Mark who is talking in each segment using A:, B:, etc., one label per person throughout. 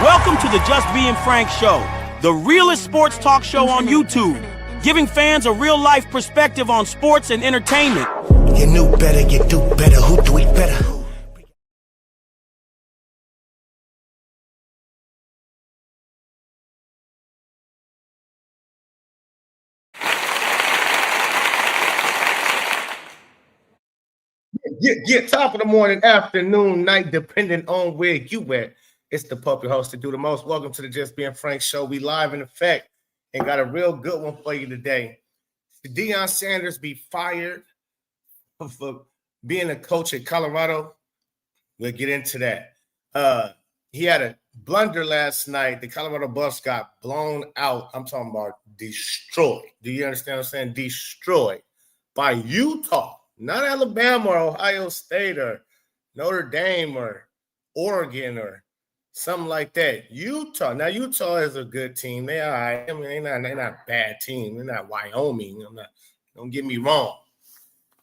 A: Welcome to the Just Being Frank Show, the realest sports talk show on YouTube, giving fans a real-life perspective on sports and entertainment.
B: You knew better, you do better. Who do it better?
C: Get top of the morning, afternoon, night, depending on where you at. It's the puppy host to do the most. Welcome to the Just Being Frank Show. We live in effect and got a real good one for you today. Should Deion Sanders be fired for being a coach at Colorado? We'll get into that. He had a blunder last night. The Colorado Buffs got blown out. I'm talking about destroyed. Do you understand what I'm saying? Destroyed by Utah. Not Alabama or Ohio State or Notre Dame or Oregon or something like that. Utah. Now, Utah is a good team. They are. I mean, they're not a bad team. They're not Wyoming. Don't get me wrong.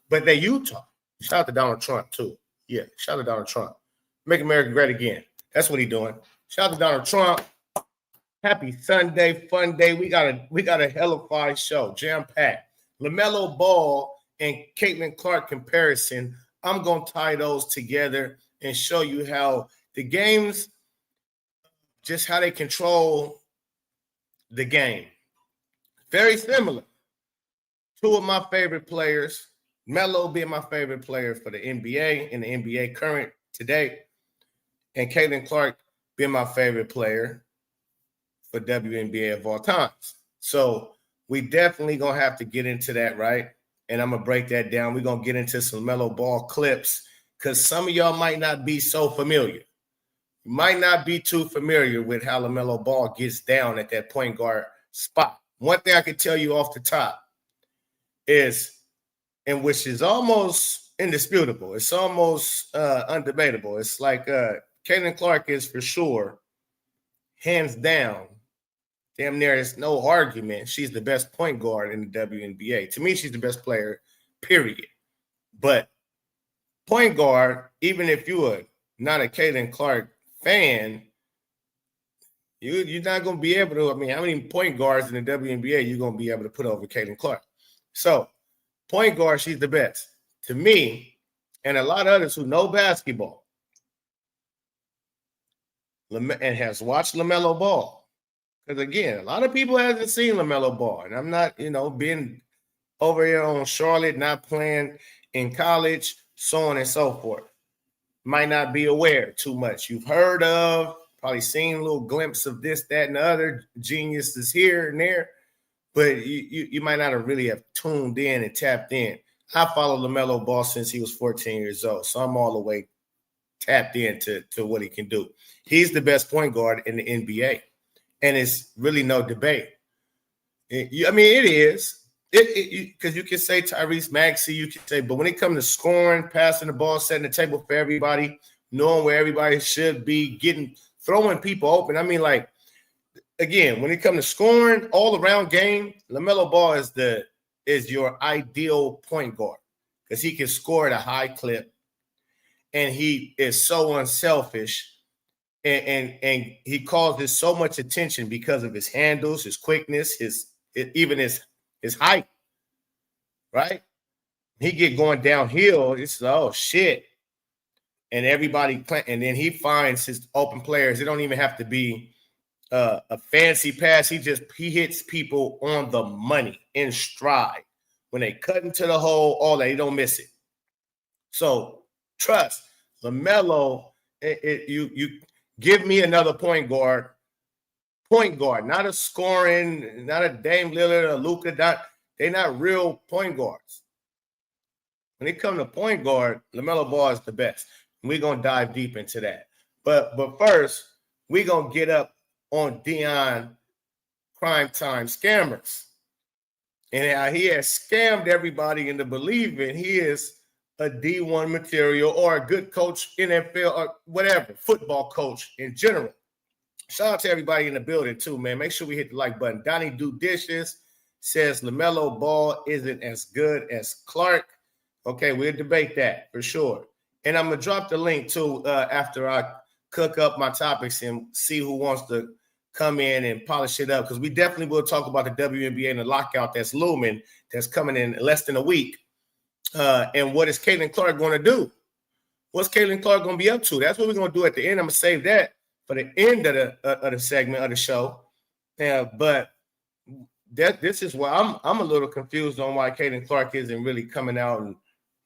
C: But they're Utah. Shout out to Donald Trump, too. Yeah, shout out to Donald Trump. Make America great again. That's what he's doing. Shout out to Donald Trump. Happy Sunday, fun day. We got a hellified show, jam-packed. LaMelo Ball and Caitlin Clark comparison. I'm going to tie those together and show you how the games, just how they control the game. Very similar. Two of my favorite players, Melo being my favorite player for the NBA and the NBA current today, and Caitlin Clark being my favorite player for WNBA of all times. So we definitely going to have to get into that, right? And I'm going to break that down. We're going to get into some LaMelo Ball clips because some of y'all might not be so familiar. You might not be too familiar with how LaMelo Ball gets down at that point guard spot. One thing I can tell you off the top is, and which is almost indisputable, it's almost undebatable. It's like Caitlin Clark is for sure, hands down, damn near there's no argument. She's the best point guard in the WNBA. To me, she's the best player, period. But point guard, even if you are not a Caitlin Clark fan, you're not going to be able to. I mean, how many point guards in the WNBA you're going to be able to put over Caitlin Clark? So, point guard, she's the best. To me, and a lot of others who know basketball and has watched LaMelo Ball. Because, again, a lot of people haven't seen LaMelo Ball. And I'm not, being over here on Charlotte, not playing in college, so on and so forth. Might not be aware too much. You've heard of, probably seen a little glimpse of this, that, and the other geniuses here and there. But you might not have really have tuned in and tapped in. I followed LaMelo Ball since he was 14 years old. So I'm all the way tapped into what he can do. He's the best point guard in the NBA. And it's really no debate. It is. Because you can say Tyrese Maxey, you can say, but when it comes to scoring, passing the ball, setting the table for everybody, knowing where everybody should be, throwing people open. I mean, like, again, when it comes to scoring, all around game, LaMelo Ball is your ideal point guard because he can score at a high clip, and he is so unselfish. And he causes so much attention because of his handles, his quickness, his height, right? He get going downhill, it's oh shit, and everybody and then he finds his open players. It don't even have to be a fancy pass. He hits people on the money in stride when they cut into the hole. All that, he don't miss it. So trust LaMelo. You. Give me another point guard, not a scoring, not a Dame Lillard or Luka. They're not real point guards. When it comes to point guard, LaMelo Ball is the best. We're going to dive deep into that. But first, we're going to get up on Deion primetime scammers. And how he has scammed everybody into believing he is a D1 material or a good coach, NFL or whatever, football coach in general. Shout out to everybody in the building too, man. Make sure we hit the like button. Donnie Do Dishes says LaMelo Ball isn't as good as Clark. Okay, we'll debate that for sure. And I'm going to drop the link too after I cook up my topics and see who wants to come in and polish it up, because we definitely will talk about the WNBA and the lockout that's looming, that's coming in less than a week. And what is Caitlin Clark going to do? What's Caitlin Clark going to be up to? That's what we're going to do at the end. I'm going to save that for the end of the segment of the show. But this is why I'm a little confused on why Caitlin Clark isn't really coming out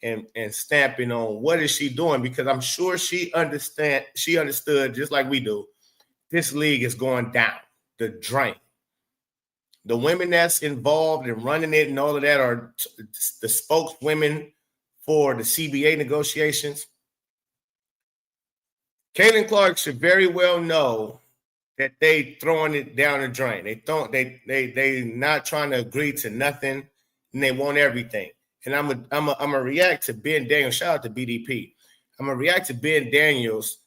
C: and stamping on what is she doing, because I'm sure she understood just like we do. This league is going down the drain. The women that's involved in running it and all of that are the spokeswomen for the CBA negotiations. Caitlin Clark should very well know that they throwing it down the drain. They not trying to agree to nothing, and they want everything. And I'm a react to Ben Daniels. Shout out to BDP. I'm gonna react to Ben Daniels'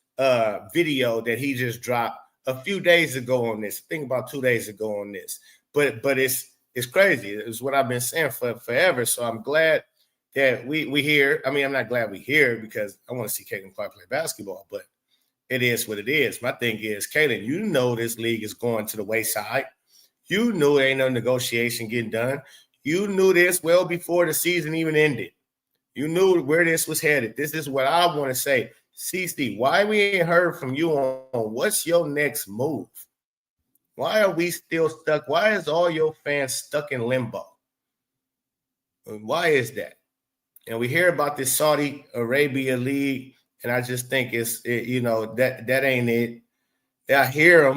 C: video that he just dropped a few days ago on this. I think about 2 days ago on this. But it's crazy. It's what I've been saying for forever. So I'm glad that we here. I mean, I'm not glad we here because I want to see Caitlin Clark play basketball, but it is what it is. My thing is, Caitlin, you know this league is going to the wayside. You knew there ain't no negotiation getting done. You knew this well before the season even ended. You knew where this was headed. This is what I want to say. CC, why we ain't heard from you on what's your next move? Why are we still stuck? Why is all your fans stuck in limbo? Why is that? And we hear about this Saudi Arabia league, and I just think that ain't it. I hear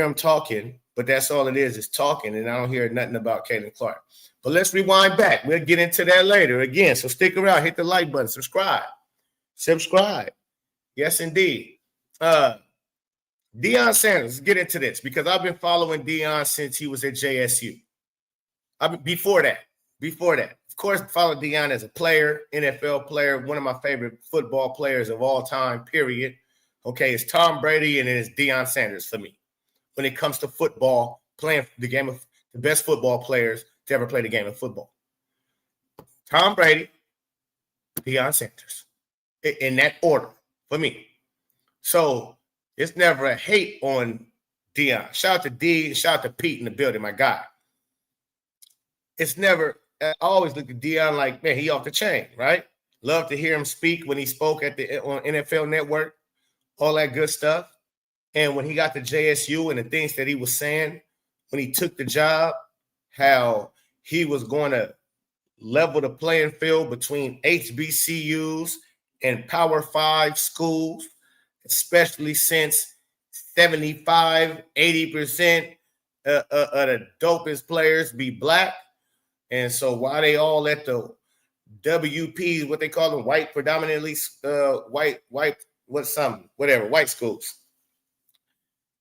C: them talking, but that's all it is talking, and I don't hear nothing about Caitlin Clark. But let's rewind back. We'll get into that later again. So stick around, hit the like button, subscribe. Yes, indeed. Deion Sanders, let's get into this because I've been following Deion since he was at JSU. Before that. Of course, followed Deion as a player, NFL player, one of my favorite football players of all time, period. Okay, it's Tom Brady and it's Deion Sanders for me. When it comes to football, playing the game of the best football players to ever play the game of football. Tom Brady, Deion Sanders. In that order for me. So it's never a hate on Deion. Shout out to D, shout out to Pete in the building, my guy. It's never, I always look at Deion like, man, he off the chain, right? Love to hear him speak when he spoke on NFL Network, all that good stuff. And when he got to JSU and the things that he was saying when he took the job, how he was going to level the playing field between HBCUs and Power 5 schools, especially since 75, 80% of the dopest players be black. And so why they all at the WPs, what they call them, white schools.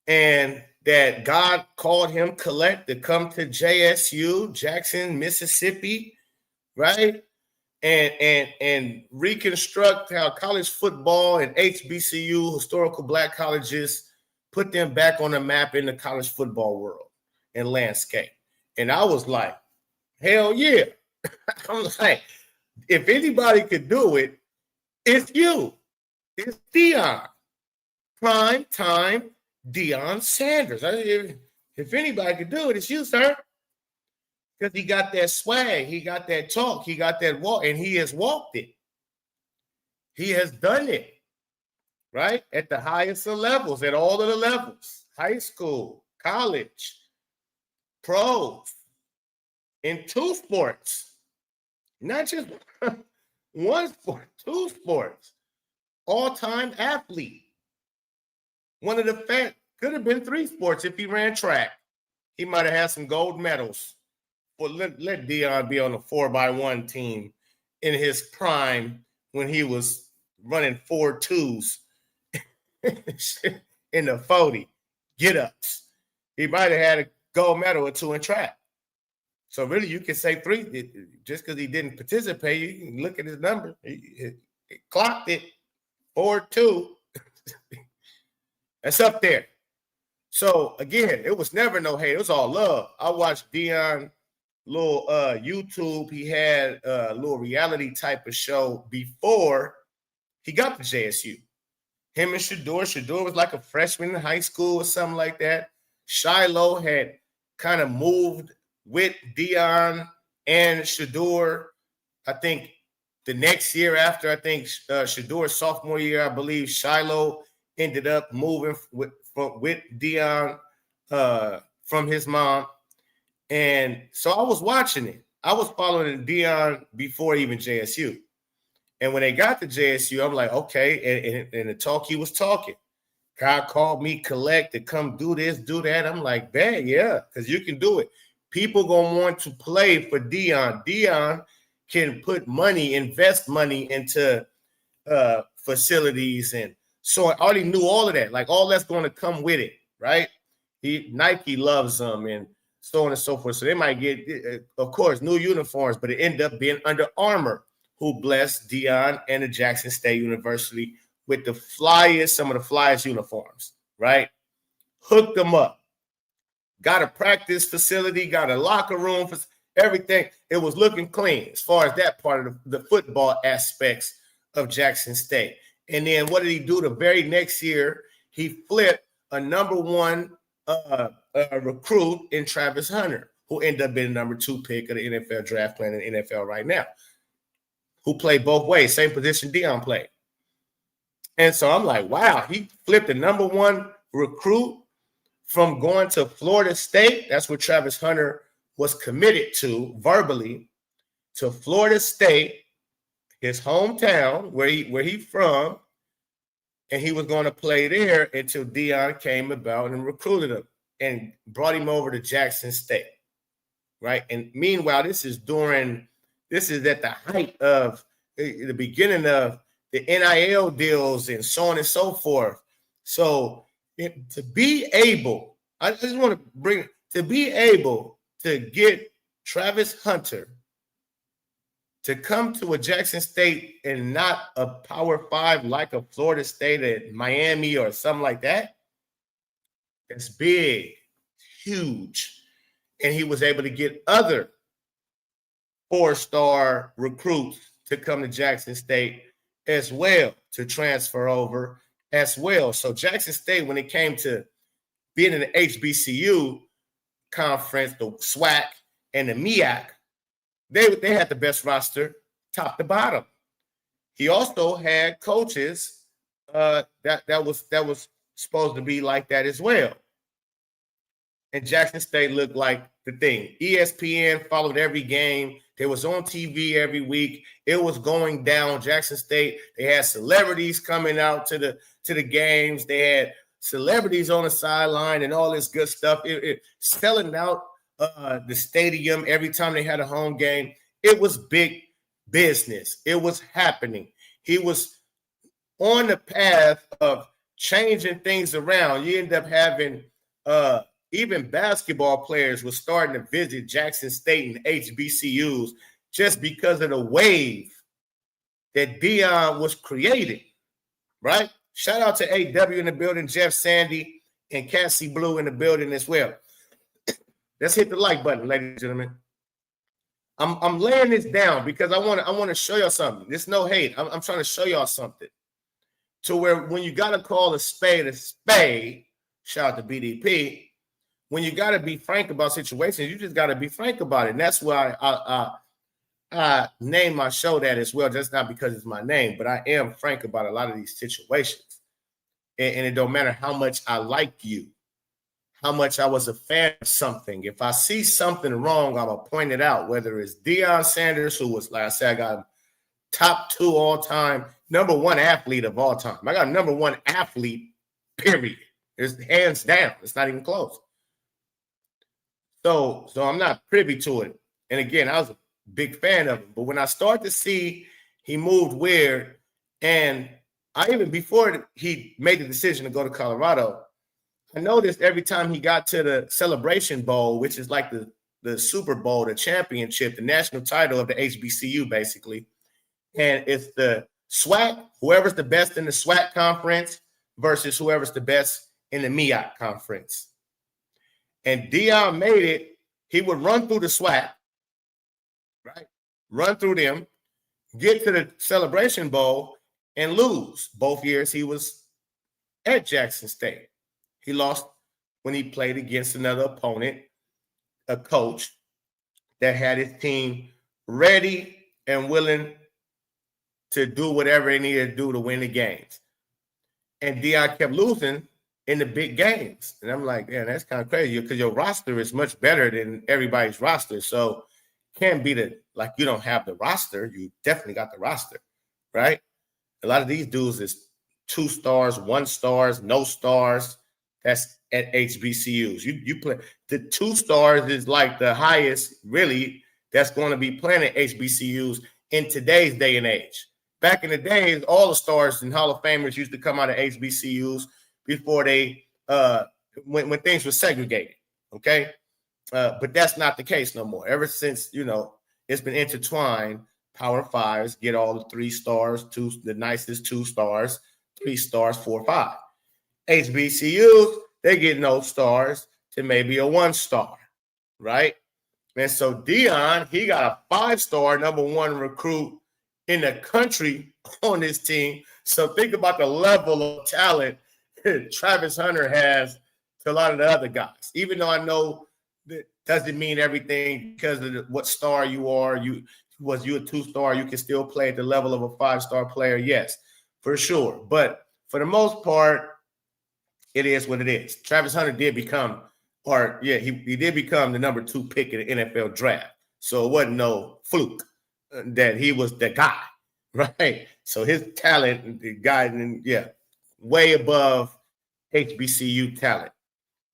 C: And that God called him collect to come to JSU, Jackson, Mississippi, right? And reconstruct how college football and HBCU, historical black colleges, put them back on the map in the college football world and landscape. And I was like, hell yeah. I'm like, if anybody could do it, it's you. It's Deion. Prime time Deion Sanders. If anybody could do it, it's you, sir. Because he got that swag, he got that talk, he got that walk, and he has walked it. He has done it, right? At the highest of levels, at all of the levels, high school, college, pros, in 2 sports, not just 1 sport, 2 sports, all-time athlete. One of the could have been 3 sports if he ran track. He might have had some gold medals. Well, let Deion be on the 4x1 team in his prime when he was running 4.2s in the 40 get-ups. He might have had a gold medal or 2 in track. So really, you can say 3 just because he didn't participate. You can look at his number. He clocked it 4.2. That's up there. So again, it was never no hate. It was all love. I watched Deion. Little YouTube, he had a little reality type of show before he got to JSU. him and Shador. Shador was like a freshman in high school or something like that. Shiloh had kind of moved with Deion and Shador. I think the next year after, I think Shador's sophomore year, I believe Shiloh ended up moving with Deion from his mom. And so I was watching it. I was following Deion before even JSU. And when they got to JSU, I'm like, okay. And the talk he was talking. God called me collect to come do this, do that. I'm like, man, yeah, because you can do it. People gonna want to play for Deion. Deion can put money, invest money into facilities. And so I already knew all of that. Like all that's going to come with it, right? Nike loves them and so on and so forth. So they might get, of course, new uniforms, but it ended up being Under Armour, who blessed Deion and the Jackson State University with some of the flyest uniforms, right? Hooked them up. Got a practice facility, got a locker room, for everything. It was looking clean as far as that part of the football aspects of Jackson State. And then what did he do the very next year? He flipped a number one recruit in Travis Hunter, who ended up being the number 2 pick of the NFL draft, playing in the NFL right now, who played both ways, same position Deion played. And so I'm like, wow, he flipped the number 1 recruit from going to Florida State. That's where Travis Hunter was committed to verbally, to Florida State, his hometown, where he from, and he was going to play there until Deion came about and recruited him and brought him over to Jackson State, right? And meanwhile, this is at the height of the beginning of the NIL deals and so on and so forth. So to be able to get Travis Hunter to come to a Jackson State and not a Power 5 like a Florida State at Miami or something like that, that's big, huge. And he was able to get other 4-star recruits to come to Jackson State as well, to transfer over as well. So Jackson State, when it came to being in the HBCU conference, the SWAC and the MEAC, they had the best roster top to bottom. He also had coaches that was supposed to be like that as well. And Jackson State looked like the thing. ESPN followed every game. They was on TV every week. It was going down. Jackson State, they had celebrities coming out to the games. They had celebrities on the sideline and all this good stuff. It selling out the stadium every time they had a home game. It was big business. It was happening. He was on the path of changing things around. You end up having even basketball players were starting to visit Jackson State and HBCUs just because of the wave that Deion was creating, right? Shout out to AW in the building, Jeff Sandy, and Cassie Blue in the building as well. Let's hit the like button, ladies and gentlemen. I'm laying this down because I want to show y'all something. There's no hate. I'm trying to show y'all something to where when you got to call a spade, shout out to BDP, when you got to be frank about situations, you just got to be frank about it. And that's why I named my show that as well. Just not because it's my name, but I am frank about a lot of these situations. And it don't matter how much I like you, how much I was a fan of something. If I see something wrong, I'm going to point it out, whether it's Deion Sanders, who was, like I said, I got top 2 all-time, number 1 athlete of all time. I got number 1 athlete, period. It's hands down. It's not even close. So I'm not privy to it. And again, I was a big fan of him. But when I start to see he moved weird, and before he made the decision to go to Colorado, I noticed every time he got to the Celebration Bowl, which is like the Super Bowl, the championship, the national title of the HBCU, basically. And it's the SWAC, whoever's the best in the SWAC conference versus whoever's the best in the MEAC conference. And Deion made it. He would run through the SWAC, right? Run through them, get to the Celebration Bowl, and lose. Both years he was at Jackson State. He lost when he played against another opponent, a coach that had his team ready and willing to do whatever they needed to do to win the games. And Deion kept losing in the big games. And I'm like, man, that's kind of crazy because your roster is much better than everybody's roster. So can't be like you don't have the roster. You definitely got the roster, right? A lot of these dudes is 2 stars, 1 stars, no stars. That's at HBCUs. You play the 2 stars is like the highest really that's going to be playing at HBCUs in today's day and age. Back in the days, all the stars and Hall of Famers used to come out of HBCUs before they when things were segregated. Okay. But that's not the case no more. Ever since, it's been intertwined, Power Fives get all the 3 stars, the nicest 2 stars, 3 stars, 4, 5. HBCUs, they get no stars to maybe a 1 star, right? And so Deion, he got a 5-star number 1 recruit in the country on his team. So think about the level of talent Travis Hunter has to a lot of the other guys. Even though I know that doesn't mean everything because of what star you are. Was you a 2-star, you can still play at the level of a 5-star player. Yes, for sure. But for the most part, it is what it is. Travis Hunter did become, he did become the number 2 pick in the NFL draft. So it wasn't no fluke that he was the guy, right? So his talent, the guy, way above HBCU talent.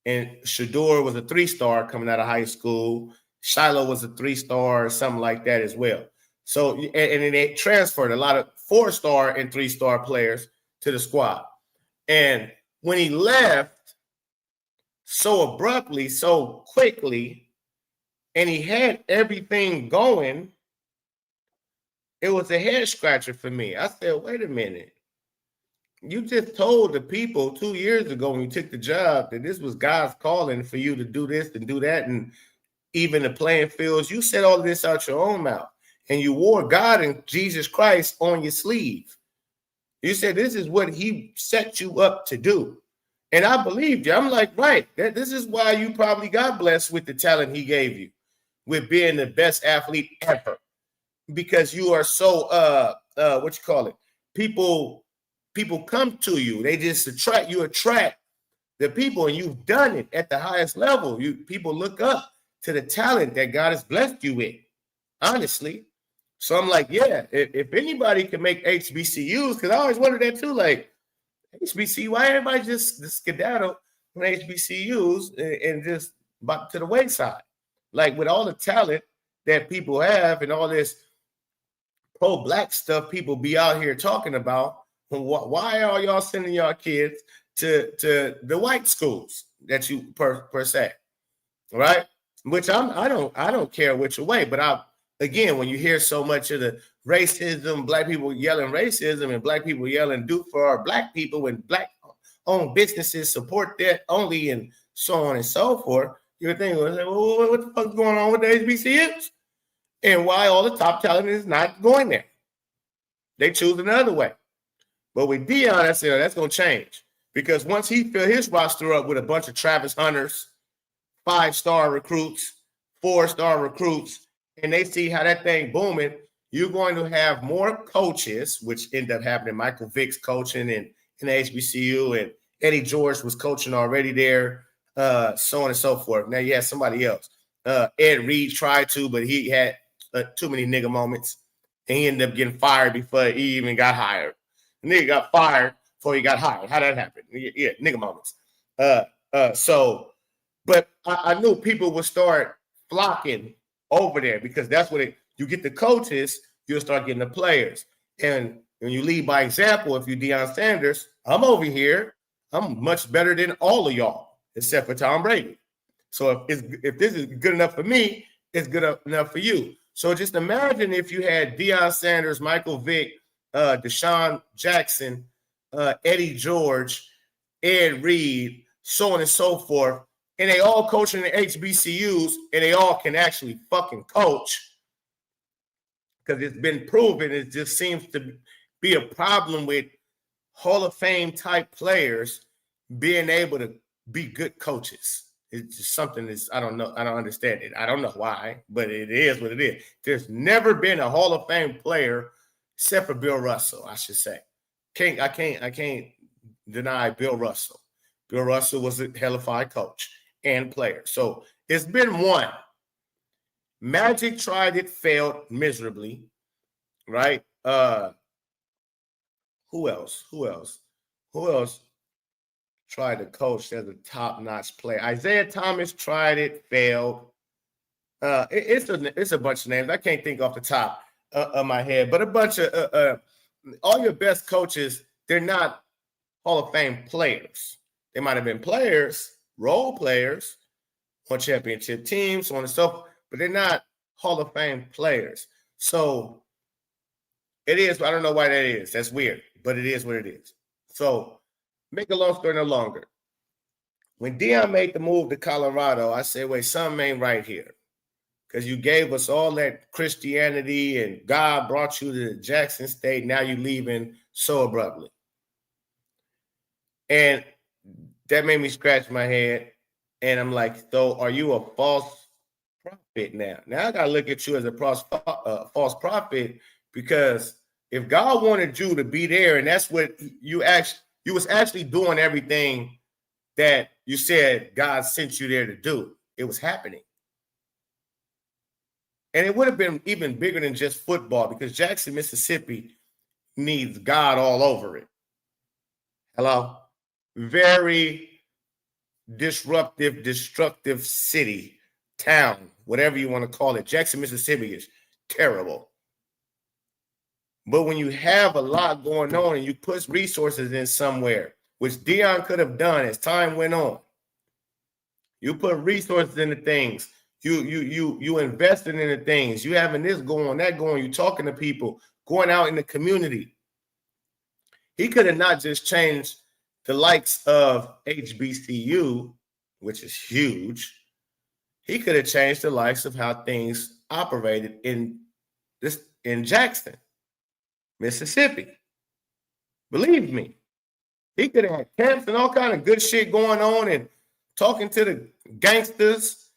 C: And Shador was a 3-star coming out of high school. Shiloh was a 3-star, something like that as well. So, and then they transferred a lot of 4-star and 3-star players to the squad. And when he left so abruptly, so quickly, and he had everything going, it was a head scratcher for me. I said, wait a minute. You just told the people 2 years ago when you took the job that this was God's calling for you to do this and do that, and even the playing fields. You said all of this out your own mouth, and you wore God and Jesus Christ on your sleeve. You said this is what he set you up to do. And I believed you. I'm like, right, this is why you probably got blessed with the talent he gave you, with being the best athlete ever, because you are so, people come to you. They just attract the people, and you've done it at the highest level. People look up to the talent that God has blessed you with, honestly. So I'm like, yeah, if anybody can make HBCUs, because I always wondered that too, like, HBCU, why everybody just skedaddle on HBCUs and just back to the wayside? Like, with all the talent that people have and all this pro-black stuff people be out here talking about, why are y'all sending y'all kids to the white schools that you per se, right? Which I don't care which way, but again, when you hear so much of the racism, black people yelling racism and black people yelling do for our black people when black-owned businesses support that only and so on and so forth, you're thinking, well, what the fuck is going on with the HBCUs? And why all the top talent is not going there? They choose another way. But with Deion, I said, that's going to change. Because once he filled his roster up with a bunch of Travis Hunters, 5-star recruits, 4-star recruits, and they see how that thing booming, you're going to have more coaches, which end up happening. Michael Vick's coaching in the HBCU, and Eddie George was coaching already there, so on and so forth. Now you have somebody else. Ed Reed tried to, but he had too many nigga moments, and he ended up getting fired before he even got hired. The nigga got fired before he got hired. How that happened? Yeah, nigga moments. But I knew people would start flocking over there because that's what you get the coaches, you'll start getting the players. And when you lead by example, if you're Deion Sanders, I'm over here. I'm much better than all of y'all, except for Tom Brady. So if this is good enough for me, it's good enough for you. So just imagine if you had Deion Sanders, Michael Vick, Deshaun Jackson, Eddie George, Ed Reed, so on and so forth, and they all coaching the HBCUs, and they all can actually fucking coach, because it's been proven. It just seems to be a problem with Hall of Fame type players being able to be good coaches. It's just something that's, I don't know. I don't understand it. I don't know why, but it is what it is. There's never been a Hall of Fame player, except for Bill Russell, I should say. I can't deny Bill Russell. Bill Russell was a hellified coach and player. So it's been one. Magic tried it, failed miserably, right? Who else? Who else tried to coach as a top-notch player? Isaiah Thomas tried it, failed. It's a bunch of names. I can't think off the top of my head, but a bunch of all your best coaches, they're not Hall of Fame players. They might have been players, role players, on championship teams, so on and so forth, but they're not Hall of Fame players. So it is. I don't know why that is. That's weird, but it is what it is. So make a long story no longer. When Deion made the move to Colorado, I said, wait, something ain't right here. Because you gave us all that Christianity and God brought you to Jackson State. Now you're leaving so abruptly. And that made me scratch my head. And I'm like, so are you a false prophet now? Now I got to look at you as a false prophet, because if God wanted you to be there and that's what you was actually doing everything that you said God sent you there to do, it was happening. And it would have been even bigger than just football, because Jackson, Mississippi needs God all over it. Hello? Very disruptive, destructive city, town, whatever you want to call it. Jackson, Mississippi is terrible. But when you have a lot going on and you put resources in somewhere, which Deion could have done as time went on, you put resources into things. You invested in the things. You having this going, that going. You talking to people, going out in the community. He could have not just changed the likes of HBCU, which is huge. He could have changed the likes of how things operated in Jackson, Mississippi. Believe me, he could have had camps and all kind of good shit going on and talking to the gangsters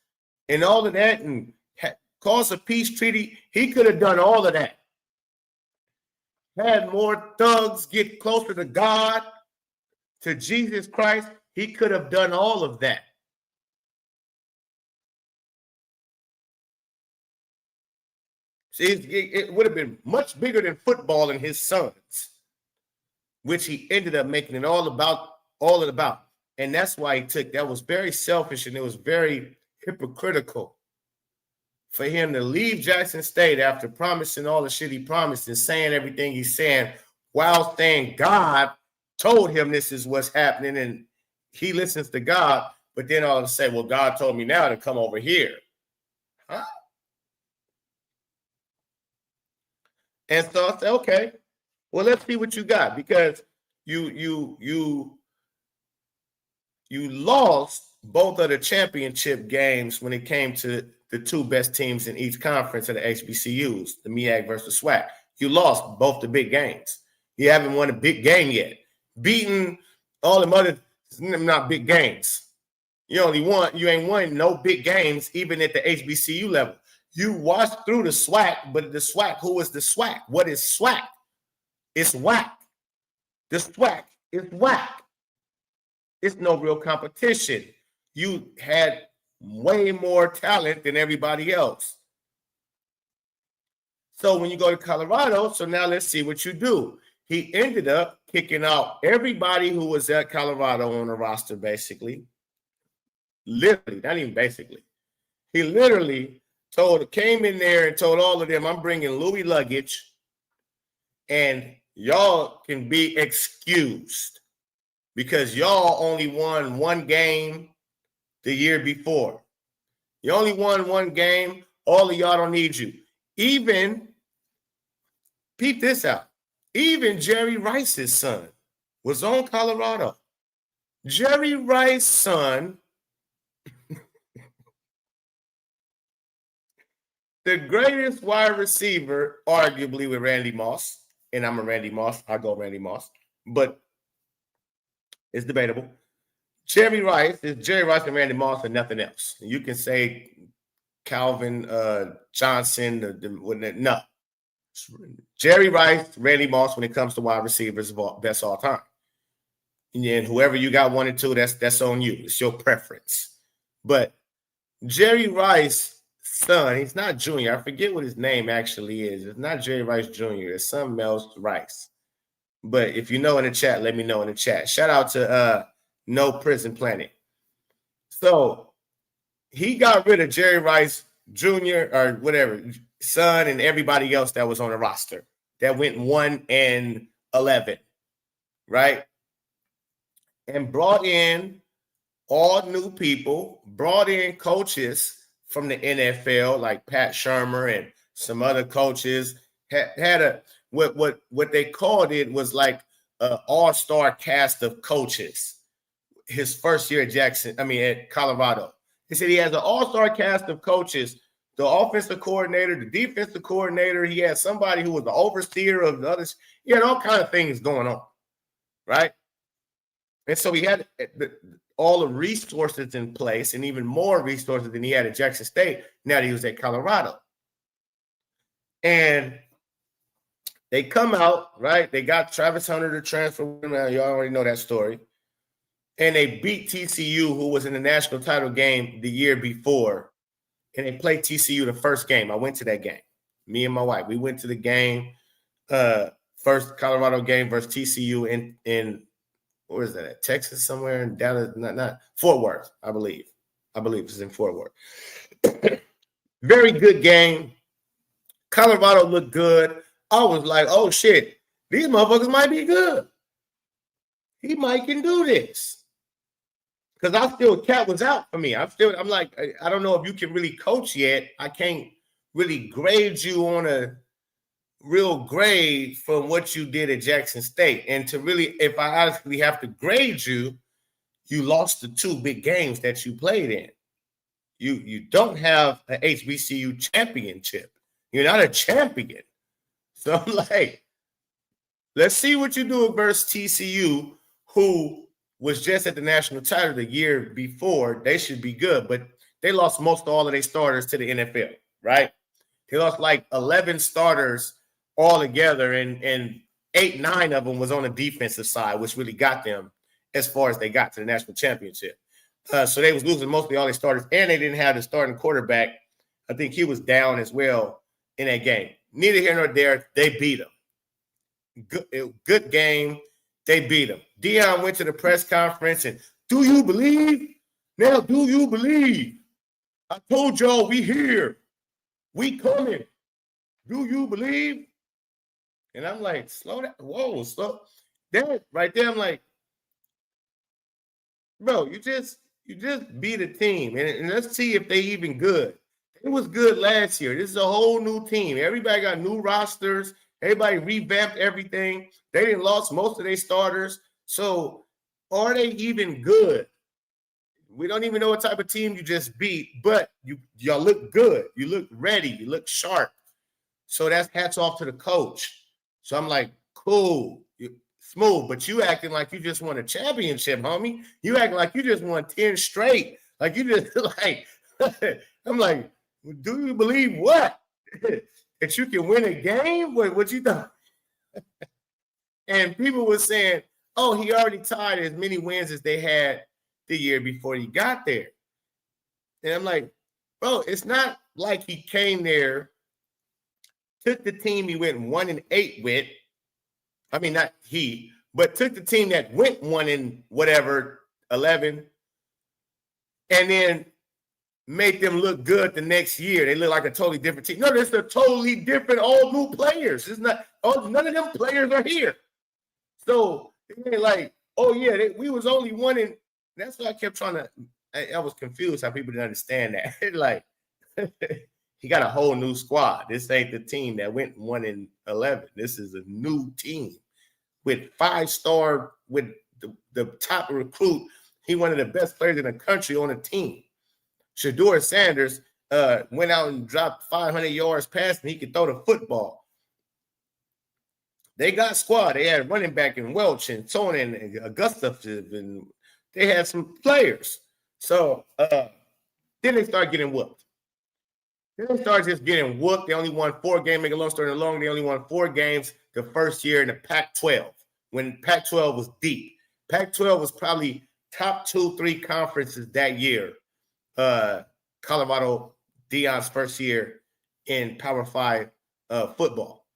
C: and all of that, and cause a peace treaty. He could have done all of that. Had more thugs get closer to God, to Jesus Christ. He could have done all of that. See, it would have been much bigger than football and his sons, which he ended up making it all about. And that's why that was very selfish, and it was very hypocritical for him to leave Jackson State after promising all the shit he promised and saying everything he's saying, while saying God told him this is what's happening, and he listens to God, but then all of a sudden, well, God told me now to come over here. Huh? And so I said, okay, well, let's see what you got, because you lost both of the championship games when it came to the two best teams in each conference of the HBCUs, the MEAC versus SWAC. You lost both the big games. You haven't won a big game yet. Beating all them other not big games. You ain't won no big games, even at the HBCU level. You watched through the SWAC, but the SWAC, who is the SWAC? What is SWAC? It's whack. The SWAC is whack. It's no real competition. You had way more talent than everybody else. So when you go to Colorado, so now let's see what you do. He ended up kicking out everybody who was at Colorado on the roster, basically. Literally, not even basically. He literally came in there and told all of them, I'm bringing Louis luggage, and y'all can be excused because y'all only won one game the year before. You only won one game. All of y'all don't need you. Even, peep this out, even Jerry Rice's son was on Colorado. Jerry Rice's son, the greatest wide receiver, arguably with Randy Moss, and I'm a Randy Moss. I go Randy Moss, but it's debatable. Jerry Rice is Jerry Rice and Randy Moss and nothing else. You can say Calvin Johnson. No. Jerry Rice, Randy Moss when it comes to wide receivers, best all time. And whoever you got 1 and 2, that's on you. It's your preference. But Jerry Rice's son, he's not junior. I forget what his name actually is. It's not Jerry Rice Jr. It's something else Rice. But if you know in the chat, let me know in the chat. Shout out to No Prison Planet. So he got rid of Jerry Rice Jr. or whatever, son, and everybody else that was on the roster that went 1 and 11, right? And brought in all new people, brought in coaches from the NFL like Pat Shermer and some other coaches. Had a what they called it was like an all-star cast of coaches. His first year at Colorado. He said he has an all-star cast of coaches, the offensive coordinator, the defensive coordinator. He had somebody who was the overseer of the others. He had all kinds of things going on, right? And so he had all the resources in place and even more resources than he had at Jackson State now that he was at Colorado. And they come out, right? They got Travis Hunter to transfer. You already know that story. And they beat TCU, who was in the national title game the year before. And they played TCU the first game. I went to that game. Me and my wife. We went to the game, first Colorado game versus TCU in where is that at? Texas somewhere in Dallas, not Fort Worth, I believe. I believe it's in Fort Worth. Very good game. Colorado looked good. I was like, oh shit, these motherfuckers might be good. He might can do this. Because Cat was out for me. I'm like, I don't know if you can really coach yet. I can't really grade you on a real grade from what you did at Jackson State. And to really, if I honestly have to grade you, you lost the 2 big games that you played in. You don't have an HBCU championship. You're not a champion. So I'm like, let's see what you do versus TCU, who was just at the national title the year before. They should be good, but they lost most of all of their starters to the NFL, right? They lost like 11 starters all together, and 8, 9 of them was on the defensive side, which really got them as far as they got to the national championship. So they was losing mostly all their starters, and they didn't have the starting quarterback. I think he was down as well in that game. Neither here nor there, they beat them. Good game. They beat them. Deion went to the press conference and, do you believe? Now, do you believe? I told y'all we here. We coming. Do you believe? And I'm like, slow down. Whoa, slow. That right there, I'm like, bro, you just beat a team. And let's see if they even good. It was good last year. This is a whole new team. Everybody got new rosters. Everybody revamped everything. They didn't lost most of their starters. So are they even good? We don't even know what type of team you just beat, but y'all look good. You look ready. You look sharp. So that's hats off to the coach. So I'm like, cool, smooth, but you acting like you just won a championship, homie. You acting like you just won 10 straight. Like you just like, I'm like, do you believe what? That you can win a game? What you thought? And people were saying, oh, he already tied as many wins as they had the year before he got there. And I'm like, bro, it's not like he came there, took the team he went 1 and 8 with. I mean, not he, but took the team that went 1 and whatever, 11, and then made them look good the next year. They look like a totally different team. No, it's a totally different, all new players. It's not, none of them players are here. So it ain't like, oh yeah, we was only 1 and that's why I kept trying to, I was confused how people didn't understand that. Like, he got a whole new squad. This ain't the team that went 1 and 11. This is a new team with 5-star, with the top recruit. He one of the best players in the country on the team. Shedeur Sanders went out and dropped 500 yards passing. He could throw the football. They got squad. They had running back in Welch and Tony and Augusta and They had some players. So then they start getting whooped. Then they start just getting whooped. They only won 4 games. Make a long story long, they only won 4 games the first year in the Pac-12 when Pac-12 was deep. Pac-12 was probably top 2-3 conferences that year. Colorado, Deion's first year in Power 5 football.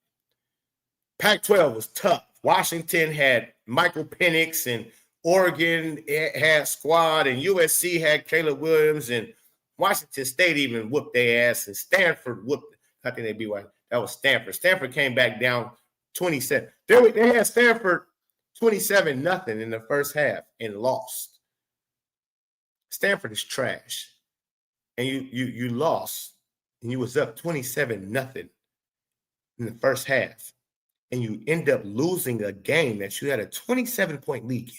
C: Pac-12 was tough. Washington had Michael Penix, and Oregon had squad, and USC had Caleb Williams, and Washington State even whooped their ass, and Stanford whooped. I think they'd be right. That was Stanford. Stanford came back down 27. They had Stanford 27-0 in the first half and lost. Stanford is trash, and you lost, and you was up 27-0 in the first half, and you end up losing a game that you had a 27-point lead in.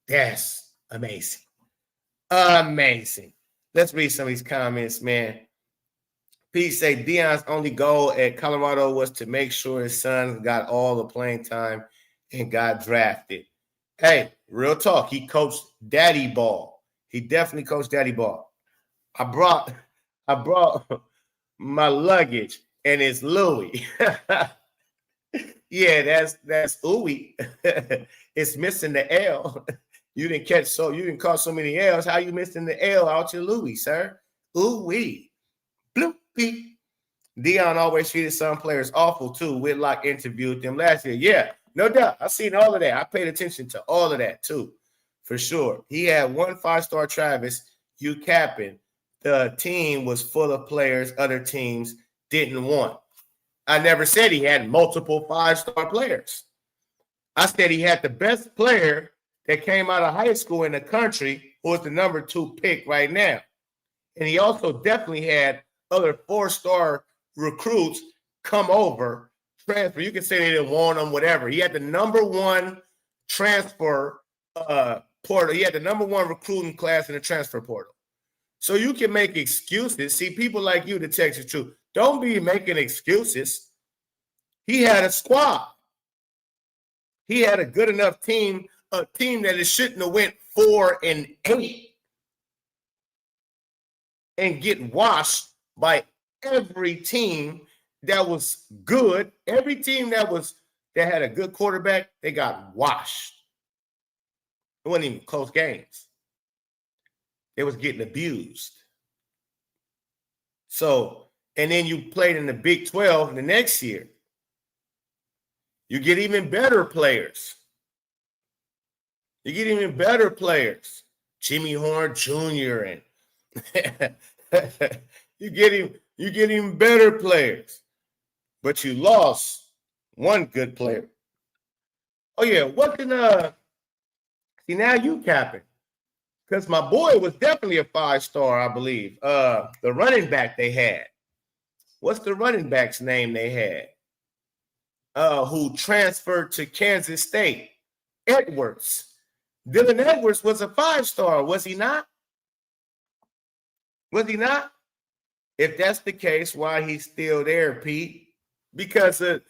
C: That's amazing. Amazing. Let's read some of these comments, man. Pete say Deion's only goal at Colorado was to make sure his son got all the playing time and got drafted. Hey, real talk. He coached daddy ball. He definitely coached daddy ball. I brought my luggage, and it's Louis. Yeah, that's ooey. It's missing the L. You didn't catch you didn't caught so many L's. How you missing the L out your Louis, sir? Ooh-wee. Bloopy. Deion always treated some players awful too. Whitlock interviewed them last year. Yeah, no doubt. I've seen all of that. I paid attention to all of that too, for sure. He had 1 5-star Travis. You capping. The team was full of players other teams didn't want. I never said he had multiple 5-star players. I said he had the best player that came out of high school in the country, who is the number 2 pick right now. And he also definitely had other 4-star recruits come over, transfer. You can say they didn't want him, whatever. He had the number 1 transfer portal. He had the number 1 recruiting class in the transfer portal. So you can make excuses. See, people like you, the Texas Truth, don't be making excuses. He had a squad. He had a good enough team, a team that it shouldn't have went 4-8 and get washed by every team that was good. Every team that had a good quarterback, they got washed. It wasn't even close games. They was getting abused. So, and then you played in the Big 12 the next year. You get even better players. You get even better players. Jimmy Horn Jr. and you get even better players. But you lost one good player. Oh yeah, see now you capping. Because my boy was definitely a 5-star, I believe. The running back they had. What's the running back's name they had? Who transferred to Kansas State? Edwards. Dylan Edwards was a 5-star, was he not? Was he not? If that's the case, why he's still there, Pete? Because of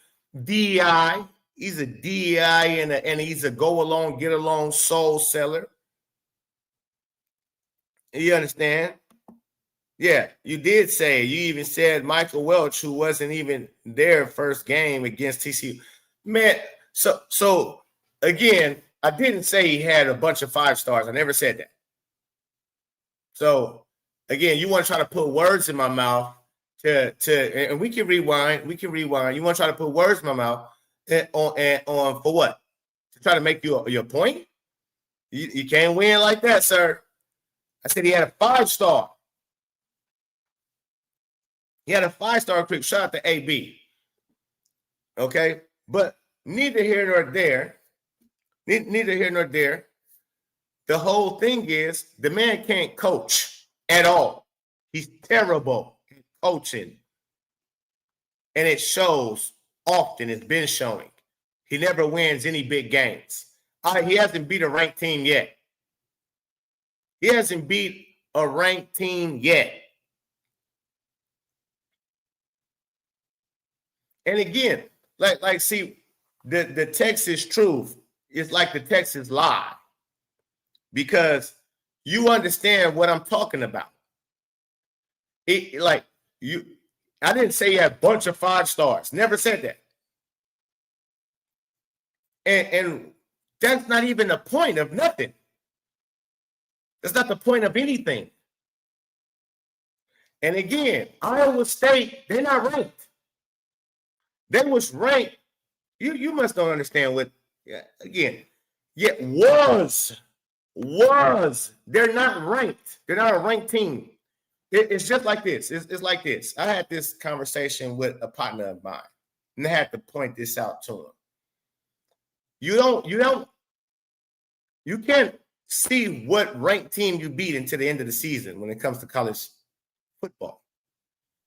C: DEI. He's a DEI and he's a go-along, get-along soul seller. You understand? Yeah, you did say, you even said Michael Welch, who wasn't even their first game against TCU. Man, so again, I didn't say he had a bunch of 5-stars. I never said that. So again, you want to try to put words in my mouth and we can rewind. You want to try to put words in my mouth on for what? To try to make your point? You can't win like that, sir. I said he had a 5-star. He had a 5-star recruit. Shout out to AB. Okay? But neither here nor there. Neither here nor there. The whole thing is the man can't coach at all. He's terrible at coaching. And it shows often. It's been showing. He never wins any big games. He hasn't beat a ranked team yet. He hasn't beat a ranked team yet. And again, see, the Texas truth is like the Texas lie. because you understand what I'm talking about. I didn't say you had a bunch of 5 stars. Never said that. And that's not even the point of nothing. That's not the point of anything. And again, Iowa State, they're not ranked. They was ranked. You must don't understand what, was. They're not ranked. They're not a ranked team. It's just like this. It's like this. I had this conversation with a partner of mine, and I had to point this out to him. You can't see what ranked team you beat until the end of the season when it comes to college football.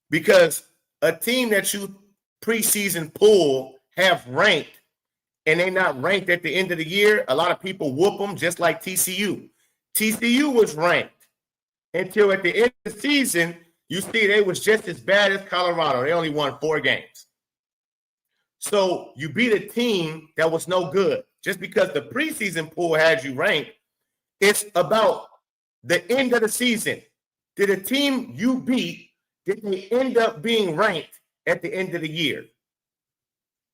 C: Because a team that you preseason pool have ranked and they're not ranked at the end of the year, a lot of people whoop them, just like TCU. TCU was ranked until at the end of the season, you see they was just as bad as Colorado. They only won 4 games. So you beat a team that was no good. Just because the preseason pool had you ranked, it's about the end of the season. Did a team you beat, did they end up being ranked at the end of the year?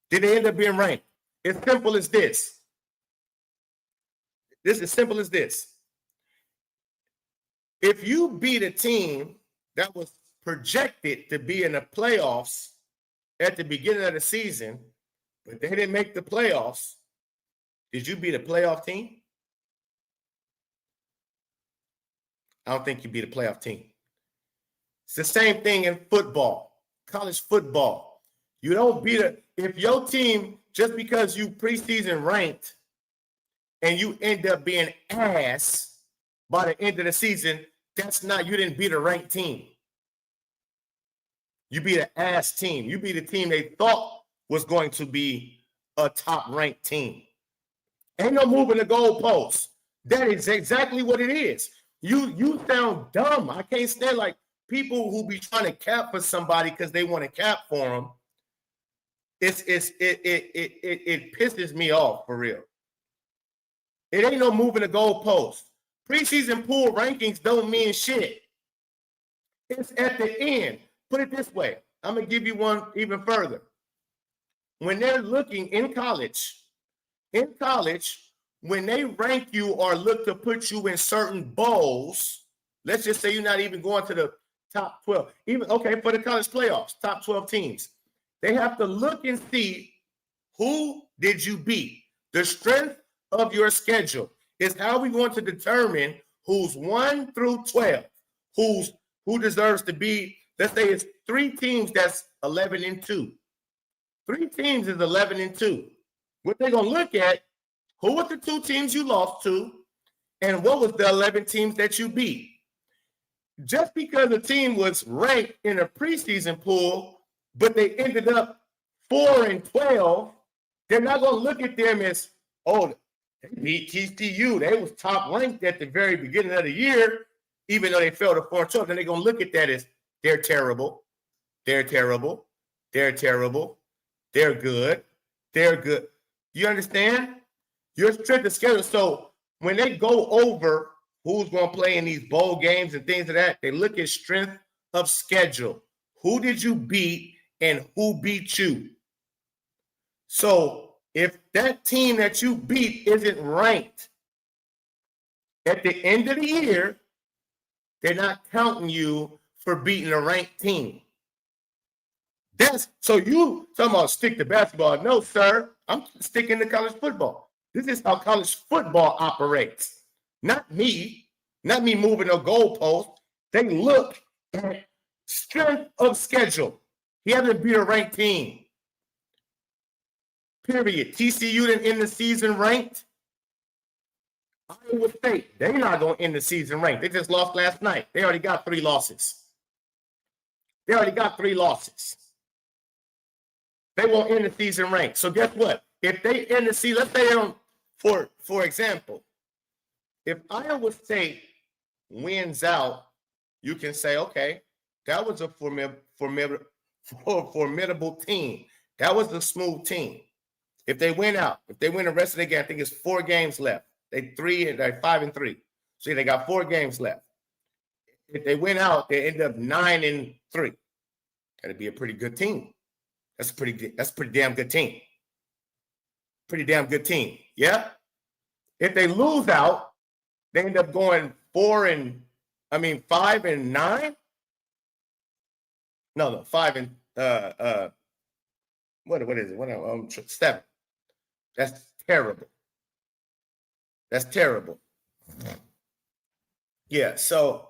C: Did they end up being ranked? It's simple as this. This is simple as this. If you beat a team that was projected to be in the playoffs at the beginning of the season, but they didn't make the playoffs, did you beat a playoff team? I don't think you beat a playoff team. It's the same thing in football, college football. You don't beat if your team, just because you preseason ranked and you end up being ass by the end of the season, you didn't beat a ranked team. You beat an ass team. You beat a team they thought was going to be a top ranked team. Ain't no moving the goalposts. That is exactly what it is. You sound dumb. I can't stand like people who be trying to cap for somebody because they want to cap for them. It pisses me off for real. It ain't no moving the goalposts. Preseason pool rankings don't mean shit. It's at the end. Put it this way. I'm going to give you one even further. When they're looking in college, when they rank you or look to put you in certain bowls, let's just say you're not even going to the top 12. For the college playoffs, top 12 teams. They have to look and see who did you beat. The strength of your schedule is how we want to determine who's 1 through 12, who deserves to be. Let's say it's 3 teams that's 11-2. 3 teams is 11-2. What they're going to look at, who were the 2 teams you lost to, and what was the 11 teams that you beat? Just because a team was ranked in a preseason pool, but they ended up 4-12, they're not going to look at them as, oh, they beat TCU. They was top ranked at the very beginning of the year, even though they fell to 4-12. Then they're going to look at that as they're terrible. They're terrible. They're terrible. They're good. They're good. You understand? Your strength of schedule. So when they go over who's going to play in these bowl games and things of that, they look at strength of schedule. Who did you beat and who beat you? So if that team that you beat isn't ranked at the end of the year, they're not counting you for beating a ranked team. So you talking about stick to basketball. No, sir. I'm sticking to college football. This is how college football operates. Not me moving a goalpost. They look at strength of schedule. He hasn't beat a ranked team. Period. TCU didn't end the season ranked. Iowa State, they're not going to end the season ranked. They just lost last night. They already got 3 losses. They won't end the season ranked. So guess what? If they end the season, let's say for example, if Iowa State wins out, you can say, okay, that was a formidable team. That was a smooth team. If they win out, if they win the rest of the game, I think it's 4 games left. They 5-3. See, they got 4 games left. If they win out, they end up 9-3. That'd be a pretty good team. That's a pretty damn good team. Pretty damn good team. Yeah. If they lose out, they end up going 5-9. No, 5 and what is it? 7. That's terrible. That's terrible. Yeah. So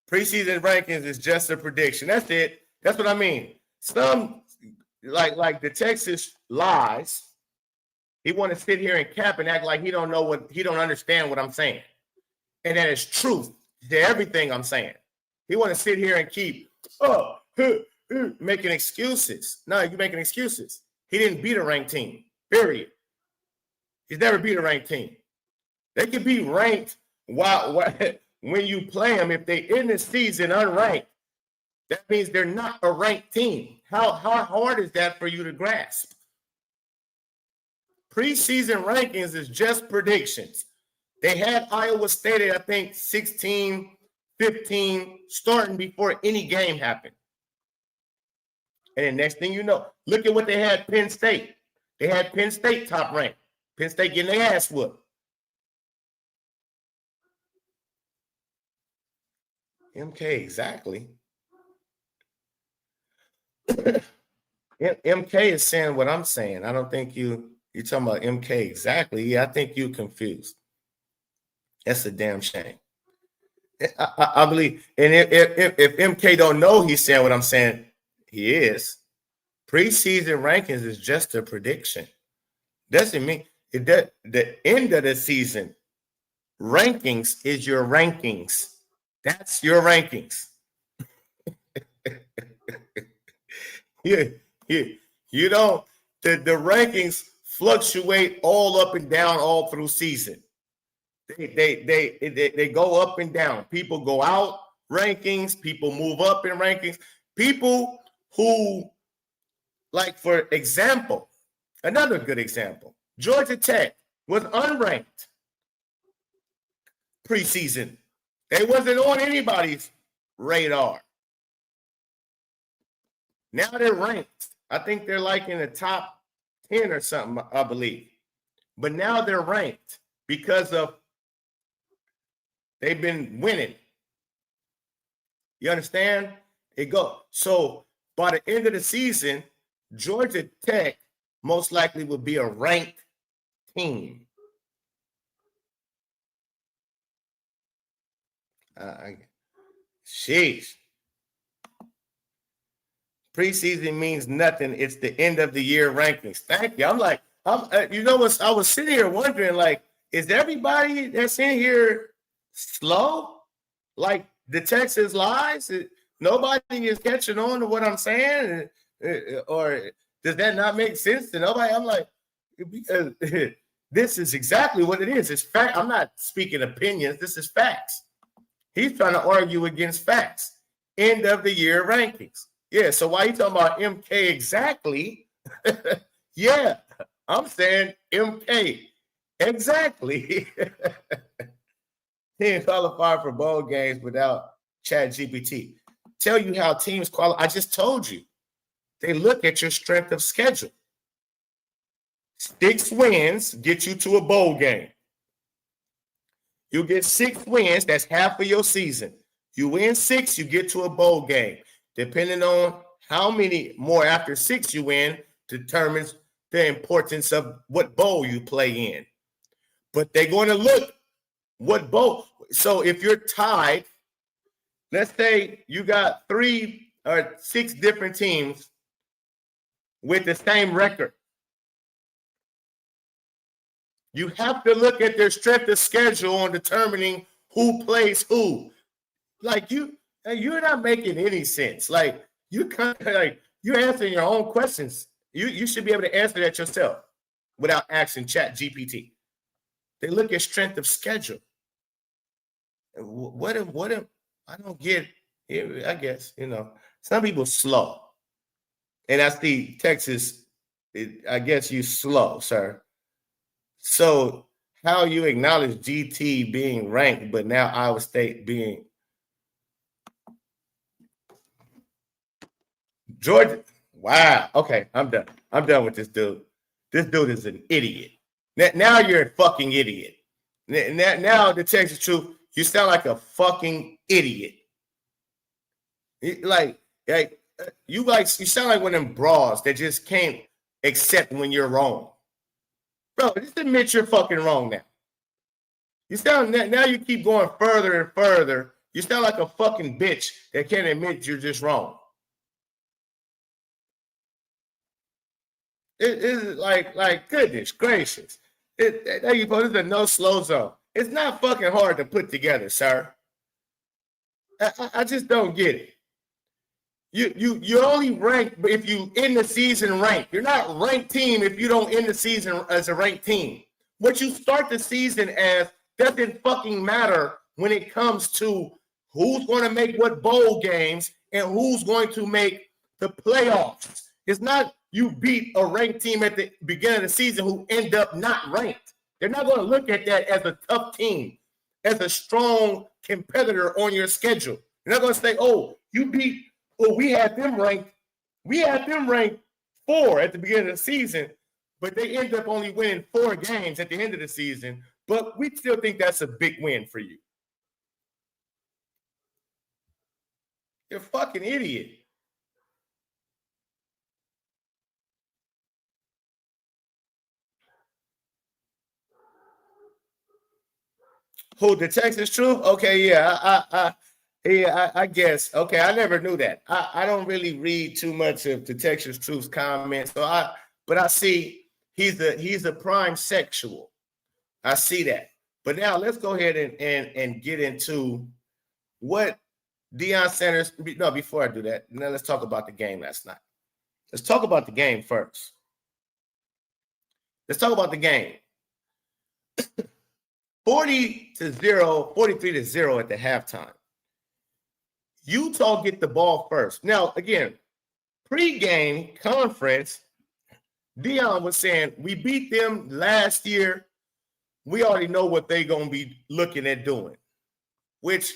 C: preseason rankings is just a prediction. That's it. That's what I mean. Some like the Texas lies. He want to sit here and cap and act like he don't understand what I'm saying. And that is truth to everything I'm saying. He want to sit here and keep making excuses. No, you're making excuses. He didn't beat a ranked team. Period. He's never beat a ranked team. They can be ranked when you play them. If they end the season unranked, that means they're not a ranked team. How hard is that for you to grasp? Preseason rankings is just predictions. They had Iowa State at, I think, 16, 15, starting before any game happened. And then next thing you know, look at what they had Penn State. They had Penn State top ranked. Penn State getting their ass whooped. MK, exactly. MK is saying what I'm saying. I don't think you're talking about MK exactly. Yeah, I think you're confused. That's a damn shame. I believe, and if MK don't know he's saying what I'm saying, he is. Preseason rankings is just a prediction. Doesn't mean the end of the season rankings is your rankings. That's your rankings. You don't. The rankings fluctuate all up and down all through season. They go up and down. People go out rankings. People move up in rankings. People who, like, for example, another good example, Georgia Tech was unranked preseason. They wasn't on anybody's radar. Now they're ranked. I think they're like in the top 10 or something, I believe. But now they're ranked because of they've been winning. You understand? So by the end of the season, Georgia Tech most likely will be a ranked team. Sheesh. Preseason means nothing. It's the end of the year rankings. Thank you. You know what? I was sitting here wondering, like, is everybody that's in here slow? Like the Texas lies? Nobody is catching on to what I'm saying? Or does that not make sense to nobody? I'm like, because this is exactly what it is. It's fact. I'm not speaking opinions. This is facts. He's trying to argue against facts. End of the year rankings. Yeah, so why you talking about MK exactly? Yeah, I'm saying MK exactly. He didn't qualify for bowl games without ChatGPT. Tell you how teams qualify. I just told you. They look at your strength of schedule. 6 wins get you to a bowl game. You get 6 wins, that's half of your season. You win 6, you get to a bowl game. Depending on how many more after 6 you win determines the importance of what bowl you play in. But they're going to look what bowl. So if you're tied, let's say you got 3 or 6 different teams with the same record. You have to look at their strength of schedule on determining who plays who. Like you're not making any sense. Like you're answering your own questions. You should be able to answer that yourself without asking ChatGPT. They look at strength of schedule. What I don't get. I guess some people slow, and that's the Texas. I guess you slow, sir. So how you acknowledge GT being ranked, but now Iowa State being Georgia? Wow. Okay, I'm done. I'm done with this dude. This dude is an idiot. Now you're a fucking idiot. Now the Texas truth, you sound like a fucking idiot. You sound like one of them bras that just can't accept when you're wrong. Bro, just admit you're fucking wrong now. You sound now you keep going further and further. You sound like a fucking bitch that can't admit you're just wrong. It is like goodness gracious. This is a no slow zone. It's not fucking hard to put together, sir. I just don't get it. You only rank if you end the season ranked. You're not ranked team if you don't end the season as a ranked team. What you start the season as doesn't fucking matter when it comes to who's going to make what bowl games and who's going to make the playoffs. It's not you beat a ranked team at the beginning of the season who end up not ranked. They're not going to look at that as a tough team, as a strong competitor on your schedule. They're not going to say, oh, you beat, well, we had them ranked 4 at the beginning of the season, but they end up only winning 4 games at the end of the season. But we still think that's a big win for you. You're a fucking idiot. Who, the Texas Truth? Okay, yeah, I guess. Okay, I never knew that. I don't really read too much of the Texas Truth's comments, but I see he's a prime sexual. I see that. But now let's go ahead and get into what Deion Sanders. No, before I do that, now let's talk about the game last night. Let's talk about the game first. Let's talk about the game. 40-0, 43-0 at the halftime. Utah get the ball first. Now, again, pre-game conference, Deion was saying, we beat them last year. We already know what they're going to be looking at doing. Which,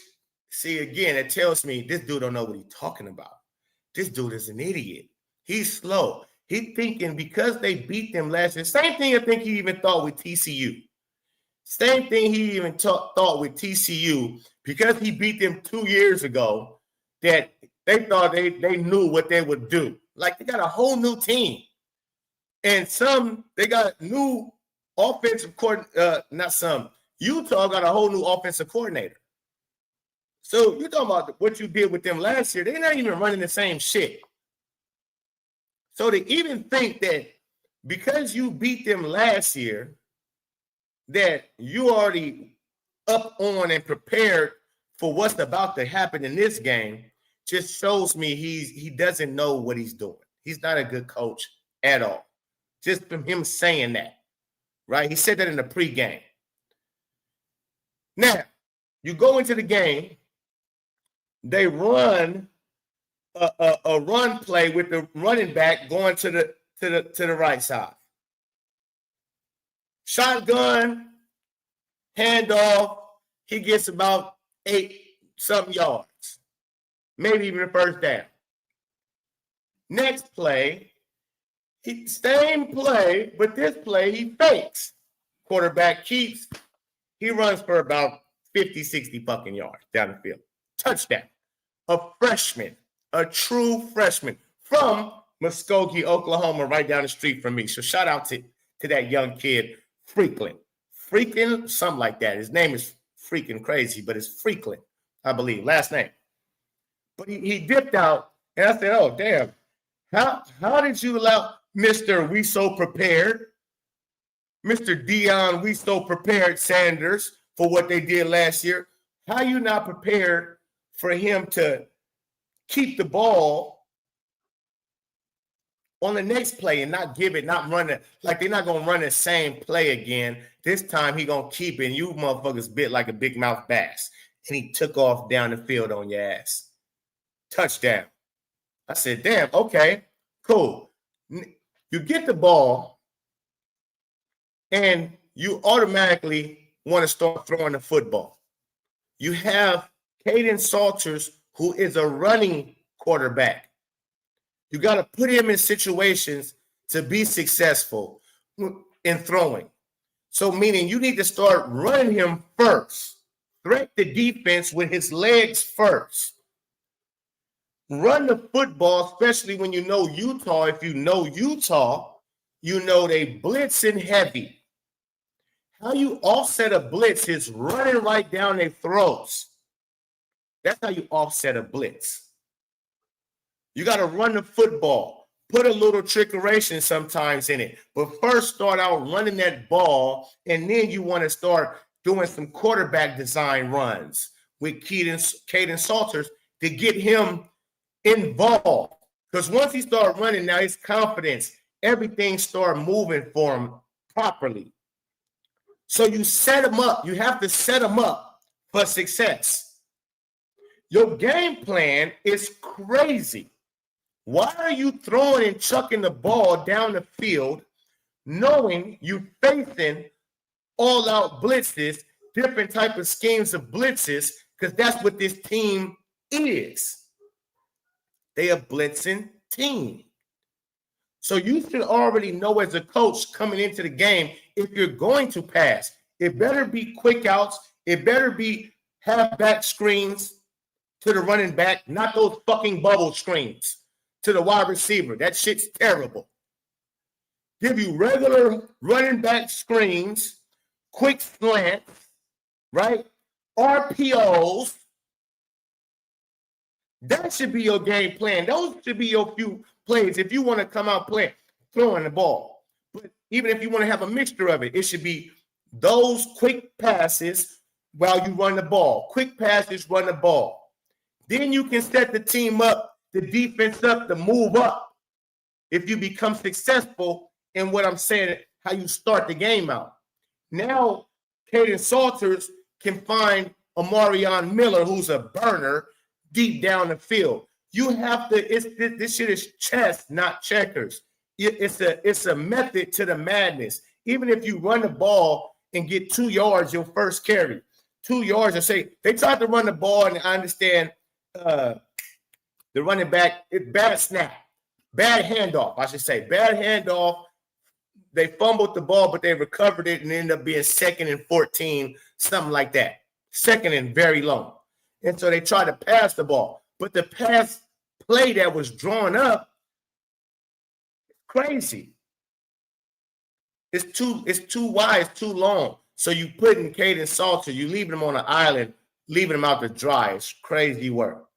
C: see, again, it tells me this dude don't know what he's talking about. This dude is an idiot. He's slow. He's thinking because they beat them last year. Same thing I think he even thought with TCU. Same thing he even thought with TCU because he beat them 2 years ago that they thought they knew what they would do. Like they got a whole new team. And they got new offensive coordinator. Utah got a whole new offensive coordinator. So you're talking about what you did with them last year. They're not even running the same shit. So to even think that because you beat them last year, that you already up on and prepared for what's about to happen in this game just shows me he doesn't know what he's doing. He's not a good coach at all. Just from him saying that, right? He said that in the pregame. Now, you go into the game, they run a run play with the running back going to the right side. Shotgun, handoff, he gets about 8-something yards, maybe even a first down. Next play, same play, but this play he fakes. Quarterback keeps, he runs for about 50, 60 fucking yards down the field. Touchdown. A freshman, a true freshman from Muskogee, Oklahoma, right down the street from me. So shout out to that young kid, Freaking, something like that. His name is freaking crazy, but it's Freaklin, I believe, last name. But he dipped out, and I said, oh, damn. How did you allow Mr. We So Prepared, Mr. Deion We So Prepared Sanders for what they did last year? How you not prepared for him to keep the ball on the next play and not run it, like they're not going to run the same play again. This time he going to keep it, and you motherfuckers bit like a big mouth bass. And he took off down the field on your ass. Touchdown. I said, damn, okay, cool. You get the ball, and you automatically want to start throwing the football. You have Caden Salters, who is a running quarterback. You got to put him in situations to be successful in throwing. So meaning you need to start running him first. Threat the defense with his legs first. Run the football, especially when you know Utah. If you know Utah, you know they blitzing heavy. How you offset a blitz is running right down their throats. That's how you offset a blitz. You got to run the football. Put a little trickeration sometimes in it. But first start out running that ball, and then you want to start doing some quarterback design runs with Caden Salters to get him involved. Because once he started running, now his confidence, everything started moving for him properly. So you set him up. You have to set him up for success. Your game plan is crazy. Why are you throwing and chucking the ball down the field knowing you facing all-out blitzes, different type of schemes of blitzes, because that's what this team is. They are blitzing team. So you should already know as a coach coming into the game, if you're going to pass, it better be quick outs. It better be halfback screens to the running back, not those fucking bubble screens to the wide receiver. That shit's terrible. Give you regular running back screens, quick slants, right? RPOs. That should be your game plan. Those should be your few plays if you want to come out playing, throwing the ball. But even if you want to have a mixture of it, it should be those quick passes while you run the ball. Quick passes, run the ball. Then you can set the team up, the defense up, to move up. If you become successful in what I'm saying, how you start the game out. Now, Caden Salters can find Amarion Miller, who's a burner, deep down the field. You have to, this shit is chess, not checkers. It's a method to the madness. Even if you run the ball and get 2 yards your first carry, 2 yards, and say, they tried to run the ball, and I understand the running back, it's bad snap, bad handoff, I should say. Bad handoff. They fumbled the ball, but they recovered it and ended up being 2nd and 14, something like that. 2nd and very long. And so they tried to pass the ball. But the pass play that was drawn up, crazy. It's too wide, it's too long. So you put in Caden Salter, you leaving him on an island, leaving him out to dry. It's crazy work.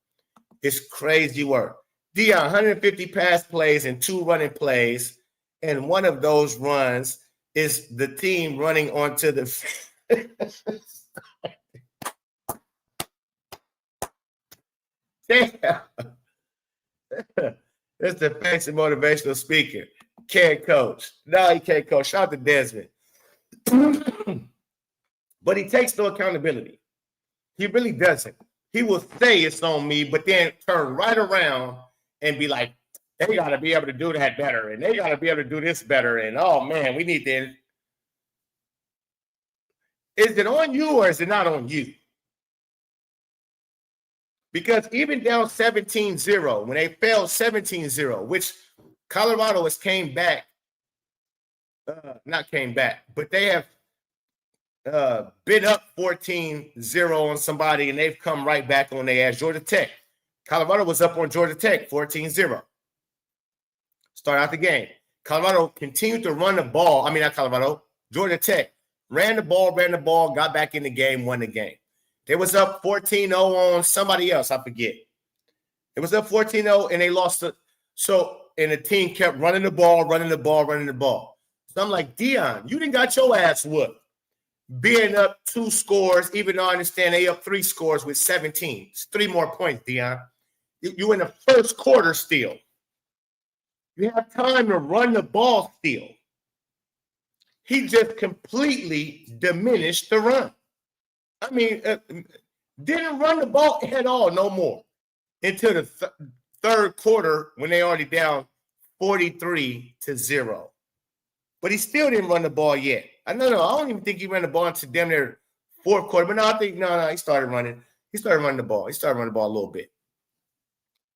C: It's crazy work. Deion, 150 pass plays and 2 running plays. And one of those runs is the team running onto the damn. That's the fancy motivational speaker. Can't coach. No, he can't coach. Shout out to Desmond. But he takes no accountability. He really doesn't. He will say it's on me, but then turn right around and be like, they got to be able to do that better, and they got to be able to do this better, and oh, man, we need to. Is it on you or is it not on you? Because even down 17-0, when they fell 17-0, which Colorado has came back, not came back, but they have been up 14-0 on somebody, and they've come right back on their ass. Georgia Tech. Colorado was up on Georgia Tech 14-0. Start out the game. Colorado continued to run the ball. I mean, not Colorado. Georgia Tech ran the ball, got back in the game, won the game. They was up 14-0 on somebody else. I forget. It was up 14-0, and they lost it. So, and the team kept running the ball. So I'm like, Deion, you didn't got your ass whooped. Being up 2 scores, even though I understand they up 3 scores with 17. It's 3 more points, Deion. You in the first quarter still. You have time to run the ball still. He just completely diminished the run. I mean, didn't run the ball at all, no more, until the third quarter when they already down 43-0. But he still didn't run the ball yet. I don't even think he ran the ball until damn near fourth quarter. But no, I think he started running. He started running the ball. He started running the ball a little bit.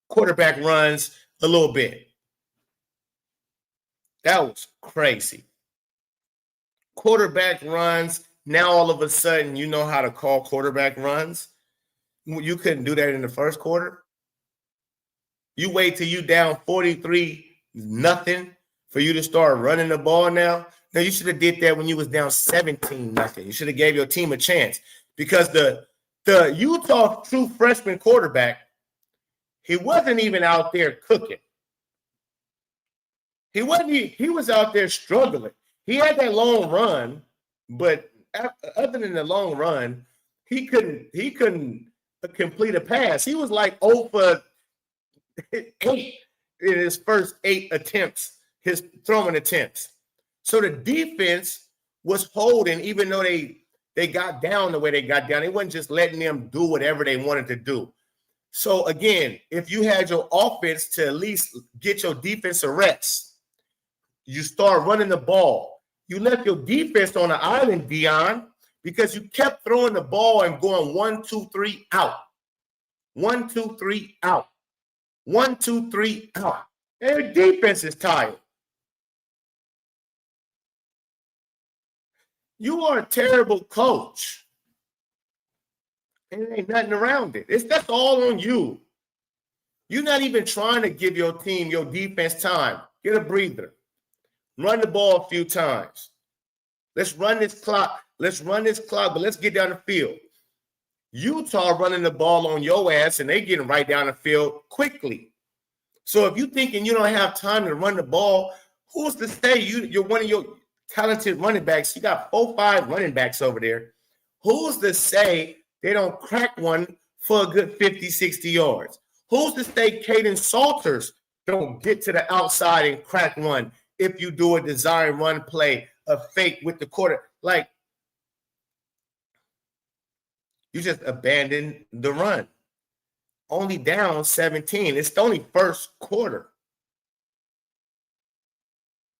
C: Quarterback runs a little bit. That was crazy. Quarterback runs. Now all of a sudden you know how to call quarterback runs. You couldn't do that in the first quarter. You wait till you down 43-0 for you to start running the ball now. Now you should have did that when you was down 17-0. You should have gave your team a chance because the Utah true freshman quarterback, he wasn't even out there cooking. He was out there struggling. He had that long run, but other than the long run, he couldn't complete a pass. He was like 0 for 8 in his first 8 attempts, his throwing attempts. So the defense was holding, even though they got down the way they got down. They wasn't just letting them do whatever they wanted to do. So again, if you had your offense to at least get your defense a rest, you start running the ball. You left your defense on the island, Deion, because you kept throwing the ball and going 1, 2, 3 out. 1, 2, 3 out. 1, 2, 3 out. Their defense is tired. You are a terrible coach. And there ain't nothing around it. That's all on you. You're not even trying to give your team, your defense time. Get a breather. Run the ball a few times. Let's run this clock. But let's get down the field. Utah running the ball on your ass, and they getting right down the field quickly. So if you're thinking you don't have time to run the ball, who's to say you're one of your talented running backs? You got 4, 5 running backs over there. Who's to say they don't crack one for a good 50, 60 yards? Who's to say Caden Salters don't get to the outside and crack one if you do a design run play, a fake with the quarter? Like, you just abandoned the run. Only down 17. It's only first quarter.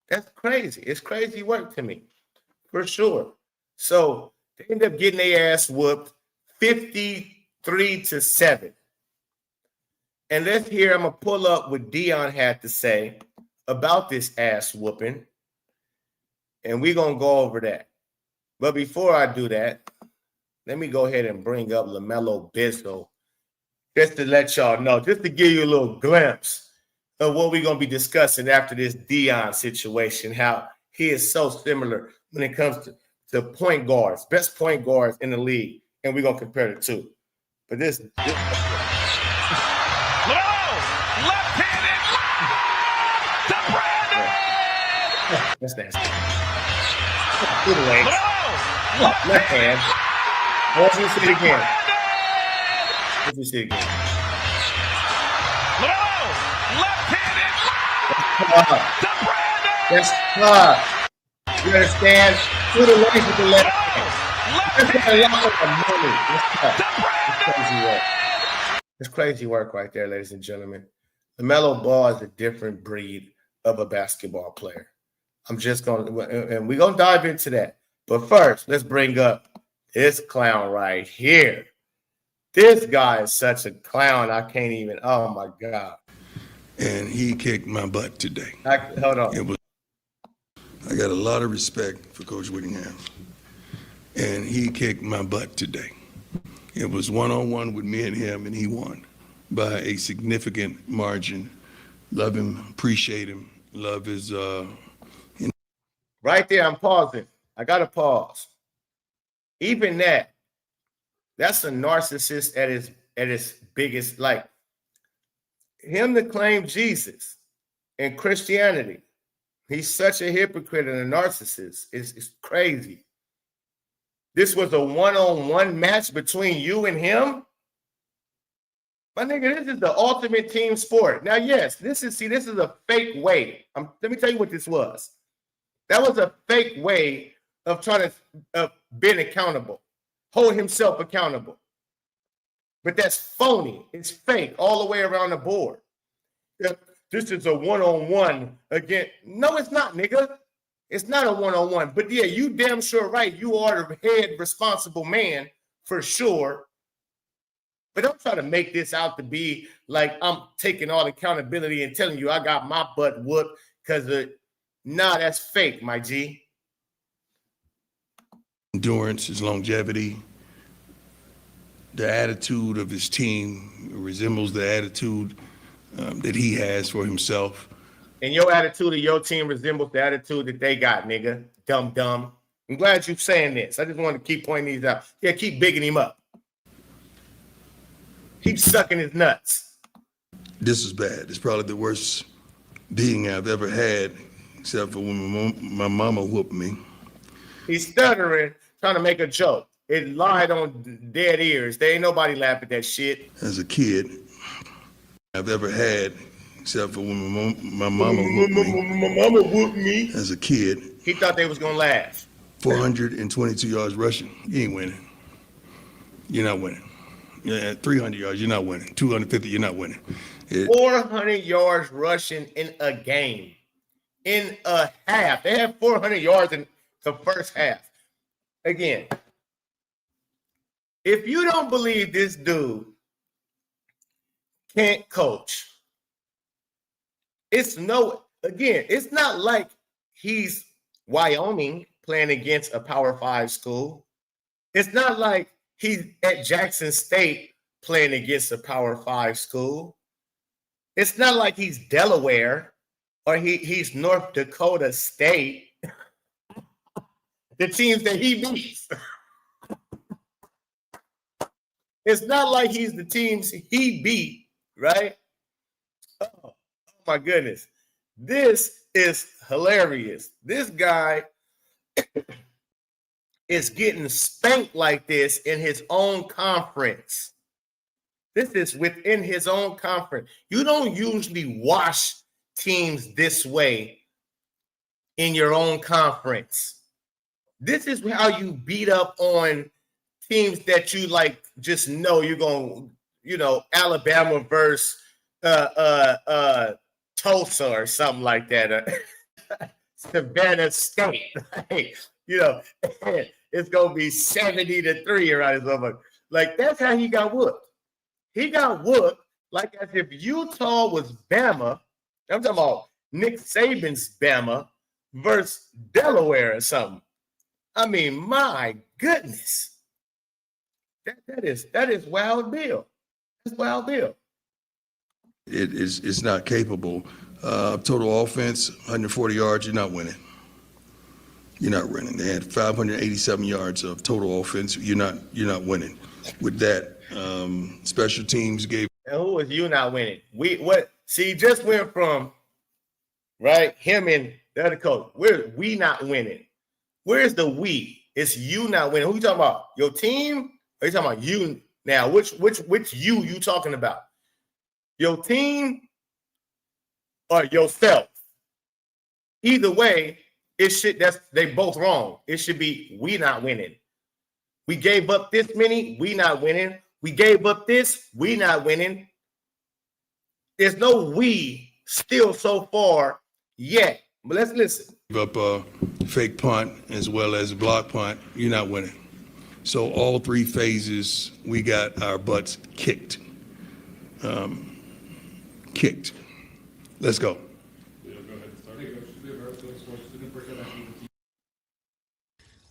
C: That's crazy. It's crazy work to me, for sure. So they end up getting their ass whooped 53-7. And let's hear, I'm going to pull up what Deion had to say about this ass whooping. And we're going to go over that. But before I do that, let me go ahead and bring up Lamelo Bizzo just to let y'all know, just to give you a little glimpse of what we're going to be discussing after this Deion situation, how he is so similar when it comes to point guards, best point guards in the league, and we're going to compare the two. But this
D: Lamelo, left-handed, to Brandon!
C: That's nasty. Good legs. Left hand. I want you to see it again. Let me see it again.
D: Lamelo, left-handed, to Brandon!
C: That's tough. You understand? Through the legs with the left hand. That's a lot of money. That's tough. It's crazy work. It's crazy work right there, ladies and gentlemen. LaMelo Ball is a different breed of a basketball player. I'm just going to, and we're going to dive into that. But first, let's bring up this clown right here. This guy is such a clown. I can't even, oh my God.
E: And he kicked my butt today.
C: Hold on.
E: I got a lot of respect for Coach Whittingham. And he kicked my butt today. It was one-on-one with me and him, and he won by a significant margin. Love him, appreciate him, love his
C: Right there, I'm pausing. I got to pause. Even that's a narcissist at his biggest. Like, him to claim Jesus and Christianity, he's such a hypocrite and a narcissist. It's crazy. This was a one-on-one match between you and him? My nigga, this is the ultimate team sport. Now, yes, this is a fake way. Let me tell you what this was. That was a fake way of trying to be accountable, hold himself accountable. But that's phony. It's fake all the way around the board. This is a one-on-one again. No, it's not, nigga. It's not a one-on-one. But yeah, you damn sure right. You are the head responsible man for sure. But don't try to make this out to be like I'm taking all accountability and telling you I got my butt whooped because that's fake, my G.
E: Endurance, his longevity, the attitude of his team resembles the attitude that he has for himself.
C: And your attitude of your team resembles the attitude that they got, nigga. Dumb. I'm glad you're saying this. I just want to keep pointing these out. Yeah, keep bigging him up. Keep sucking his nuts.
E: This is bad. It's probably the worst beating I've ever had, except for when my mama whooped me.
C: He's stuttering, trying to make a joke. It lied on dead ears. There ain't nobody laughing at that shit.
E: As a kid, I've ever had, except for when my mama whooped me.
C: My mama whooped me.
E: As a kid.
C: He thought they was going to laugh.
E: 422 yards rushing. You ain't winning. You're not winning. Yeah, 300 yards, you're not winning. 250, you're not winning.
C: 400 yards rushing in a game. In a half. They had 400 yards in the first half. Again, if you don't believe this dude can't coach, it's not like he's Wyoming playing against a Power 5 school. It's not like he's at Jackson State playing against a Power 5 school. It's not like he's Delaware or he's North Dakota State. The teams that he beats. It's not like he's the teams he beat, right? Oh my goodness. This is hilarious. This guy is getting spanked like this in his own conference. This is within his own conference. You don't usually wash teams this way in your own conference. This is how you beat up on teams that you like just know you're going to, Alabama versus Tulsa or something like that. Savannah State. It's going to be 70-3 around his over. Like, that's how he got whooped. He got whooped like as if Utah was Bama. I'm talking about Nick Saban's Bama versus Delaware or something. I mean, my goodness. That is Wild Bill. That's Wild Bill.
E: It's not capable. Total offense, 140 yards, you're not winning. You're not winning. They had 587 yards of total offense. You're not winning. With that, special teams gave.
C: And who was you not winning? He just went from him and the other coach. We not winning. Where's the we? It's you not winning. Who you talking about? Your team? Or you talking about you now? Which you talking about? Your team or yourself? Either way, they both wrong. It should be we not winning. We gave up this many, we not winning. We gave up this, we not winning. There's no we still so far yet. But let's listen.
E: Up a fake punt as well as a block punt, you're not winning. So all three phases, we got our butts kicked. Let's go.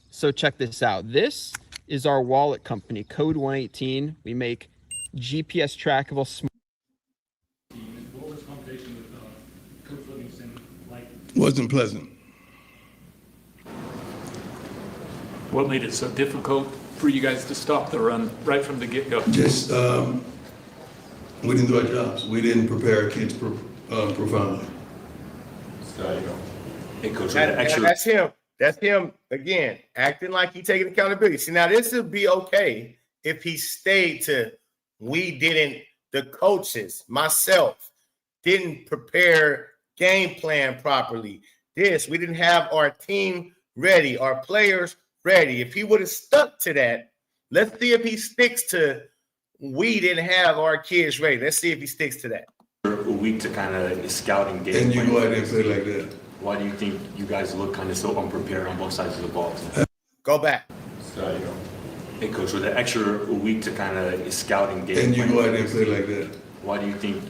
F: So check this out. This is our wallet company, Code 118. We make GPS trackable smart.
G: What was the conversation with Coach Livingston like?
E: Wasn't pleasant.
G: What made it so difficult for you guys to stop the run right from the get-go?
E: Just, we didn't do our jobs. We didn't prepare our kids profoundly.
G: Hey, Coach,
C: That's him. That's him, again, acting like he's taking accountability. See, now this would be okay if he stayed to the coaches, myself, didn't prepare game plan properly. We didn't have our team ready, our players ready. If he would have stuck to that, let's see if he sticks to we didn't have our kids ready. Let's see if he sticks to that.
H: A week to kind of scouting game.
E: And you go out there and play like that.
H: Why do you think you guys look kind of so unprepared on both sides of the ball?
C: Go back.
H: So, hey, Coach, with an extra week to kind of scouting game.
E: And you go out there and play like that.
H: Why do you think?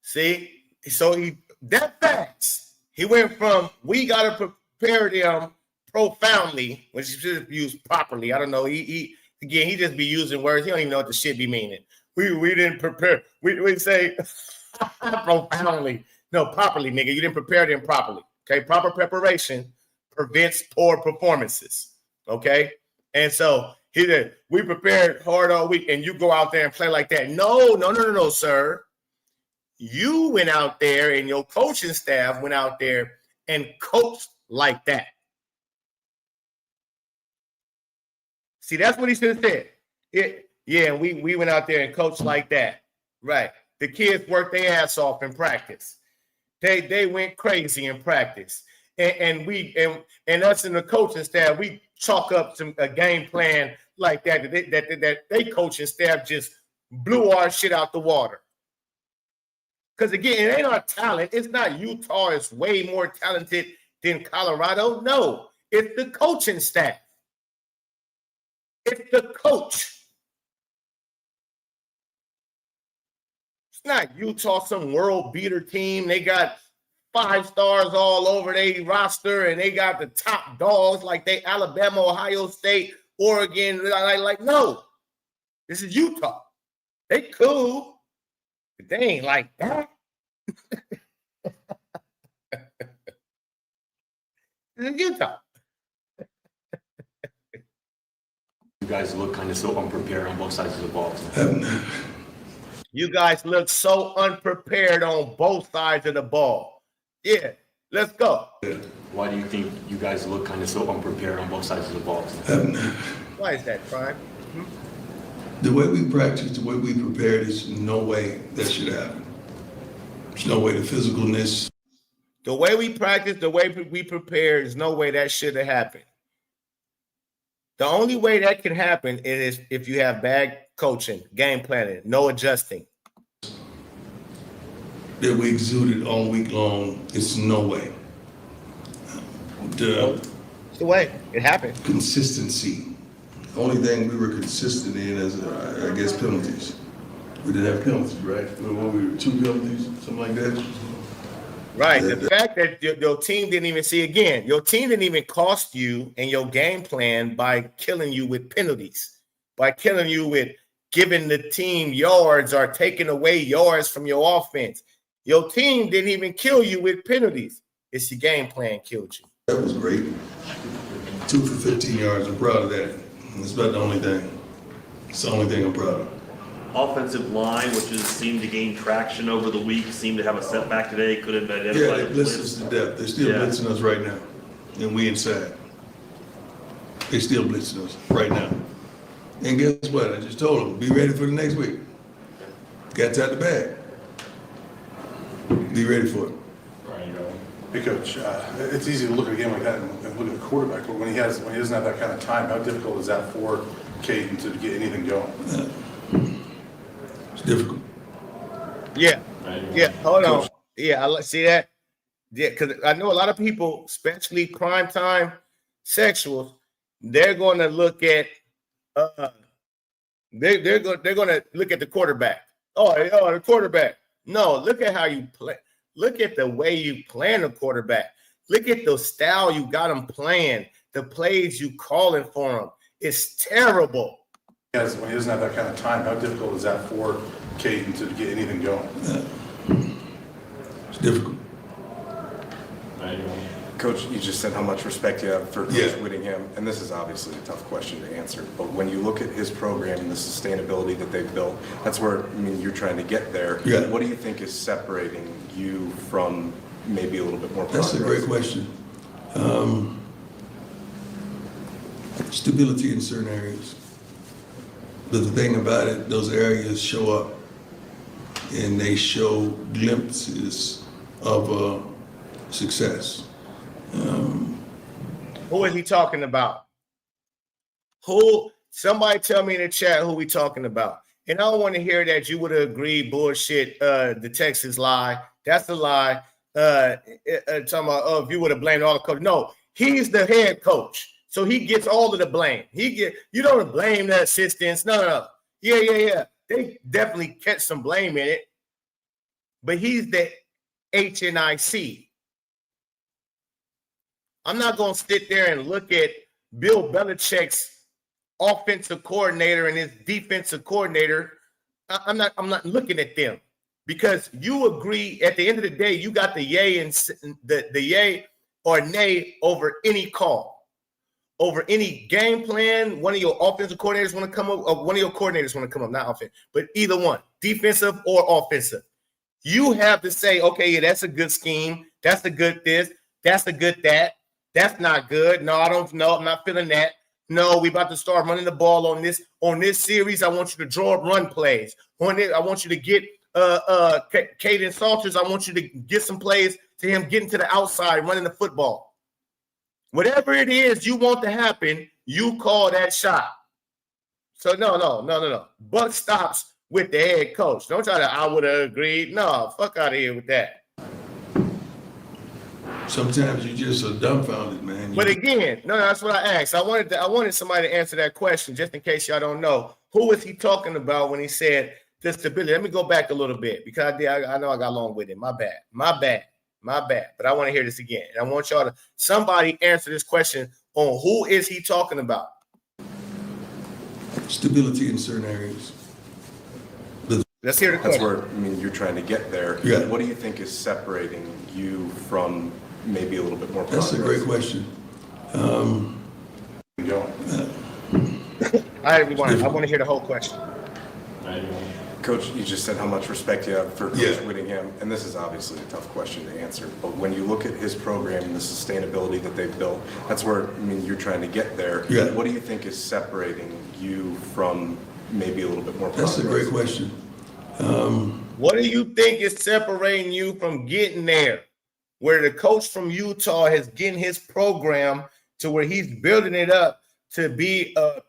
C: See, so that facts. He went from we got to prepare them profoundly, which he should have used properly. I don't know. He just be using words. He don't even know what the shit be meaning. We didn't prepare. We say profoundly. No, properly, nigga. You didn't prepare them properly. Okay, proper preparation prevents poor performances. Okay, and so he did. We prepared hard all week, and you go out there and play like that. No, sir. You went out there, and your coaching staff went out there and coached like that. See, that's what he should have said. Yeah, we went out there and coached like that. Right. The kids worked their ass off in practice. They went crazy in practice. And us and the coaching staff, we chalk up a game plan like that they coaching staff just blew our shit out the water. Because again, it ain't our talent. It's not Utah is way more talented than Colorado. No, it's the coaching staff. It's the coach. It's not Utah, some world beater team. They got 5 stars all over their roster, and they got the top dogs like they Alabama, Ohio State, Oregon. Like no, this is Utah. They cool, but they ain't like that. This is Utah.
H: You guys look kind of so unprepared on both sides of the ball.
C: You guys look so unprepared on both sides of the ball. Yeah, let's go.
H: Why do you think you guys look kind of so unprepared on both sides of the ball?
C: Why is that, Prime?
E: The way we practice, the way we prepared, is no way that should happen. There's no way the physicalness.
C: The way we practice, the way we prepare, there's no way that should have happened. The only way that can happen is if you have bad coaching, game planning, no adjusting.
E: That we exuded all week long, it's no way.
C: It's the way it happened.
E: Consistency. The only thing we were consistent in is, I guess, penalties. We didn't have penalties, right? What we were 2 penalties, something like that.
C: Right. The fact that your team didn't even see again, your team didn't even cost you and your game plan by killing you with penalties, by killing you with giving the team yards or taking away yards from your offense. Your team didn't even kill you with penalties. It's your game plan killed you.
E: That was great. 2 for 15 yards. I'm proud of that. That's about the only thing. It's the only thing I'm proud of.
I: Offensive line, which has seemed to gain traction over the week, seemed to have a setback today. Couldn't identify.
E: Yeah, they blitz us to death. They're still blitzing us right now, and we inside. They're still blitzing us right now. And guess what? I just told them, be ready for the next week. Got out the bag. Be ready for it.
J: Hey, Coach, it's easy to look at a game like that and look at the quarterback, but when he doesn't have that kind of time, how difficult is that for Caden to get anything going?
E: It's difficult.
C: Yeah. Hold on. Yeah, I see that. Yeah, because I know a lot of people, especially primetime sexuals, they're going to look at they're going to look at the quarterback. Oh, the quarterback. No, look at how you play. Look at the way you plan a quarterback. Look at the style you got him playing, the plays you calling for him. It's terrible.
J: When he doesn't have that kind of time, how difficult is that for Caden to get anything going?
E: It's difficult.
K: Coach, you just said how much respect you have for Coach Whittingham, and this is obviously a tough question to answer, but when you look at his program and the sustainability that they've built, that's where, you're trying to get there.
E: Yeah.
K: What do you think is separating you from maybe a little bit more progress?
E: That's a great question. Stability in certain areas. But the thing about it, those areas show up and they show glimpses of success.
C: Who is he talking about? Somebody tell me in the chat who we talking about. And I don't want to hear that you would have agreed bullshit, the Texas lie. That's a lie. talking about, oh, if you would have blamed all the coach. No, he's the head coach, so he gets all of the blame. You don't blame the assistants. No. Yeah. They definitely catch some blame in it, but he's the HNIC. I'm not going to sit there and look at Bill Belichick's offensive coordinator and his defensive coordinator. I'm not looking at them, because you agree at the end of the day, you got the yay and the yay or nay over any call, over any game plan. One of your offensive coordinators want to come up, or one of your coordinators want to come up, not offense, but either one, defensive or offensive. You have to say, okay, yeah, that's a good scheme. That's a good this. That's a good that. That's not good. No, I don't know. I'm not feeling that. No, we about to start running the ball on this series. I want you to draw up run plays. I want you to get Caden Salters. I want you to get some plays to him getting to the outside, running the football. Whatever it is you want to happen, you call that shot. So no. Buck stops with the head coach. Don't try to, I would have agreed. No, fuck out of here with that.
E: Sometimes you just are dumbfounded, man.
C: But again, no, that's what I asked. I wanted somebody to answer that question, just in case y'all don't know. Who was he talking about when he said the stability? Let me go back a little bit, because I know I got long with it. My bad. But I want to hear this again. And I want y'all to, somebody answer this question on who is he talking about?
E: Stability in certain areas.
C: Let's hear the question.
K: That's where, you're trying to get there.
E: Yeah.
K: What do you think is separating you from maybe a little bit more progress?
E: That's a great question.
C: I want to hear the whole question.
K: Coach, you just said how much respect you have for Coach Whittingham, and this is obviously a tough question to answer, but when you look at his program and the sustainability that they've built, that's where, you're trying to get there.
E: Yeah.
K: What do you think is separating you from maybe a little bit more progress?
E: That's a great question.
C: What do you think is separating you from getting there, where the coach from Utah has getting his program to where he's building it up to be a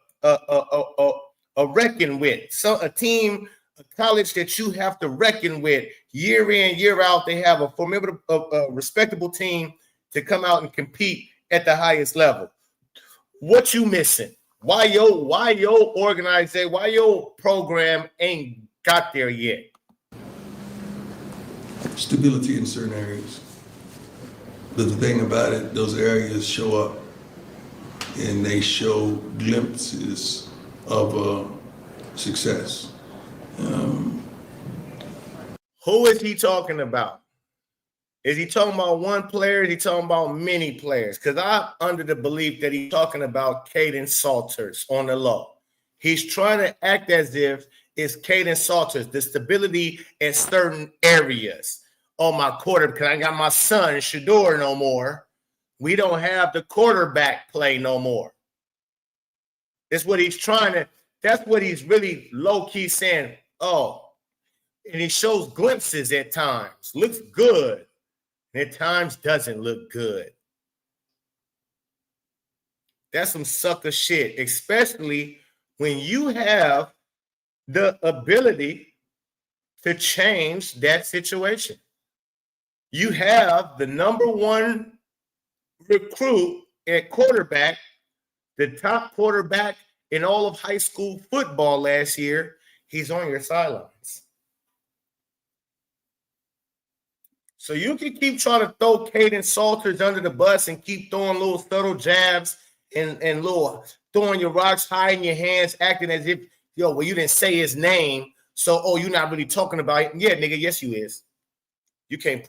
C: reckon with, a team, a college that you have to reckon with year in, year out? They have a formidable, respectable team to come out and compete at the highest level. What you missing? Why your organization, why your program ain't got there yet?
E: Stability in certain areas. But the thing about it, those areas show up and they show glimpses of success.
C: Who is he talking about? Is he talking about one player? Is he talking about many players? Because I'm under the belief that he's talking about Caden Salters on the low. He's trying to act as if it's Caden Salters, the stability in certain areas. On my quarterback, because I got my son Shador no more. We don't have the quarterback play no more. That's what he's trying to, that's what he's really low-key saying. Oh, and he shows glimpses at times. Looks good. And at times doesn't look good. That's some sucker shit, especially when you have the ability to change that situation. You have the number one recruit at quarterback, the top quarterback in all of high school football last year. He's on your sidelines. So you can keep trying to throw Caden Salters under the bus and keep throwing little subtle jabs and little throwing your rocks high in your hands, acting as if, you didn't say his name. So, you're not really talking about it. Yeah, nigga, yes, you is. You can't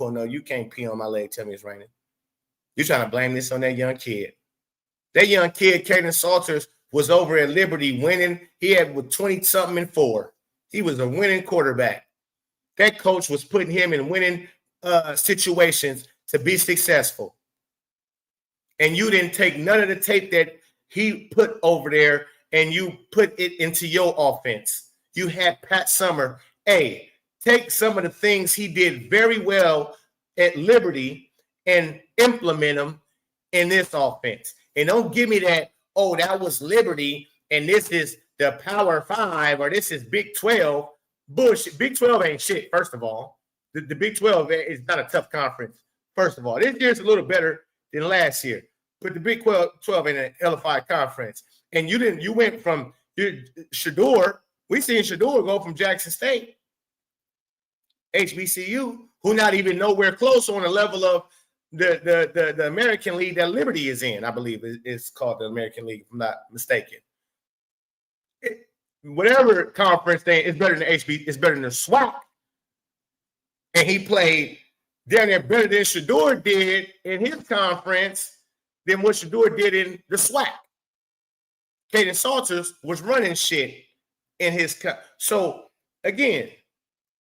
C: pee on my leg, tell me it's raining. You're trying to blame this on that young kid. That young kid, Caden Salters, was over at Liberty winning. He had with 20-something and 4. He was a winning quarterback. That coach was putting him in winning situations to be successful. And you didn't take none of the tape that he put over there and you put it into your offense. You had Pat Summer. Hey, take some of the things he did very well at Liberty and implement them in this offense. And don't give me that, that was Liberty and this is the Power 5 or this is Big 12. Bullshit. Big 12 ain't shit, first of all. The Big 12 is not a tough conference First of all, this year's a little better than last year. But the Big 12 in an LFI conference. And you went from Shador. We seen Shador go from Jackson State, HBCU, who not even nowhere close on the level of the American League that Liberty is in. I believe it's called the American League, if I'm not mistaken. Whatever conference thing is better than HB, it's better than the SWAC. And he played down there better than Shador did in his conference than what Shador did in the SWAC. Caden Salters was running shit in his so again,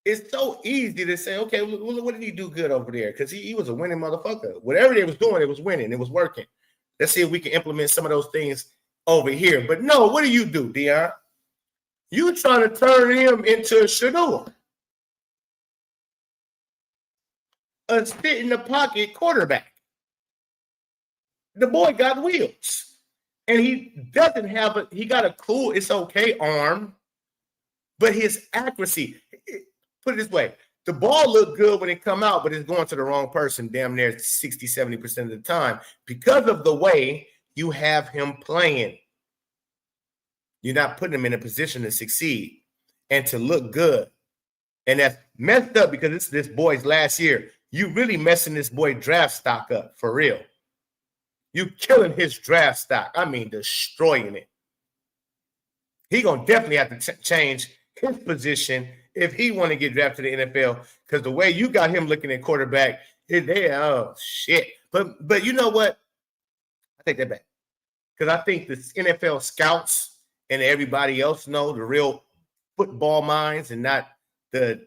C: it's so easy to say, okay, what did he do good over there? Because he was a winning motherfucker. Whatever they was doing, it was winning. It was working. Let's see if we can implement some of those things over here. But no, what do, Deion? You trying to turn him into a Shador, a sit in the pocket quarterback. The boy got wheels, and he doesn't have he got a cool, it's okay arm, but his accuracy, put it this way, the ball looked good when it come out, but it's going to the wrong person damn near 60, 70% of the time because of the way you have him playing. You're not putting him in a position to succeed and to look good. And that's messed up because it's this boy's last year. You really messing this boy draft stock up, for real. You killing his draft stock. I mean, destroying it. He going to definitely have to change his position if he want to get drafted to the NFL, because the way you got him looking at quarterback, oh, shit. But you know what? I take that back. Because I think the NFL scouts and everybody else know the real football minds and not the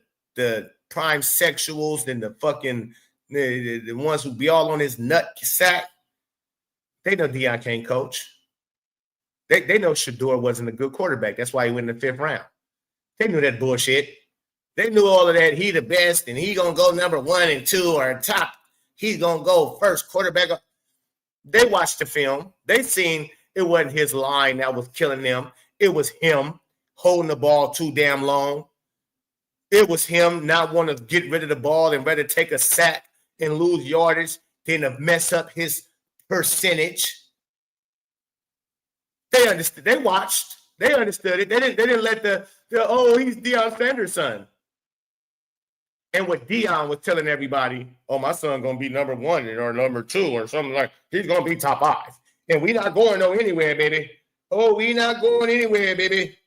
C: prime sexuals and the fucking the ones who be all on his nut sack. They know Deion can't coach. They know Shador wasn't a good quarterback. That's why he went in the 5th round. They knew that bullshit. They knew all of that. He the best, and he gonna go number 1 and 2 or top. He's gonna go first quarterback. They watched the film. They seen it wasn't his line that was killing them. It was him holding the ball too damn long. It was him not wanting to get rid of the ball and rather take a sack and lose yardage than to mess up his percentage. They understood. They watched. They understood it. They didn't let the he's Deion Sanders' son. And what Deion was telling everybody, my son gonna be number 1 or number 2 or something like, he's gonna be top 5. And we not going anywhere, baby. We not going anywhere, baby.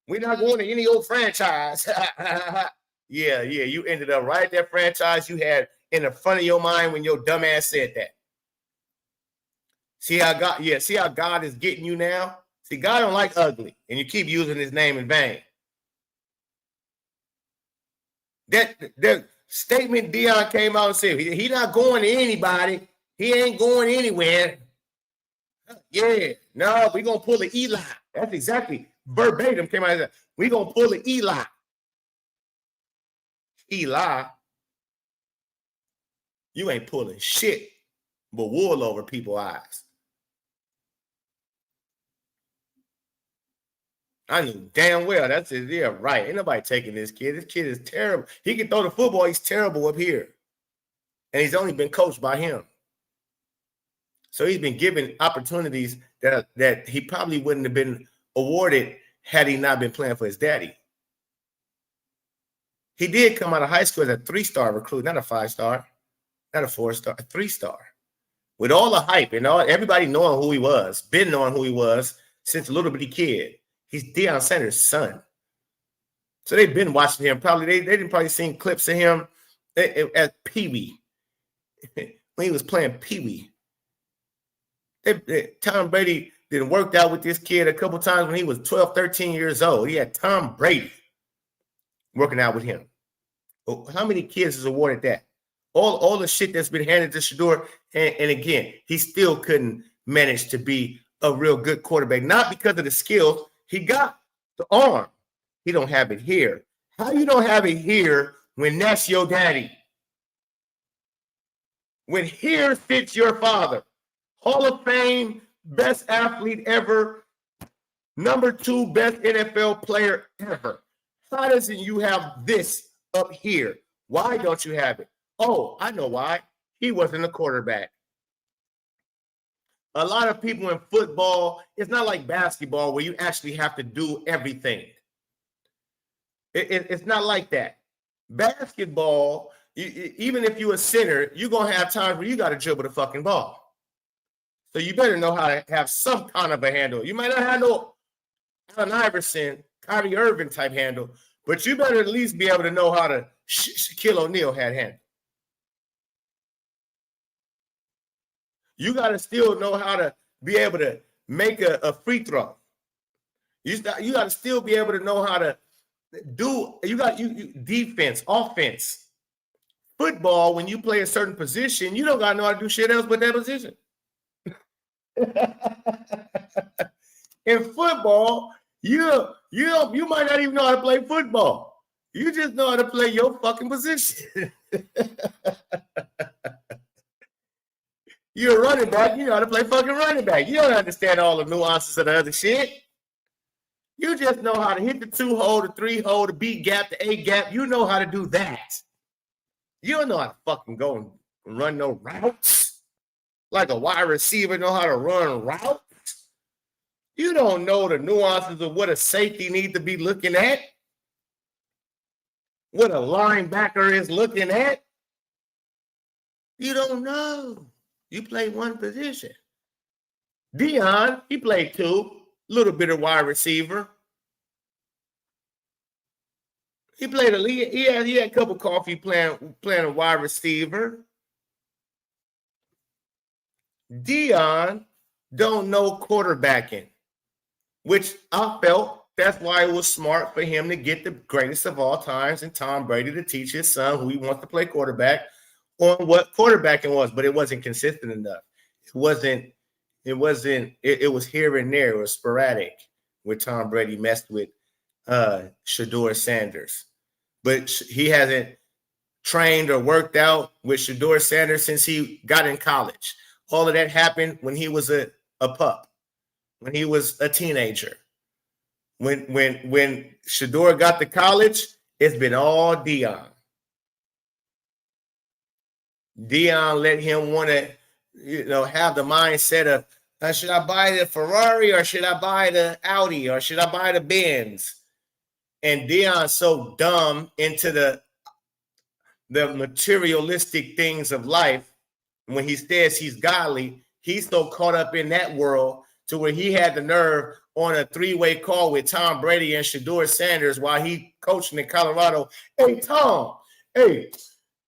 C: We're not going to any old franchise. Yeah, you ended up right at that franchise you had in the front of your mind when your dumb ass said that. See how God is getting you now? See, God don't like ugly, and you keep using his name in vain. That statement Deion came out and said, he not going to anybody. He ain't going anywhere. Yeah, no, we're going to pull the Eli. That's exactly verbatim came out of that. We're going to pull the Eli. Eli, you ain't pulling shit but wool over people's eyes. I knew damn well that's it. Yeah, right. Ain't nobody taking this kid. This kid is terrible. He can throw the football. He's terrible up here. And he's only been coached by him. So he's been given opportunities that he probably wouldn't have been awarded had he not been playing for his daddy. He did come out of high school as a 3-star recruit, not a 5-star, not a 4-star, a 3-star. With all the hype and everybody knowing who he was, been knowing who he was since a little bitty kid. He's Deion Sanders' son. So they've been watching him. Probably they didn't probably seen clips of him at Pee Wee when he was playing Pee Wee. Tom Brady did worked out with this kid a couple times when he was 12, 13 years old. He had Tom Brady working out with him. How many kids is awarded that? All the shit that's been handed to Shador, and again, he still couldn't manage to be a real good quarterback. Not because of the skills. He got the arm. He don't have it here. How you don't have it here when that's your daddy? When here sits your father, Hall of Fame, best athlete ever, number 2 best NFL player ever. How doesn't you have this up here? Why don't you have it? Oh, I know why. he wasn't a quarterback. A lot of people in football, it's not like basketball where you actually have to do everything. It's not like that. Basketball, even if you're a center, you're going to have times where you got to dribble the fucking ball. So you better know how to have some kind of a handle. You might not have no Allen Iverson, Kyrie Irving type handle, but you better at least be able to know how to Shaquille O'Neal had handle. You got to still know how to be able to make a free throw. You got to still be able to know how to do. You defense, offense. Football, when you play a certain position, you don't got to know how to do shit else but that position. In football, you might not even know how to play football. You just know how to play your fucking position. You're a running back, you know how to play fucking running back. You don't understand all the nuances of the other shit. You just know how to hit the 2-hole, the 3-hole, the B gap, the A gap. You know how to do that. You don't know how to fucking go and run no routes. Like a wide receiver know how to run routes. You don't know the nuances of what a safety needs to be looking at. What a linebacker is looking at. You don't know. You play one position. Deion, he played 2, little bit of wide receiver. He played he had a cup of coffee playing a wide receiver. Deion don't know quarterbacking, which I felt that's why it was smart for him to get the greatest of all times and Tom Brady to teach his son who he wants to play quarterback on what quarterbacking was, but it wasn't consistent enough. It was here and there. It was sporadic when Tom Brady messed with Shedeur Sanders. But he hasn't trained or worked out with Shedeur Sanders since he got in college. All of that happened when he was a pup, when he was a teenager. When Shedeur got to college, it's been all Deion. Deion let him want to, have the mindset of, should I buy the Ferrari or should I buy the Audi or should I buy the Benz? And Deion's so dumb into the materialistic things of life. When he says he's godly, he's so caught up in that world to where he had the nerve on a 3-way call with Tom Brady and Shedeur Sanders while he coaching in Colorado. Hey, Tom,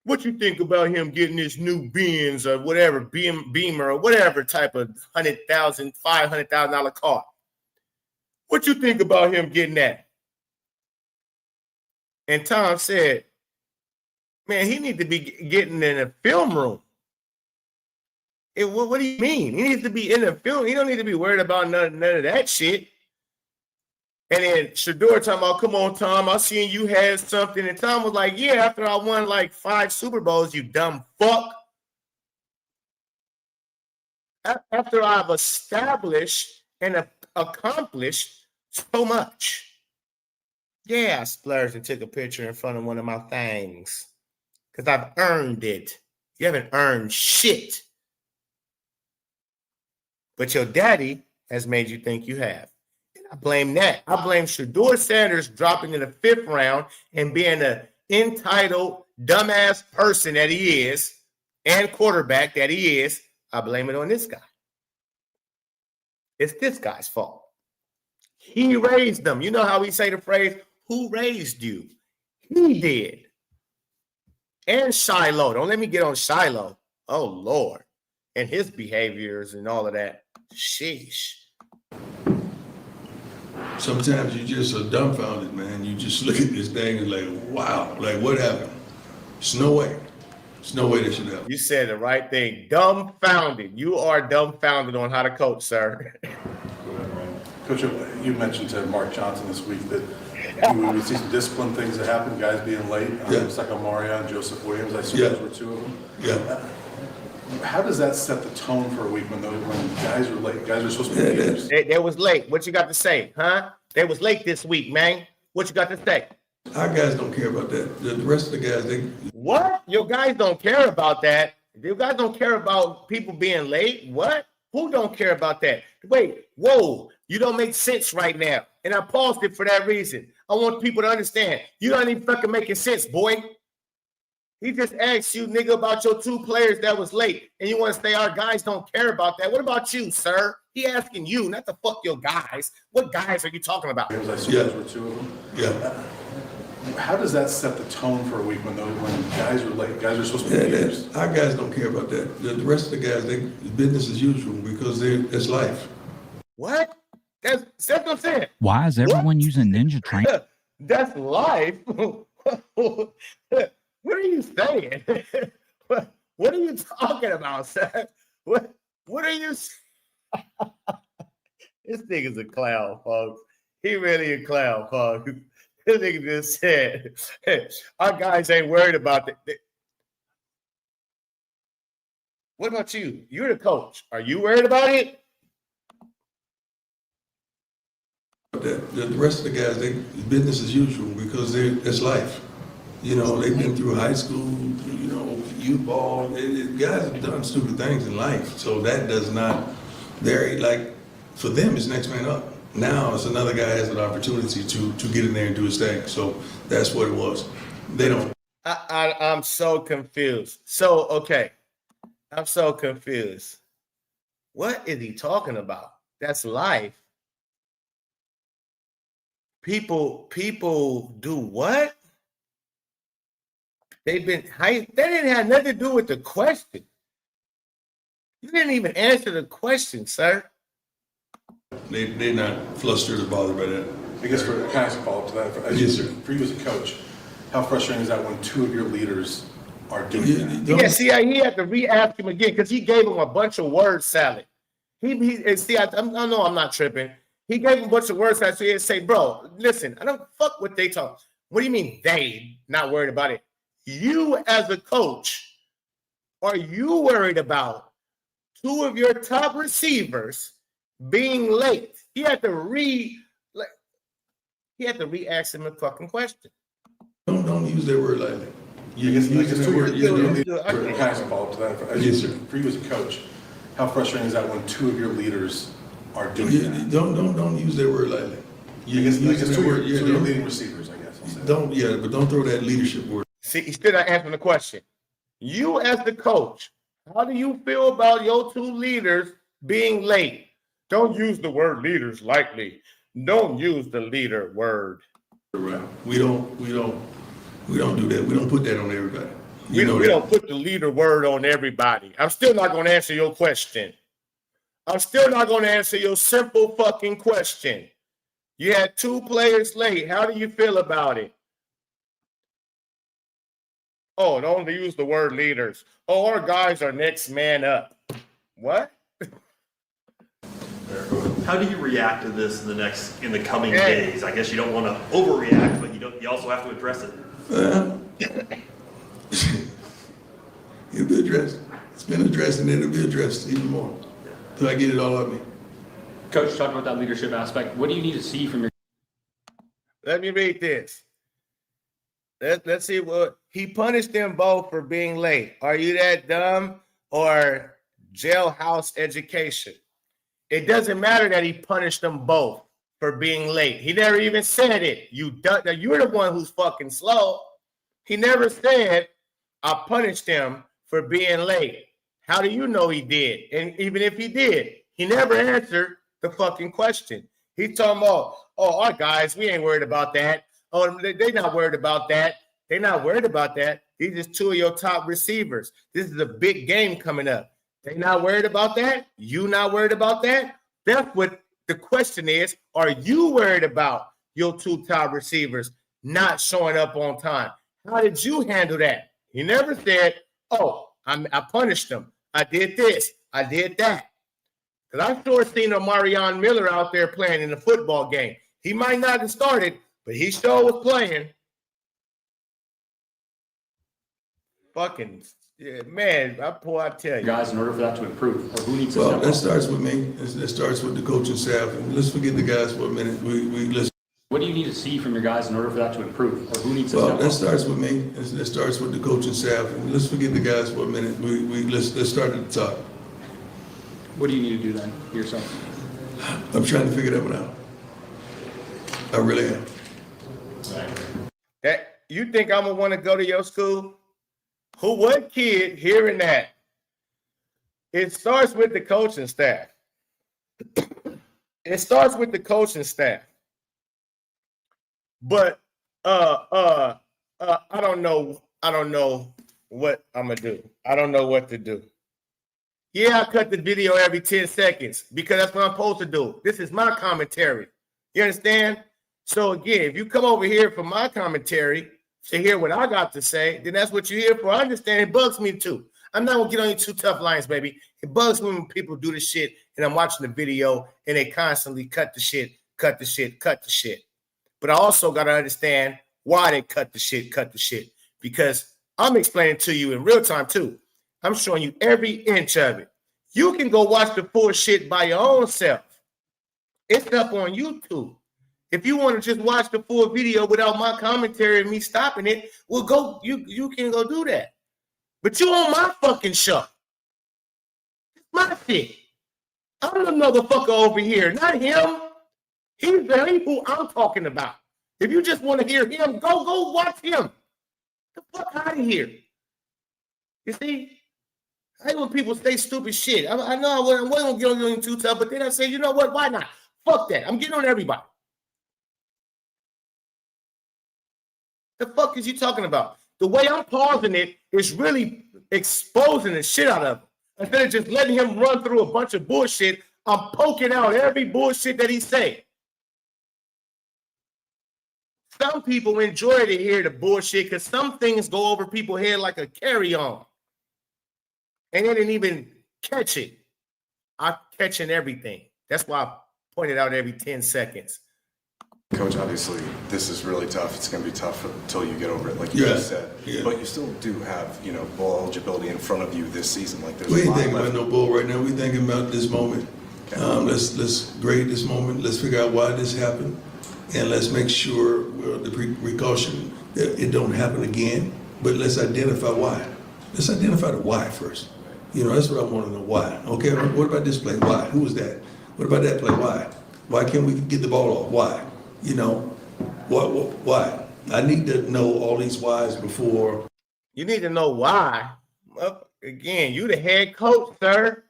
C: what you think about him getting this new Benz or whatever, Beamer or whatever type of $100,000, $500,000 car? What you think about him getting that? And Tom said, man, he needs to be getting in a film room. What do you mean? He needs to be in the film. He don't need to be worried about none of that shit. And then Shedeur talking about, come on, Tom, I seen you had something. And Tom was like, yeah, after I won like 5 Super Bowls, you dumb fuck. After I've established and accomplished so much. Yeah, I splurged and took a picture in front of one of my things because I've earned it. You haven't earned shit. But your daddy has made you think you have. And I blame that. I blame Shedeur Sanders dropping in the 5th round and being an entitled, dumbass person that he is and quarterback that he is. I blame it on this guy. It's this guy's fault. He raised them. You know how we say the phrase, who raised you? He did. And Shiloh. Don't let me get on Shiloh. Oh, Lord. And his behaviors and all of that. Sheesh.
E: Sometimes you just are dumbfounded, man. You just look at this thing and like, wow, like what happened? There's no way. There's no way this should happen.
C: You said the right thing. Dumbfounded. You are dumbfounded on how to coach, sir.
J: Coach, you mentioned to Mark Johnson this week that we see some discipline things that happen, guys being late. It's like Omarion and Joseph Williams. I assume those were 2 of them.
E: Yeah.
J: How does that set the tone for a week when guys are late? Guys are supposed to be leaders.
C: They was late. What you got to say, huh? They was late this week, man. What you got to say?
E: Our guys don't care about that. The rest of the guys,
C: What? Your guys don't care about that? You guys don't care about people being late? What? Who don't care about that? Wait, whoa, you don't make sense right now. And I paused it for that reason. I want people to understand. You don't even fucking making sense, boy. He just asked you, nigga, about your 2 players that was late. And you want to say our guys don't care about that. What about you, sir? He asking you, not to fuck your guys. What guys are you talking about?
J: It was like, so those were 2 of them?
E: Yeah.
J: How does that set the tone for a week when guys are late? Guys are supposed to be leaders.
E: Our guys don't care about that. The rest of the guys, they business as usual because it's life.
C: What? That's what I'm saying.
L: Why is everyone using Ninja Train?
C: That's life. What are you saying? What are you talking about, sir? What are you? This nigga's a clown, folks. He really a clown, folks. This nigga just said, hey, our guys ain't worried about that. What about you? You're the coach. Are you worried about it?
E: The rest of the guys, they business as usual because it's life. You know, they've been through high school, you know, youth ball. Guys have done stupid things in life, so that does not vary. Like, for them, it's next man up. Now it's another guy has an opportunity to get in there and do his thing. So that's what it was. They don't.
C: I'm so confused. So, okay. I'm so confused. What is he talking about? That's life. People do what? That didn't have nothing to do with the question. You didn't even answer the question, sir.
E: They're not flustered or bothered by that.
J: I guess can I ask a follow-up to that? For you as a coach, how frustrating is that when 2 of your leaders are doing that?
C: Yeah, see, he had to re-ask him again because he gave him a bunch of word salad. I know I'm not tripping. He gave him a bunch of word salad, so he'd say, bro, listen, I don't fuck what they talk. What do you mean they not worried about it? You as a coach, are you worried about 2 of your top receivers being late? He had to re-ask him a fucking question.
E: Don't use that word lightly.
J: Can I ask a follow-up to that?
E: Yes, sir.
J: For you as a coach, how frustrating is that when 2 of your leaders are doing that?
E: Don't use that word lightly.
J: I guess 2 of your leading receivers, I guess.
E: But don't throw that leadership word.
C: See, he's still not answering the question. You as the coach, how do you feel about your 2 leaders being late? Don't use the word leaders lightly. Don't use the leader word.
E: We don't do that. We don't put that on everybody.
C: We don't put the leader word on everybody. I'm still not going to answer your question. I'm still not going to answer your simple fucking question. You had 2 players late. How do you feel about it? Oh, don't use the word leaders. Oh, our guys are next man up. What?
I: How do you react to this in the coming days? I guess you don't want to overreact, but you also have to address it.
E: It'll be addressed. It's been addressed, and it'll be addressed even more. Till I get it all out of me.
M: Coach, talking about that leadership aspect, what do you need to see from your?
C: Let me read this. Let's see what he punished them both for being late. Are you that dumb or jailhouse education? It doesn't matter that he punished them both for being late. He never even said it. You're the one who's fucking slow. He never said, I punished him for being late. How do you know he did? And even if he did, he never answered the fucking question. He's talking about, oh, our guys, we ain't worried about that. Oh, they're not worried about that. They're not worried about that. These are 2 of your top receivers. This is a big game coming up. They not worried about that? You not worried about that? That's what the question is. Are you worried about your 2 top receivers not showing up on time? How did you handle that? He never said, oh, I punished them. I did this. I did that. Because I sure seen a Marion Miller out there playing in the football game. He might not have started, but he sure was playing. Fucking man, I tell you.
M: Guys, in order for that to improve, or who needs to
E: that starts with me. That starts with the coaching staff. And let's forget the guys for a minute. We listen.
M: What do you need to see from your guys in order for that to improve? Or who needs to
E: Well,
M: step
E: that
M: up?
E: starts with me. That starts with the coaching staff. And let's forget the guys for a minute. Let's start at the top.
M: What do you need to do then yourself?
E: I'm trying to figure that one out. I really am.
C: That you think I'm gonna want to go to your school? What kid hearing that? It starts with the coaching staff. It starts with the coaching staff. But I don't know what I'm gonna do. I don't know what to do. Yeah, I cut the video every 10 seconds because that's what I'm supposed to do. This is my commentary. You understand? So again, if you come over here for my commentary to hear what I got to say, then that's what you're here for. I understand. It bugs me too. I'm not gonna get on you two tough lines, baby. It bugs me when people do this shit and I'm watching the video and they constantly cut the shit. But I also got to understand why they cut the shit. Because I'm explaining to you in real time too. I'm showing you every inch of it. You can go watch the full shit by your own self. It's up on YouTube. If you want to just watch the full video without my commentary and me stopping it, well, go. You can go do that. But you on my fucking show. It's my shit. I'm the motherfucker over here, not him. He's the who I'm talking about. If you just want to hear him, go watch him. Get the fuck out of here. You see? I hate when people say stupid shit. I know I wasn't going to get on you too tough, but then I say, you know what? Why not? Fuck that. I'm getting on everybody. The fuck is you talking about? The way I'm pausing it is really exposing the shit out of him. Instead of just letting him run through a bunch of bullshit, I'm poking out every bullshit that he say. Some people enjoy to hear the bullshit because some things go over people's head like a carry-on. And they didn't even catch it. I'm catching everything. That's why I pointed out every 10 seconds.
K: Coach, obviously, this is really tough. It's going to be tough until you get over it, like you just said. Yeah. But you still do have, bowl eligibility in front of you this season. Like,
E: we ain't thinking about no bowl right now. We're thinking about this moment. Okay. Let's grade this moment. Let's figure out why this happened, and let's make sure the precaution that it don't happen again. But let's identify why. Let's identify the why first. That's what I want to know. Why? Okay. What about this play? Why? Who was that? What about that play? Why? Why can't we get the ball off? Why? Why? I need to know all these whys before.
C: You need to know why. Well, again, you the head coach, sir.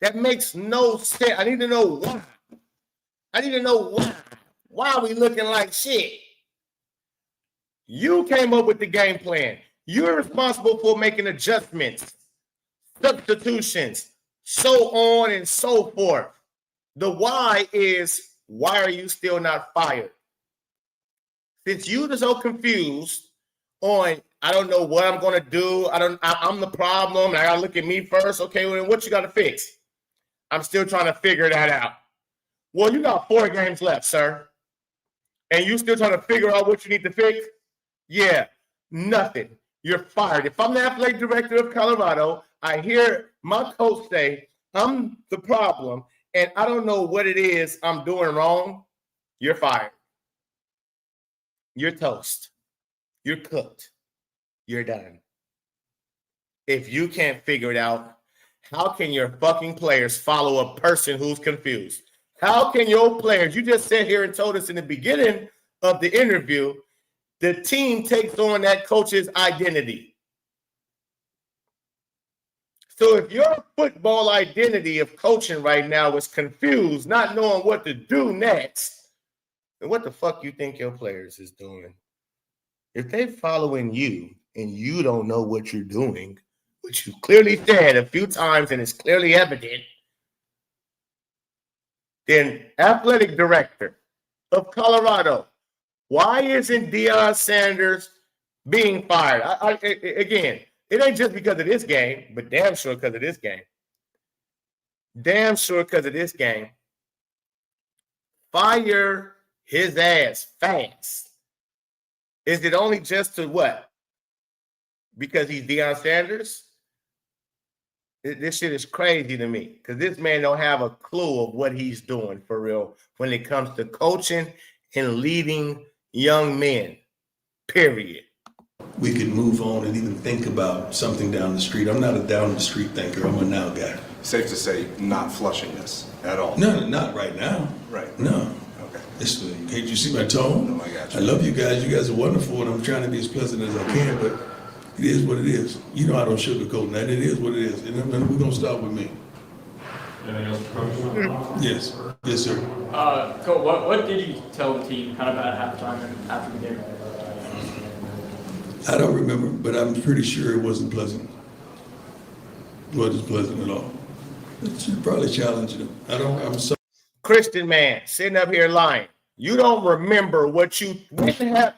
C: That makes no sense. I need to know why. Why are we looking like shit? You came up with the game plan. You're responsible for making adjustments, substitutions, so on and so forth. The why is, why are you still not fired? Since you're so confused on, I don't know what I'm going to do. I'm the problem. And I got to look at me first. Okay, well, what you got to fix? I'm still trying to figure that out. Well, you got 4 games left, sir. And you still trying to figure out what you need to fix? Yeah, nothing. You're fired. If I'm the athletic director of Colorado, I hear my coach say, I'm the problem, and I don't know what it is I'm doing wrong, you're fired. You're toast. You're cooked. You're done. If you can't figure it out, how can your fucking players follow a person who's confused? How can your players, you just sat here and told us in the beginning of the interview, the team takes on that coach's identity. So if your football identity of coaching right now is confused, not knowing what to do next, then what the fuck you think your players is doing? If they're following you and you don't know what you're doing, which you clearly said a few times and it's clearly evident, then athletic director of Colorado, why isn't Deion Sanders being fired? Again, it ain't just because of this game, but damn sure because of this game. Damn sure because of this game. Fire his ass fast. Is it only just to what? Because he's Deion Sanders? This shit is crazy to me because this man don't have a clue of what he's doing for real when it comes to coaching and leading young men, period.
E: We could move on and even think about something down the street. I'm not a down the street thinker. I'm a now guy.
K: Safe to say, not flushing this at all.
E: No, not right now.
K: Right.
E: No.
K: Okay.
E: Can't you see my tone?
K: No, I got you.
E: I love you guys. You guys are wonderful, and I'm trying to be as pleasant as I can, but it is what it is. You know I don't sugarcoat that. It is what it is. And we're going to start with me.
M: Anything else, Coach?
E: Yes. Yes, sir.
M: Coach, what did you tell the team kind of at halftime and after the game?
E: I don't remember, but I'm pretty sure it wasn't pleasant. It wasn't pleasant at all. It should probably challenge them. I'm sorry.
C: Christian man sitting up here lying. You don't remember what you witnessed.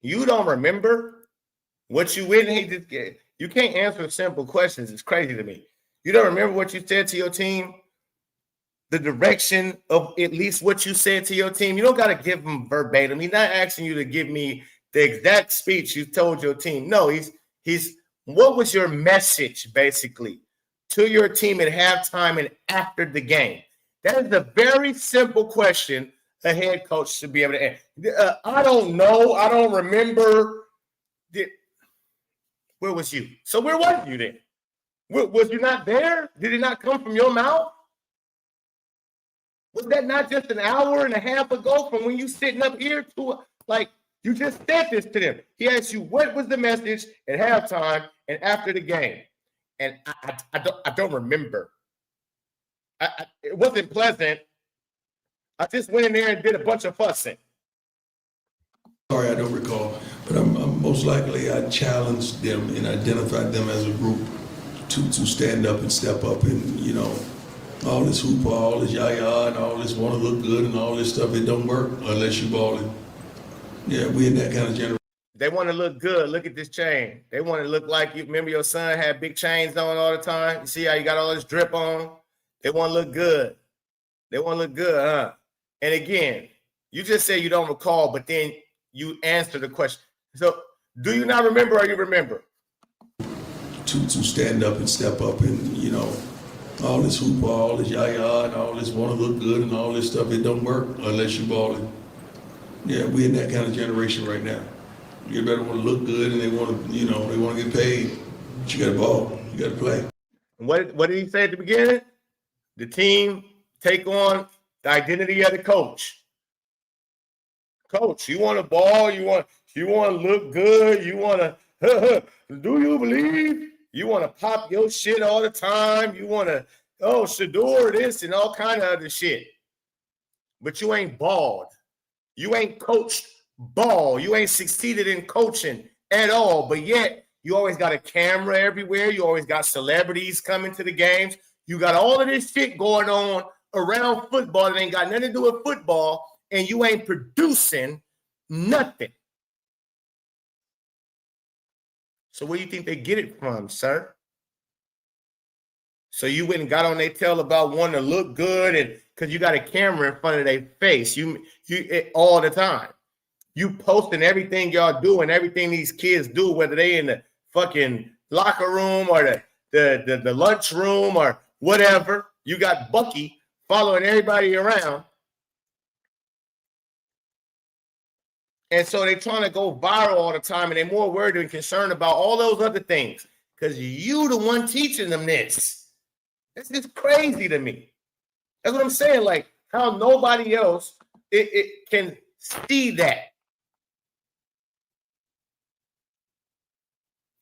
C: You don't remember what you witnessed. You can't answer simple questions. It's crazy to me. You don't remember what you said to your team? The direction of at least what you said to your team. You don't got to give them verbatim. He's not asking you to give me the exact speech you told your team. No, he's what was your message basically to your team at halftime and after the game? That is a very simple question a head coach should be able to answer. I don't know. I don't remember. Where was you? So where was you then? Was you not there? Did it not come from your mouth? Was that not just an hour and a half ago from when you sitting up here to like you just said this to them? He asked you what was the message at halftime and after the game, and I don't remember. It wasn't pleasant. I just went in there and did a bunch of fussing.
E: Sorry, I don't recall, but I'm most likely I challenged them and identified them as a group to stand up and step up and, you know, all this hoopah, all this yah-yah, and all this want to look good and all this stuff, it don't work unless you balling. Yeah, we in that kind of generation.
C: They want to look good. Look at this chain. They want to look like you. Remember your son had big chains on all the time? You see how you got all this drip on? They want to look good. They want to look good, huh? And again, you just say you don't recall, but then you answer the question. So do you not remember or you remember?
E: To stand up and step up and, you know, all this hoopah, all this yah-yah, and all this want to look good and all this stuff, it don't work unless you balling. Yeah, we in that kind of generation right now. You better want to look good and they want to, you know, they want to get paid. But you got to ball. You got to play.
C: What did he say at the beginning? The team take on the identity of the coach. Coach, you want to ball? You want to look good? You want to? Do you believe? You want to pop your shit all the time? You want to? Oh, Shador this and all kind of other shit. But you ain't balled. You ain't coached ball. You ain't succeeded in coaching at all. But yet you always got a camera everywhere. You always got celebrities coming to the games. You got all of this shit going on around football that ain't got nothing to do with football, and you ain't producing nothing. So where do you think they get it from, sir? So you went and got on their tail about wanting to look good, and because you got a camera in front of their face, you all the time. You posting everything y'all do and everything these kids do, whether they in the fucking locker room or the lunch room or whatever. You got Bucky following everybody around. And so they're trying to go viral all the time, and they're more worried and concerned about all those other things because you the one teaching them this. This is crazy to me. That's what I'm saying. Like how nobody else it can see that.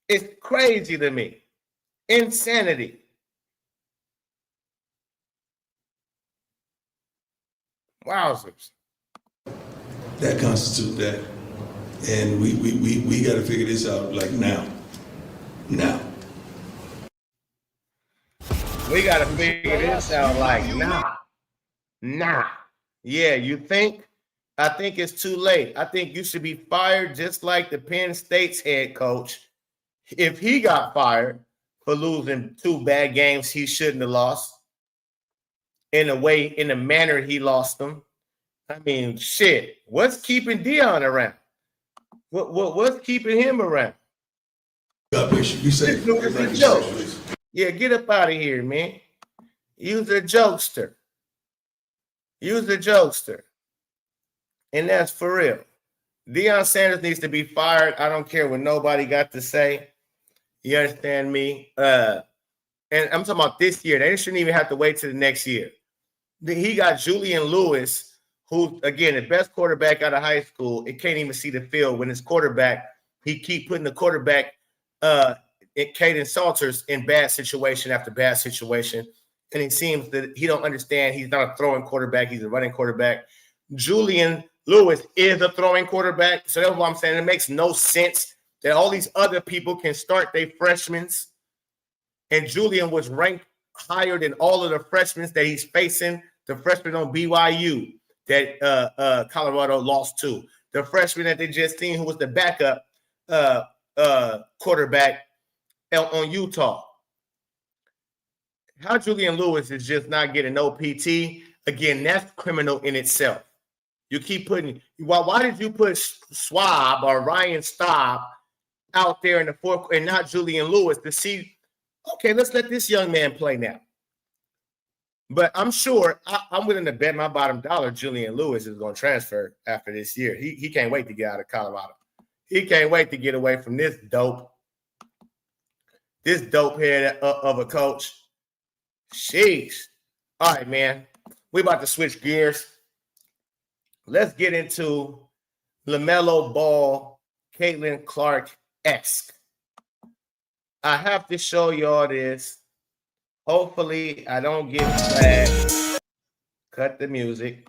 C: It's crazy to me. Insanity. Wowzers.
E: That constitutes that. And we got to figure this out like now. Now.
C: We got to figure this out like nah. Yeah, you think? I think it's too late. I think you should be fired just like the Penn State's head coach. If he got fired for losing 2 bad games he shouldn't have lost in the manner he lost them. I mean, shit. What's keeping Deion around? What's keeping him around?
E: God bless you. Be safe.
C: This dude is a joke. Yeah, get up out of here, man. You's a jokester. You's a jokester. And that's for real. Deion Sanders needs to be fired. I don't care what nobody got to say. You understand me? And I'm talking about this year. They shouldn't even have to wait till the next year. He got Julian Lewis, who, again, the best quarterback out of high school. It can't even see the field when his quarterback. He keep putting the quarterback, Caden Salters, in bad situation after bad situation. And it seems that he don't understand. He's not a throwing quarterback. He's a running quarterback. Julian Lewis is a throwing quarterback. So that's what I'm saying. It makes no sense that all these other people can start their freshmen. And Julian was ranked higher than all of the freshmen that he's facing. The freshman on BYU that Colorado lost to. The freshman that they just seen who was the backup quarterback on Utah. How Julian Lewis is just not getting no PT, again, that's criminal in itself. You keep putting – why did you put Schwab or Ryan Staub out there in the fourth and not Julian Lewis to see, okay, let's let this young man play now. But I'm sure I'm willing to bet my bottom dollar Julian Lewis is going to transfer after this year. He can't wait to get out of Colorado. He can't wait to get away from this dope head of a coach. Sheesh. All right, man. We're about to switch gears. Let's get into Lamelo Ball, Caitlin Clark-esque. I have to show y'all this. Hopefully, I don't get flagged. Cut the music.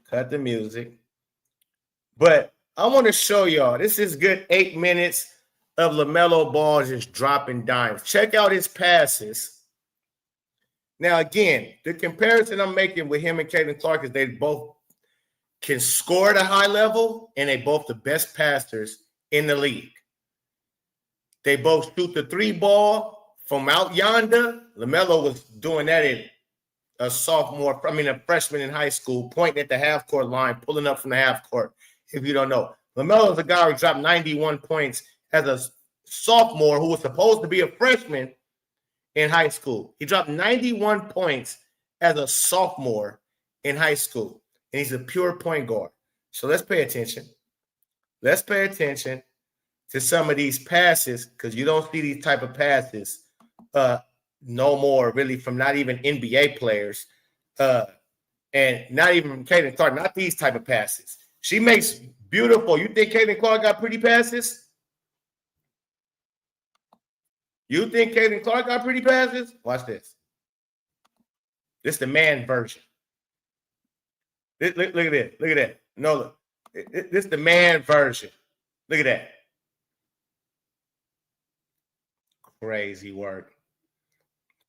C: But I want to show y'all. This is good 8 minutes of Lamelo Ball just dropping dimes. Check out his passes. Now, again, the comparison I'm making with him and Caitlin Clark is they both can score at a high level, and they both the best passers in the league. They both shoot the three ball from out yonder. Lamelo was doing that in a freshman in high school, pointing at the half-court line, pulling up from the half-court, if you don't know. Lamelo is a guy who dropped 91 points as a sophomore who was supposed to be a freshman in high school. He dropped 91 points as a sophomore in high school, and he's a pure point guard. So let's pay attention. Let's pay attention to some of these passes because you don't see these type of passes no more really from not even NBA players and not even from Caitlin Clark, not these type of passes. She makes beautiful. You think Caitlin Clark got pretty passes? You think Caitlin Clark got pretty passes? Watch this. This is the man version. Look at this. Look at that. No, look. This is the man version. Look at that. Crazy work.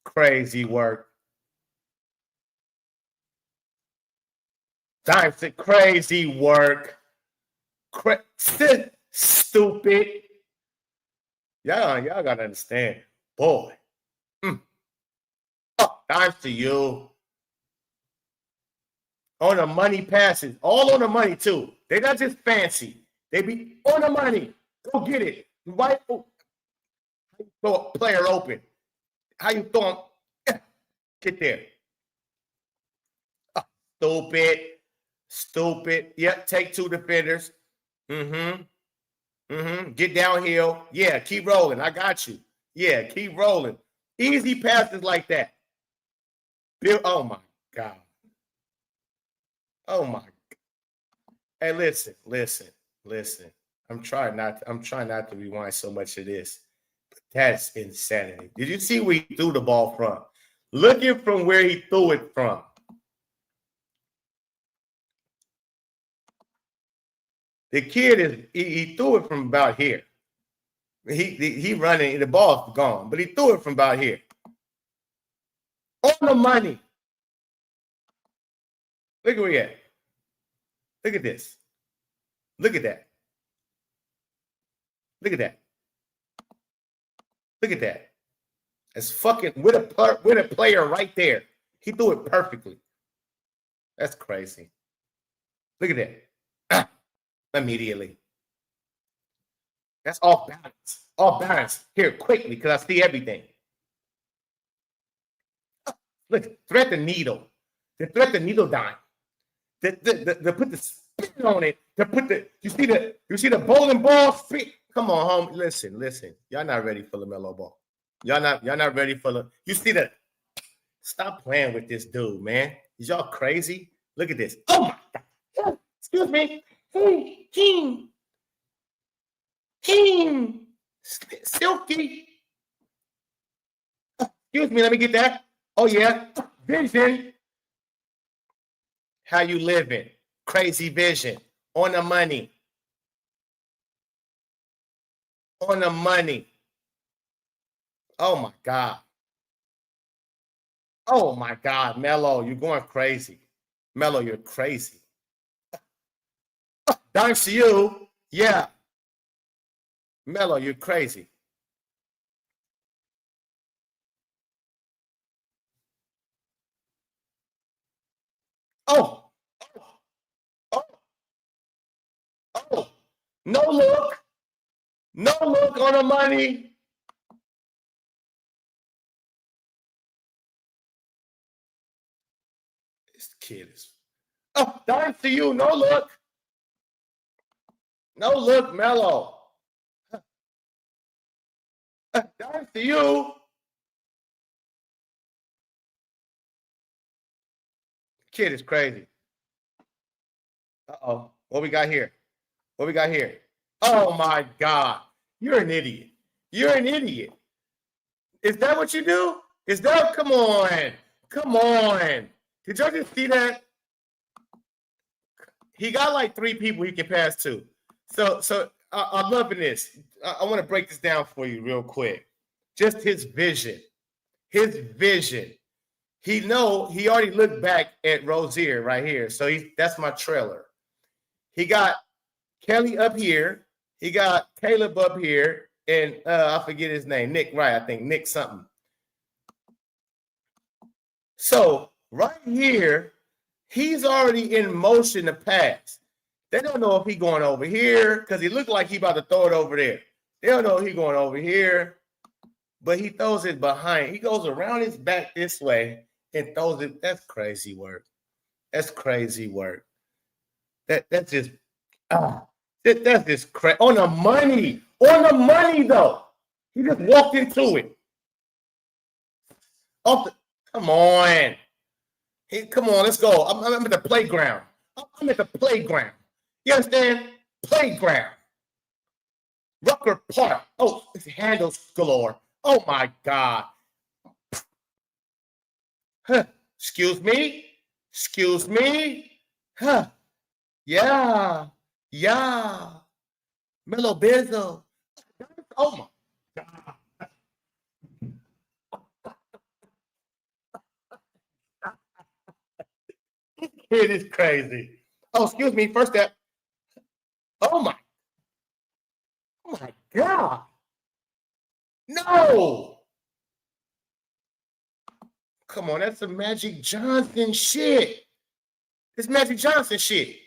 C: Crazy work. Crazy work. Stupid. Y'all gotta understand. Boy. Thanks to you. On the money passes. All on the money, too. They're not just fancy. They be on the money. Go get it. Right? How you throw a player open? How you throw him? Get there. Stupid. Yep, take two defenders. Get downhill. Yeah, keep rolling. I got you. Yeah, keep rolling. Easy passes like that. Oh, my God. Oh, my God. Hey, listen. I'm trying not to rewind so much of this. But that's insanity. Did you see where he threw the ball from? Looking from where he threw it from. The kid he threw it from about here. He running, the ball's gone, but he threw it from about here. On the money. Look at where he at. Look at this. Look at that. Look at that. Look at that. It's fucking with a player right there. He threw it perfectly. That's crazy. Look at that. Immediately. That's off balance. Off balance. Here, quickly, because I see everything. Look, thread the needle. They thread the needle down. They put the spin on it. They put the you see the bowling ball spin. Come on, home. Listen. Y'all not ready for LaMelo Ball. Y'all not ready for the. You see the. Stop playing with this dude, man. Is y'all crazy? Look at this. Oh my God. Excuse me. Hey, King. Silky. Excuse me, let me get that. Oh, yeah. Vision. How you living? Crazy vision. On the money. On the money. Oh, my God. Oh, my God. Melo, you're going crazy. Melo, you're crazy. Thanks to you. Yeah. Melo, you're crazy. Oh. No look. No look on the money. This kid is. Oh, thanks to you. No look. No look, Melo. Thanks to you. Kid is crazy. Uh-oh. What we got here? What we got here? Oh, my God. You're an idiot. You're an idiot. Is that what you do? Is that? Come on. Come on. Did y'all just see that? He got like 3 people he can pass to. So I'm loving this. I want to break this down for you real quick. Just his vision. His vision. He already looked back at Rozier right here. So that's my trailer. He got Kelly up here. He got Caleb up here. And I forget his name. Nick, right? I think Nick something. So right here, he's already in motion to pass. They don't know if he's going over here because he looked like he about to throw it over there. They don't know if he's going over here, but he throws it behind. He goes around his back this way and throws it. That's crazy work. That's crazy work. That's just that's just crazy. On the money. On the money, though. He just walked into it. Come on. Come on, let's go. I'm at the playground. I'm at the playground. You understand? Playground. Rucker Park. Oh, it's handles galore. Oh, my God. Huh. Excuse me? Excuse me? Huh. Yeah. Yeah. Melo Bezzo. Oh, my God. This kid is crazy. Oh, excuse me. First step. Oh my God. No. Come on, that's some Magic Johnson shit. It's Magic Johnson shit.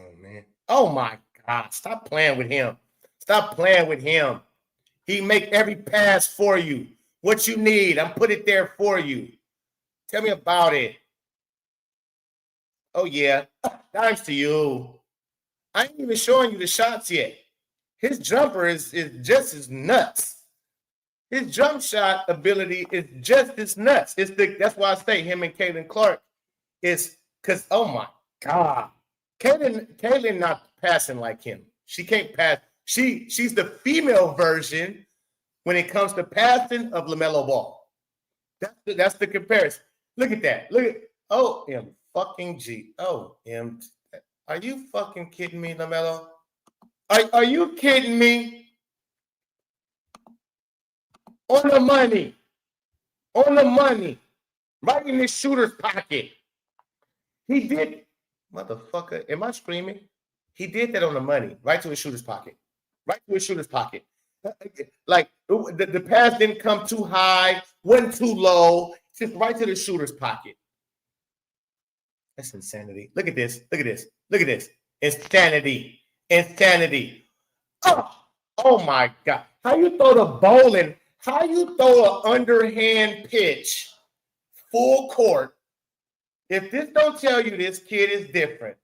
C: Oh, man. Oh, my God. Stop playing with him. Stop playing with him. He make every pass for you. What you need, I'm put it there for you. Tell me about it. Oh, yeah. Thanks to you. I ain't even showing you the shots yet. His jumper is just as nuts. His jump shot ability is just as nuts. That's why I say him and Caitlin Clark is because, oh, my God. Caitlin not passing like him. She can't pass. She's the female version when it comes to passing of LaMelo Ball. That's the comparison. Look at that. Look at OMG. OM. Are you fucking kidding me, LaMelo? Are you kidding me? On the money. On the money. Right in his shooter's pocket. He did. Motherfucker. Am I screaming? He did that on the money. Right to his shooter's pocket. Right to his shooter's pocket. Like the pass didn't come too high wasn't too low, just right to the shooter's pocket. That's insanity. Look at this. Look at this. Look at this. Insanity. Insanity. Oh my God. How you throw the bowling? How you throw an underhand pitch full court? If this don't tell you this kid is different,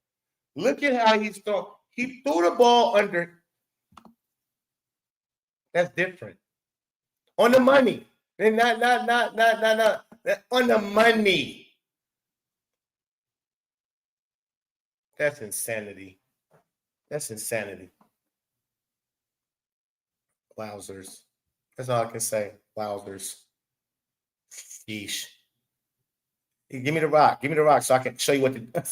C: look at how he's throwing. He threw the ball under. That's different. On the money. And not. On the money. That's insanity. That's insanity. Wowzers. That's all I can say. Wowzers. Sheesh. Give me the rock. Give me the rock so I can show you what to do.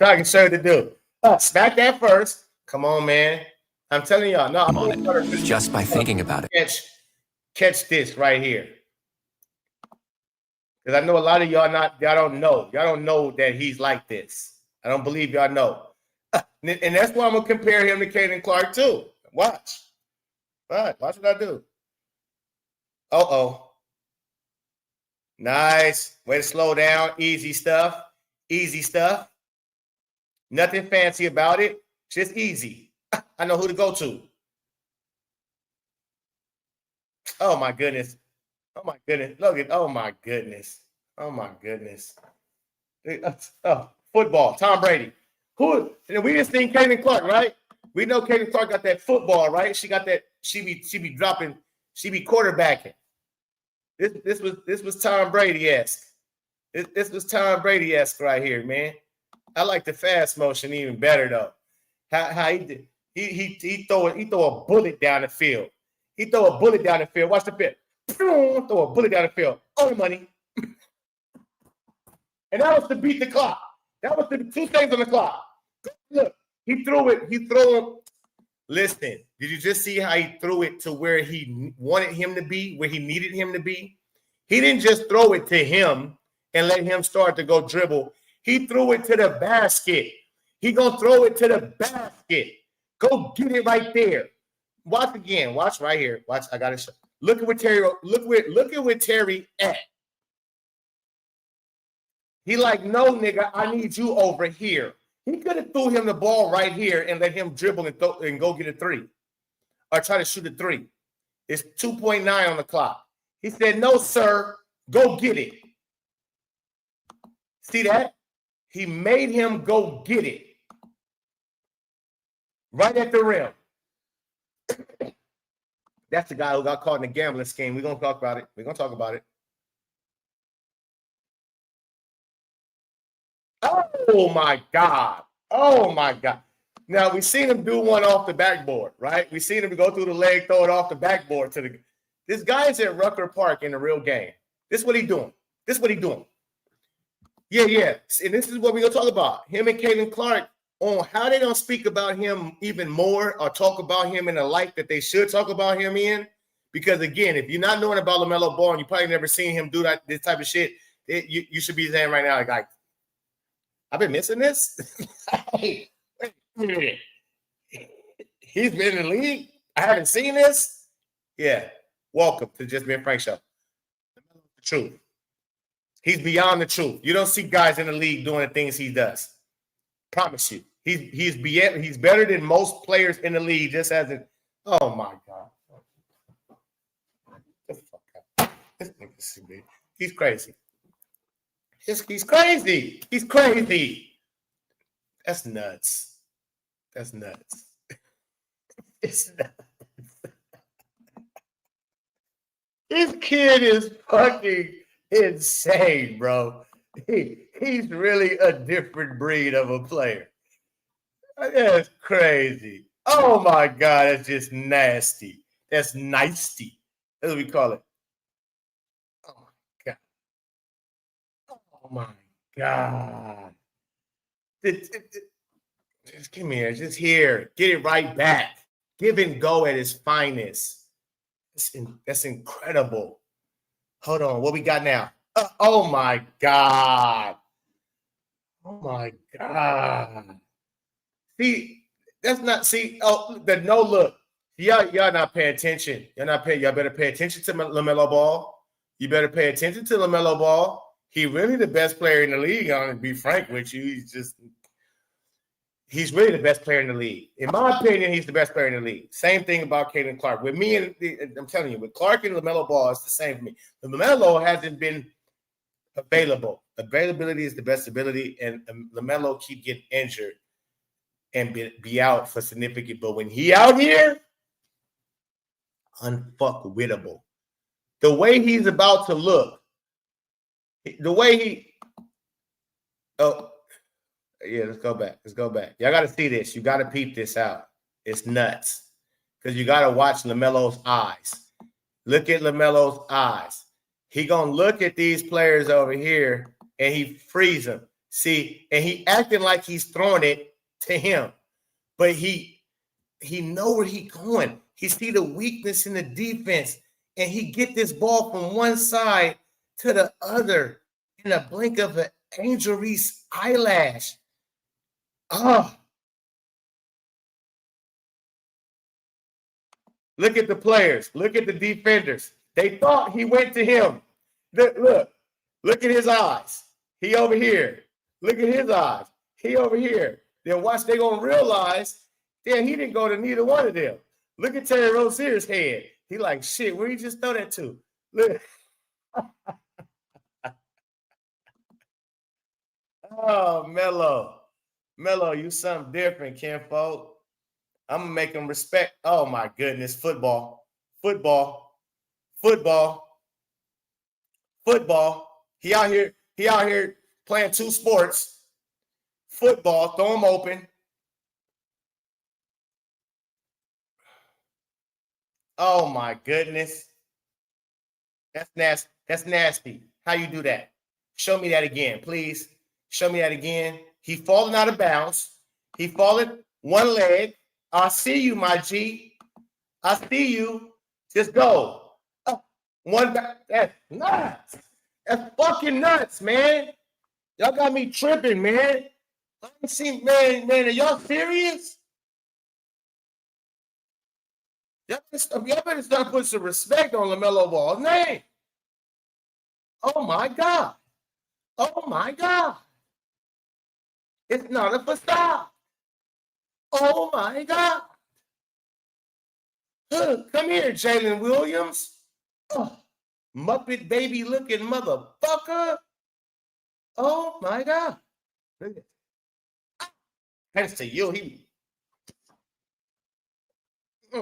C: So I can show you what to do. Smack that first. Come on, man. I'm telling y'all. No, I'm on it.
N: Just by thinking about it.
C: Catch this right here. Because I know a lot of y'all don't know. Y'all don't know that he's like this. I don't believe y'all know. And that's why I'm going to compare him to Caden Clark too. Watch. Watch what I do. Uh-oh. Nice. Way to slow down. Easy stuff. Easy stuff. Nothing fancy about it. Just easy. I know who to go to. Oh, my goodness. Oh, my goodness. Look at, oh, my goodness. Oh, my goodness. Oh, football. Tom Brady. Who? We just seen Caden Clark, right? We know Caden Clark got that football, right? She got that. She be dropping. She be quarterbacking. This was Tom Brady-esque. This was Tom Brady-esque right here, man. I like the fast motion even better though. How he did. He throw a bullet down the field. He throw a bullet down the field. Watch the field. Throw a bullet down the field. All the money. And that was to beat the clock. That was the 2 things on the clock. Look, he threw it. He threw him. Listen, did you just see how he threw it to where he wanted him to be, where he needed him to be? He didn't just throw it to him and let him start to go dribble. He threw it to the basket. He gonna throw it to the basket. Go get it right there. Watch again. Watch right here. Watch. I gotta show. Look at where Terry. Look at where Terry at. He like, no, nigga, I need you over here. He could have threw him the ball right here and let him dribble and go get a 3 or try to shoot a 3. It's 2.9 on the clock. He said, no, sir, go get it. See that? He made him go get it. Right at the rim. That's the guy who got caught in the gambling scheme. We're going to talk about it. We're going to talk about it. Oh, my God. Oh, my God. Now, we seen him do one off the backboard, right? We seen him go through the leg, throw it off the backboard to the – this guy is at Rucker Park in the real game. This is what he's doing. This is what he's doing. Yeah. And this is what we're going to talk about. Him and Caden Clark on how they don't speak about him even more or talk about him in the light that they should talk about him in. Because, again, if you're not knowing about LaMelo Ball and you probably never seen him do this type of shit, you should be saying right now, like, I've been missing this. Hey, wait a minute. He's been in the league. I haven't seen this. Yeah. Welcome to the Just Being Frank show. The truth. He's beyond the truth. You don't see guys in the league doing the things he does. Promise you. He's better than most players in the league. Just as it. Oh my God. This nigga, he's crazy. He's crazy. He's crazy. That's nuts. That's nuts. It's nuts. This kid is fucking insane, bro. He's really a different breed of a player. That's crazy. Oh my God, that's just nasty. That's nasty. That's what we call it. Oh my God. Just come here. Just here. Get it right back. Give and go at his finest. That's incredible. Hold on. What we got now? Oh my God. Oh my God. See, that's not, see, oh, the no look. Y'all not paying attention. Y'all better pay attention to LaMelo Ball. You better pay attention to LaMelo Ball. He really the best player in the league. I'm gonna be frank with you. He's really the best player in the league. In my opinion, he's the best player in the league. Same thing about Caitlin Clark. With me, I'm telling you, with Clark and LaMelo Ball, it's the same for me. The LaMelo hasn't been available. Availability is the best ability, and LaMelo keep getting injured and be out for significant. But when he out here, unfuckwittable. The way he's about to look, the way he, oh, yeah, let's go back. Y'all got to see this. You got to peep this out. It's nuts because you got to watch LaMelo's eyes. Look at LaMelo's eyes. He going to look at these players over here and he frees them. See, and he acting like he's throwing it to him, but he know where he going. He see the weakness in the defense and he get this ball from one side to the other in a blink of an Angel Reese eyelash. Oh. Look at the players. Look at the defenders. They thought he went to him. Look at his eyes. He over here. Look at his eyes. He over here. Then watch, they're going to realize, damn, he didn't go to neither one of them. Look at Terry Rozier's head. He like, shit, where you just throw that to? Look. Oh, Melo, you something different, kinfolk. I'm going to make him respect. Oh, my goodness. Football. He out here playing two sports. Football, throw him open. Oh, my goodness. That's nasty. That's nasty. How you do that? Show me that again, please. Show me that again. He falling out of bounds. He falling one leg. I see you, my G. I see you. Just go. One back. That's nuts. That's fucking nuts, man. Y'all got me tripping, man. I ain't seen, man, are y'all serious? Y'all better start putting some respect on LaMelo Ball's name. Oh, my God. Oh, my God. It's not a facade. Oh, my God. Come here, Jalen Williams. Oh, Muppet baby looking motherfucker. Oh, my God. Thanks to you, who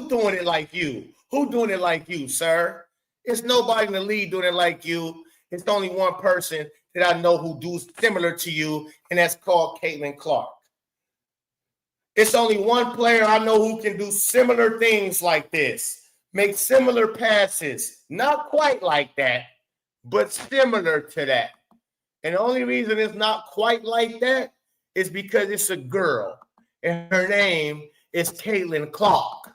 C: doing it like you? Who doing it like you, sir? It's nobody in the league doing it like you. It's only one person that I know who do similar to you, and that's called Caitlin Clark. It's only one player I know who can do similar things like this, make similar passes. Not quite like that, but similar to that. And the only reason it's not quite like that is because it's a girl, and her name is Caitlin Clark.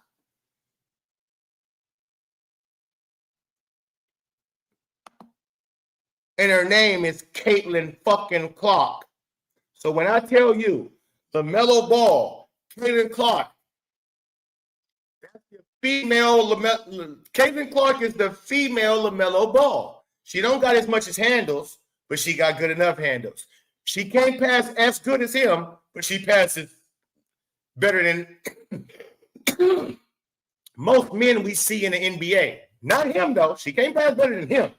C: And her name is Caitlin fucking Clark. So when I tell you LaMelo Ball, Caitlin Clark, that's the female Caitlin Clark is the female LaMelo Ball. She don't got as much as handles, but she got good enough handles. She can't pass as good as him, but she passes better than most men we see in the NBA. Not him, though. She can't pass better than him.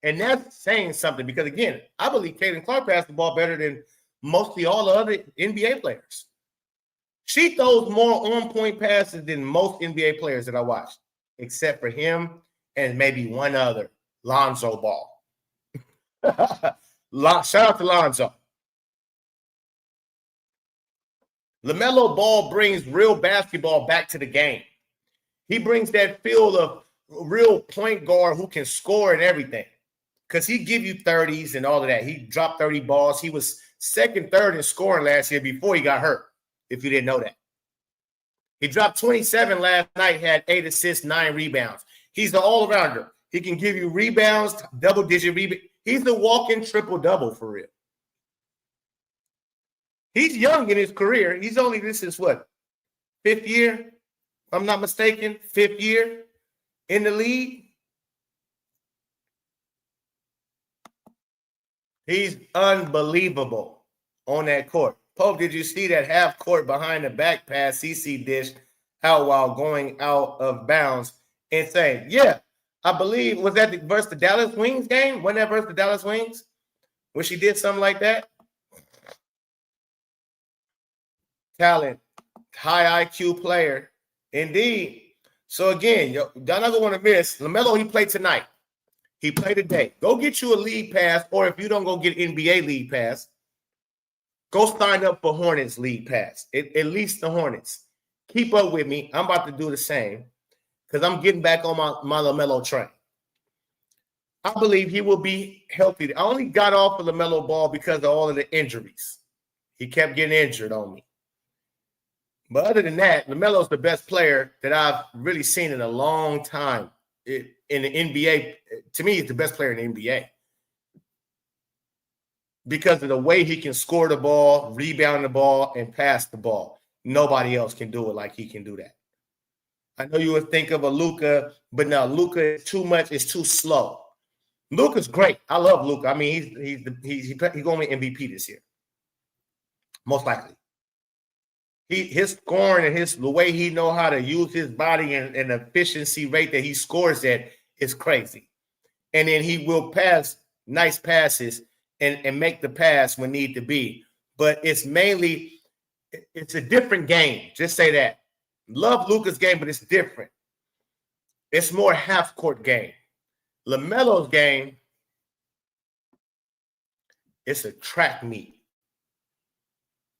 C: And that's saying something because, again, I believe Caitlin Clark passed the ball better than mostly all the other NBA players. She throws more on-point passes than most NBA players that I watched, except for him and maybe one other, Lonzo Ball. Shout out to Lonzo. LaMelo Ball brings real basketball back to the game. He brings that feel of real point guard who can score and everything. Because he give you 30s and all of that. He dropped 30 balls. He was second, third in scoring last year before he got hurt, if you didn't know that. He dropped 27 last night, had 8 assists, 9 rebounds. He's the all-arounder. He can give you rebounds, double-digit rebounds. He's the walking triple-double for real. He's young in his career. This is what, 5th year, if I'm not mistaken, 5th year in the league. He's unbelievable on that court. Pope, did you see that half court behind the back pass CC dish out while going out of bounds? Insane. Yeah, I believe, was that versus the Dallas Wings game? Wasn't that versus the Dallas Wings? When she did something like that? Talent, high IQ player. Indeed. So again, y'all never want to miss. LaMelo, he played tonight. He played today. Go get you a league pass, or if you don't go get NBA league pass, go sign up for Hornets league pass. At least the Hornets. Keep up with me. I'm about to do the same because I'm getting back on my LaMelo train. I believe he will be healthy. I only got off of LaMelo Ball because of all of the injuries. He kept getting injured on me. But other than that, LaMelo's the best player that I've really seen in a long time in the NBA. To me, he's the best player in the NBA because of the way he can score the ball, rebound the ball, and pass the ball. Nobody else can do it like he can do that. I know you would think of a Luka, but no, Luka is too much. It's too slow. Luka's great. I love Luka. I mean, he's going to win MVP this year, most likely. His scoring and the way he know how to use his body and the efficiency rate that he scores at is crazy. And then he will pass nice passes and make the pass when need to be. But it's a different game. Just say that. Love Luka's game, but it's different. It's more half-court game. LaMelo's game, it's a track meet.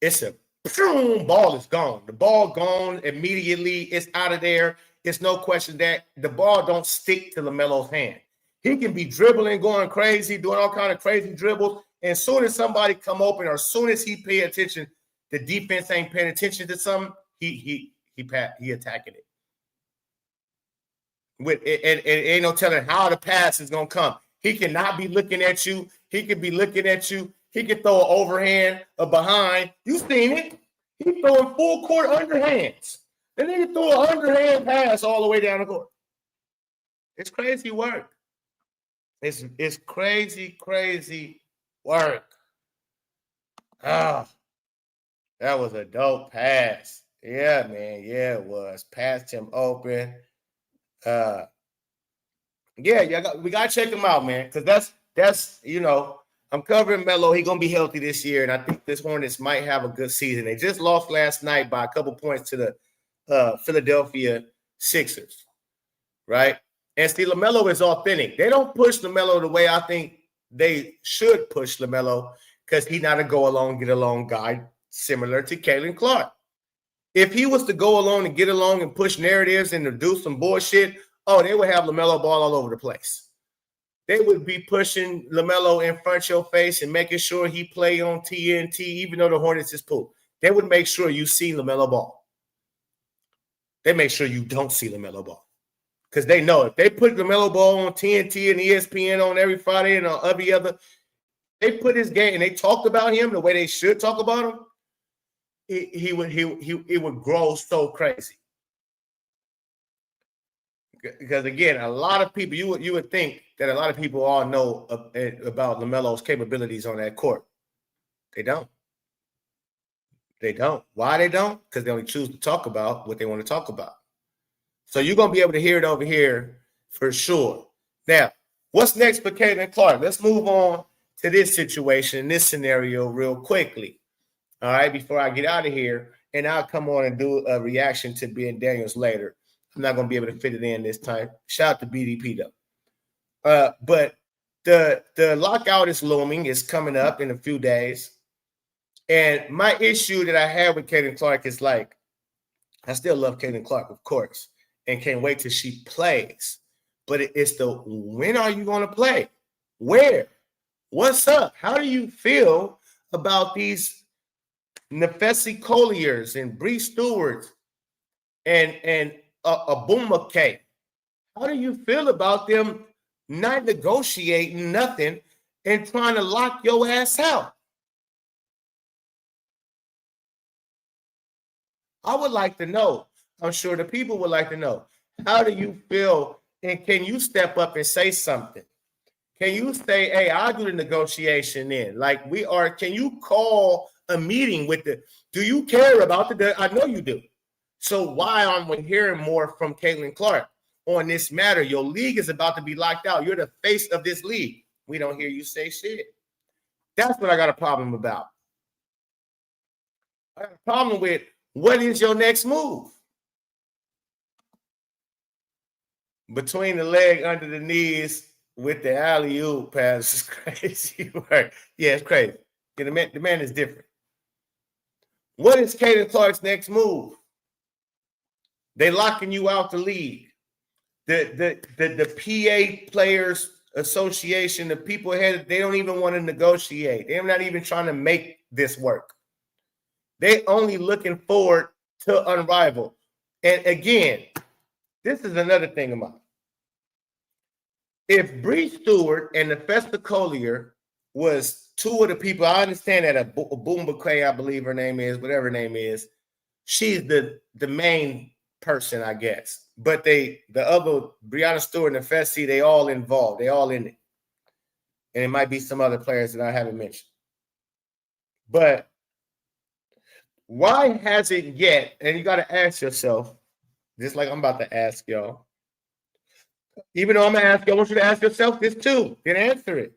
C: It's a boom, ball is gone. The ball gone immediately. It's out of there. It's no question that the ball don't stick to LaMelo's hand. He can be dribbling, going crazy, doing all kind of crazy dribbles. And as soon as somebody come open, or as soon as he pay attention, the defense ain't paying attention to something, he attacking it. And ain't no telling how the pass is gonna come. He cannot be looking at you. He could be looking at you. He can throw an overhand, a behind. You seen it. He throwing full court underhands. And then he throw an underhand pass all the way down the court. It's crazy work. It's crazy, crazy work. Ah, that was a dope pass. Yeah, man. Yeah, it was. Passed him open. We gotta check him out, man. Because that's I'm covering Melo. He's gonna be healthy this year, and I think this Hornets might have a good season. They just lost last night by a couple points to the Philadelphia Sixers, right? And see, LaMelo is authentic. They don't push LaMelo the way I think they should push LaMelo because he's not a go-along, get-along guy similar to Caitlin Clark. If he was to go along and get along and push narratives and to do some bullshit, they would have LaMelo Ball all over the place. They would be pushing LaMelo in front of your face and making sure he play on TNT, even though the Hornets is poop. They would make sure you see LaMelo Ball. They make sure you don't see LaMelo Ball. Because they know if they put LaMelo Ball on TNT and ESPN on every Friday and on every other, they put his game and they talked about him the way they should talk about him, it would grow so crazy. Because again, a lot of people, you would think that a lot of people all know about LaMelo's capabilities on that court. They don't. They don't. Why they don't? Because they only choose to talk about what they want to talk about. So you're going to be able to hear it over here for sure. Now, what's next for Caitlin Clark? Let's move on to this situation, this scenario real quickly. All right, before I get out of here, and I'll come on and do a reaction to Ben Daniels later. I'm not going to be able to fit it in this time. Shout out to BDP, though. But the lockout is looming. It's coming up in a few days. And my issue that I have with Caitlin Clark is I still love Caitlin Clark, of course, and can't wait till she plays. But it's when are you going to play? Where? What's up? How do you feel about these Nefesi Colliers and Bree Stewarts and Abuma K? How do you feel about them not negotiating nothing and trying to lock your ass out? I would like to know. I'm sure the people would like to know. How do you feel? And can you step up and say something? Can you say, hey, I'll do the negotiation then? Like we are, can you call a meeting with do you care about I know you do. So why aren't we hearing more from Caitlin Clark on this matter? Your league is about to be locked out. You're the face of this league. We don't hear you say shit. That's what I got a problem about. I got a problem with what is your next move? Between the leg, under the knees, with the alley-oop pass is crazy. Right? Yeah, it's crazy. The man is different. What is Caitlin Clark's next move? They locking you out the league. The PA Players Association, the people ahead, they don't even want to negotiate. They're not even trying to make this work. They only looking forward to Unrivaled. And again, this is another thing about it. If Bree Stewart and Nefesta Collier was two of the people, I understand that a Boom Bouquet, I believe her name is, whatever her name is, she's the main person, I guess. But the other, Breonna Stewart and Nefesta, they all involved. They all in it. And it might be some other players that I haven't mentioned. But why hasn't yet, and you got to ask yourself, just like I'm about to ask y'all, even though I'm going to ask you, I want you to ask yourself this too. Then answer it.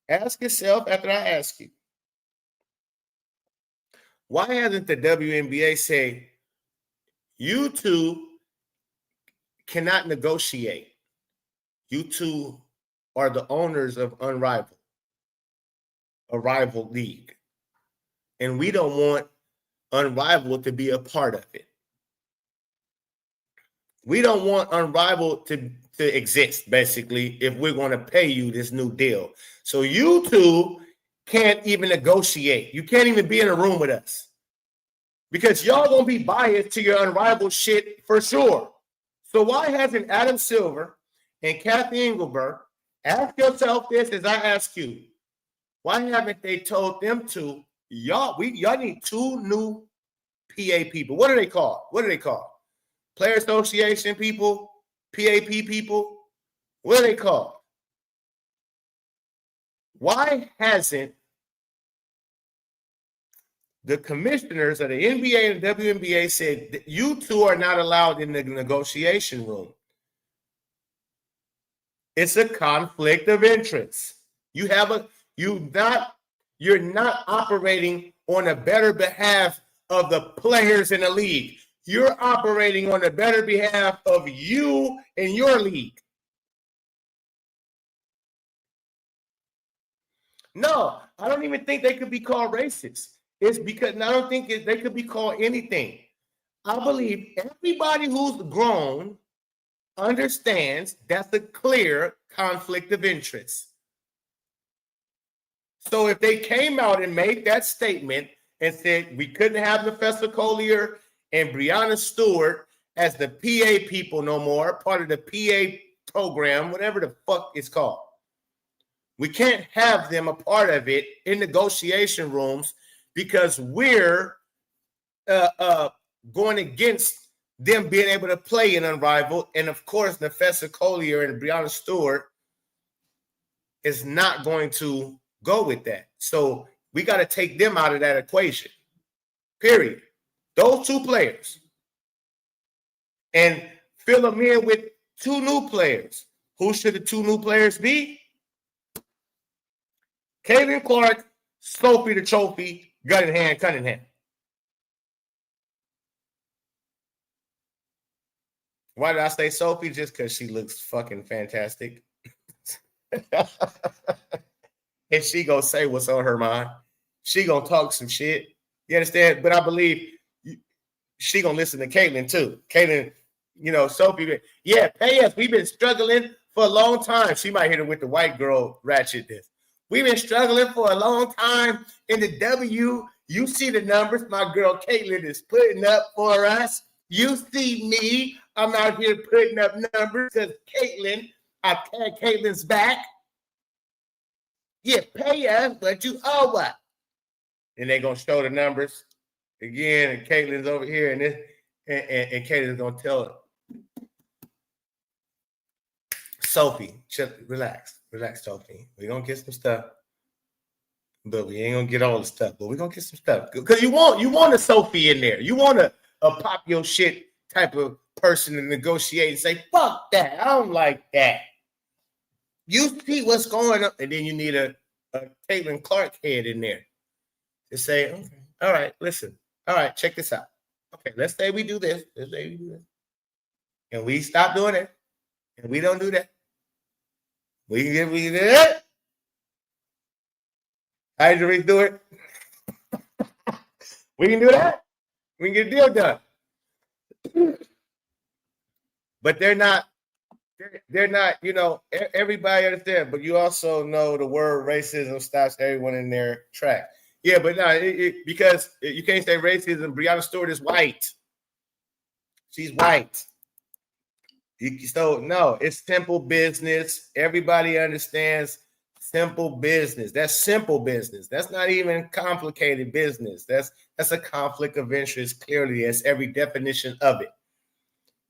C: Ask yourself after I ask you. Why hasn't the WNBA say, you two cannot negotiate? You two are the owners of Unrivaled, a rival league. And we don't want Unrivaled to be a part of it. We don't want Unrivaled to exist, basically, if we're going to pay you this new deal. So you two can't even negotiate. You can't even be in a room with us. Because y'all going to be biased to your Unrivaled shit for sure. So why hasn't Adam Silver and Kathy Engelbert, ask yourself this as I ask you, why haven't they told them to, y'all need two new PA people. What are they called? Player Association people, PAP people, what are they called? Why hasn't the commissioners of the NBA and WNBA said that you two are not allowed in the negotiation room? It's a conflict of interest. You're not operating on a better behalf of the players in the league. You're operating on the better behalf of you and your league. No, I don't even think they could be called racist. It's because I don't think they could be called anything. I believe everybody who's grown understands that's a clear conflict of interest. So if they came out and made that statement and said we couldn't have Nefesta Collier and Breonna Stewart as the PA people no more, part of the PA program, whatever the fuck it's called. We can't have them a part of it in negotiation rooms because we're going against them being able to play in Unrivaled. And of course, Nefesta Collier and Breonna Stewart is not going to go with that. So we got to take them out of that equation. Period. Those two players. And fill them in with two new players. Who should the two new players be? Caitlin Clark, Sophie the Trophy, gun in hand, Cunningham. Why did I say Sophie? Just because she looks fucking fantastic. And she gonna say what's on her mind. She gonna talk some shit. You understand? But I believe she gonna listen to Caitlin too. Caitlin, Sophie, yeah, pay us. We've been struggling for a long time. She might hit her with the white girl ratchet this. We've been struggling for a long time in the W. You see the numbers my girl Caitlin is putting up for us. You see me. I'm out here putting up numbers because I had Caitlin's back. Yeah, pay us, but you owe what? And they're going to show the numbers. again, and Caitlin's over here, and Caitlin's gonna tell her, Sophie, relax, Sophie. We're gonna get some stuff, but we ain't gonna get all the stuff. But we're gonna get some stuff because you want a Sophie in there. You want a pop your shit type of person to negotiate and say, "Fuck that, I don't like that." You see what's going on, and then you need a Caitlin Clark head in there to say, "Okay, all right, listen, all right, check this out. Okay, let's say we do this. Let's say we do this, and we stop doing it, and we don't do that. We can do that. How do we do it? We can do that. We can get a deal done." But they're not. They're not. You know, everybody understands. But you also know the word racism stops everyone in their track. Yeah, but no, because you can't say racism. Breonna Stewart is white. She's white. So no, it's simple business. Everybody understands simple business. That's simple business. That's not even complicated business. That's a conflict of interest. Clearly, that's every definition of it.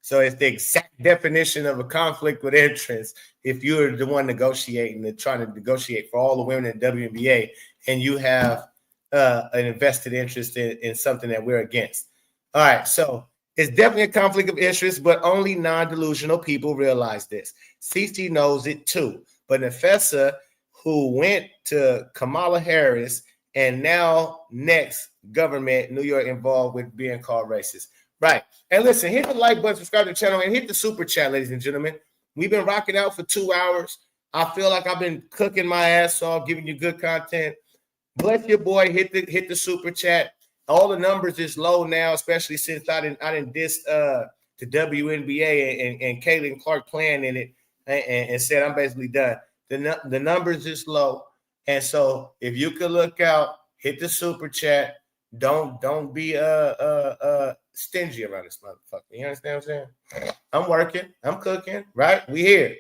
C: So it's the exact definition of a conflict with interest. If you're the one negotiating and trying to negotiate for all the women in WNBA, and you have an invested interest in something that we're against. All right, so it's definitely a conflict of interest, but only non-delusional people realize this. CC knows it too. But Nafessa, who went to Kamala Harris and now next government, New York, involved with being called racist. Right. And listen, hit the like button, subscribe to the channel, and hit the super chat, ladies and gentlemen. We've been rocking out for 2 hours. I feel like I've been cooking my ass off, giving you good content. Bless your boy. Hit the super chat. All the numbers is low now, especially since I didn't diss the WNBA and Caitlin Clark playing in it and said I'm basically done. The numbers is low. And so if you could look out, hit the super chat. Don't be stingy around this motherfucker. You understand what I'm saying? I'm working. I'm cooking. Right? We here.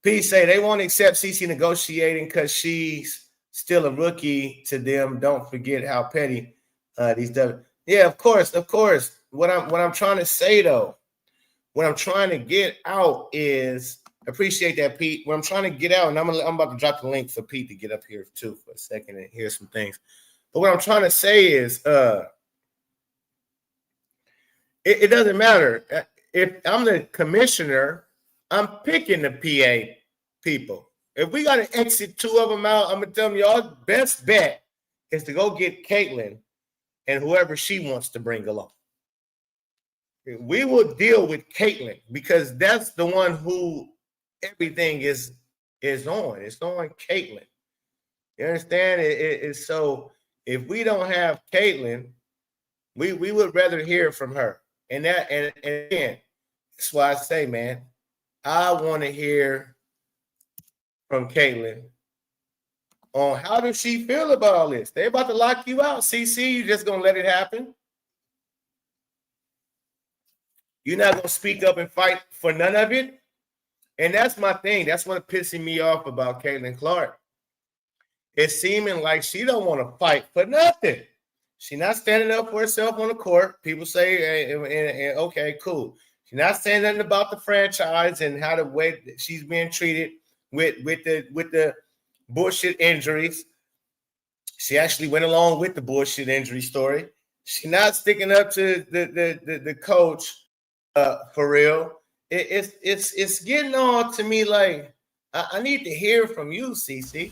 C: P say they won't accept CC negotiating because she's still a rookie to them. Don't forget how petty these W. Yeah, of course. What I'm trying to say though, what I'm trying to get out is appreciate that, Pete. What I'm trying to get out, and I'm about to drop the link for Pete to get up here too for a second and hear some things. But what I'm trying to say is, it doesn't matter if I'm the commissioner. I'm picking the PA people. If we got to exit 2 of them out, I'm gonna tell them y'all best bet is to go get Caitlin and whoever she wants to bring along. We will deal with Caitlin because that's the one who everything is on. It's on Caitlin. You understand? It's so if we don't have Caitlin, we would rather hear from her. And again, that's why I say, man, I want to hear from Caitlin on how does she feel about all this. They about to lock you out, CC. You just gonna let it happen? You're not gonna speak up and fight for none of it? And that's my thing. That's what pissing me off about Caitlin Clark. It's seeming like she don't want to fight for nothing. She's not standing up for herself on the court. People say, okay, cool. She's not saying nothing about the franchise and how the way that she's being treated with the bullshit injuries. She actually went along with the bullshit injury story. She's not sticking up to the coach for real. It's getting on to me like I need to hear from you, CC.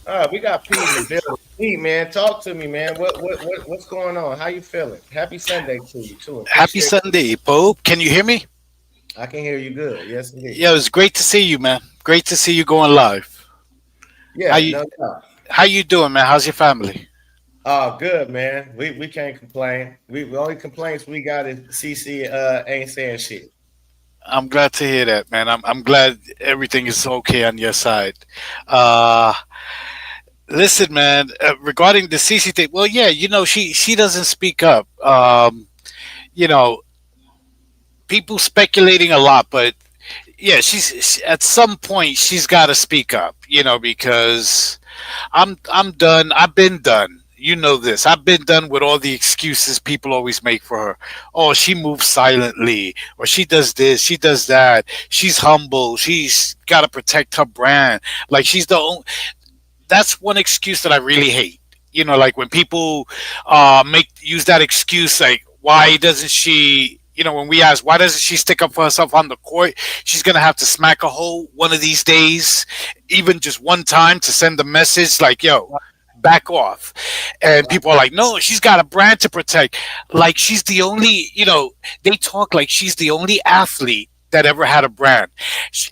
C: All right, we got Pete in the building. Pete, man, talk to me, man. What's going on? How you feeling? Happy Sunday to you, too.
N: Happy Sunday, Pope. Can you hear me?
C: I can hear you good. Yes, indeed.
N: Yeah, it was great to see you, man. Great to see you going live.
C: Yeah,
N: how you doing, man? How's your family?
C: Oh, good, man. We can't complain. The only complaints we got is CC ain't saying shit.
N: I'm glad to hear that, man. I'm glad everything is okay on your side. Listen, man, regarding the CC thing, well, yeah, she doesn't speak up. People speculating a lot, but yeah, she's at some point she's got to speak up, because I'm done. I've been done. you know this. I've been done with all the excuses people always make for her. Oh, she moves silently, or she does this, she does that. She's humble. She's got to protect her brand. Like she's the only. That's one excuse that I really hate. You know, like when people make use that excuse, like why doesn't she? You know, when we ask why doesn't she stick up for herself on the court, she's gonna have to smack a hole one of these days, even just one time to send a message like, "Yo, back off." And people are like, no, she's got a brand to protect. Like she's the only, they talk like she's the only athlete that ever had a brand.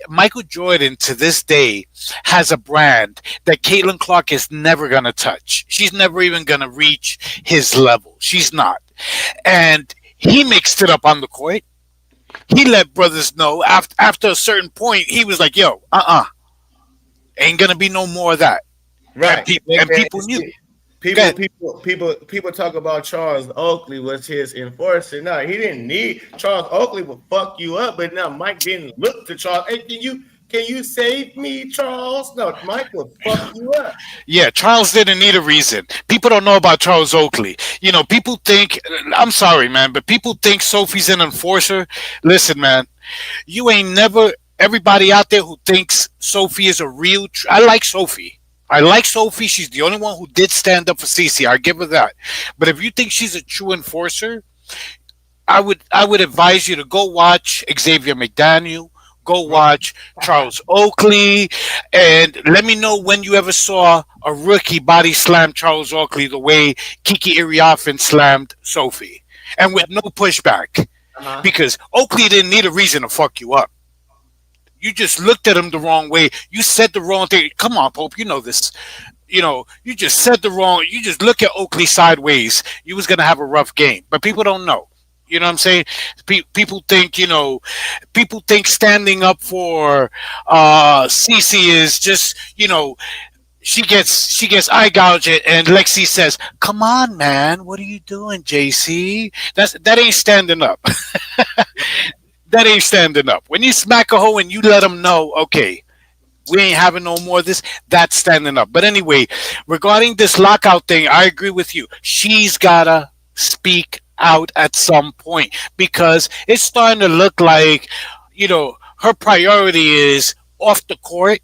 N: Michael Jordan to this day has a brand that Caitlin Clark is never going to touch. She's never even going to reach his level. She's not. And he mixed it up on the court. He let brothers know after a certain point, he was like, yo, ain't going to be no more of that.
C: Right.
N: And people knew.
C: People talk about Charles Oakley was his enforcer. No, he didn't need Charles Oakley would fuck you up, but now Mike didn't look to Charles. Hey, can you save me, Charles? No, Mike will fuck you up.
N: Yeah, Charles didn't need a reason. People don't know about Charles Oakley. You know, people think, I'm sorry, man, but people think Sophie's an enforcer. Listen, man, you ain't never, everybody out there who thinks Sophie is a real, I like Sophie. She's the only one who did stand up for Cece. I give her that. But if you think she's a true enforcer, I would advise you to go watch Xavier McDaniel, go watch Charles Oakley, and let me know when you ever saw a rookie body slam Charles Oakley the way Kiki Iriafen slammed Sophie, and with no pushback, because Oakley didn't need a reason to fuck you up. You just looked at him the wrong way. You said the wrong thing. Come on, Pope. You know this. You just said the wrong. You just look at Oakley sideways. You was going to have a rough game. But people don't know. You know what I'm saying? People think, people think standing up for Cece is just, she gets eye gouged, and Lexi says, come on, man. What are you doing, JC? That ain't standing up. That ain't standing up. When you smack a hoe and you let them know, okay, we ain't having no more of this, that's standing up. But anyway, regarding this lockout thing, I agree with you. She's got to speak out at some point because it's starting to look like, her priority is off the court,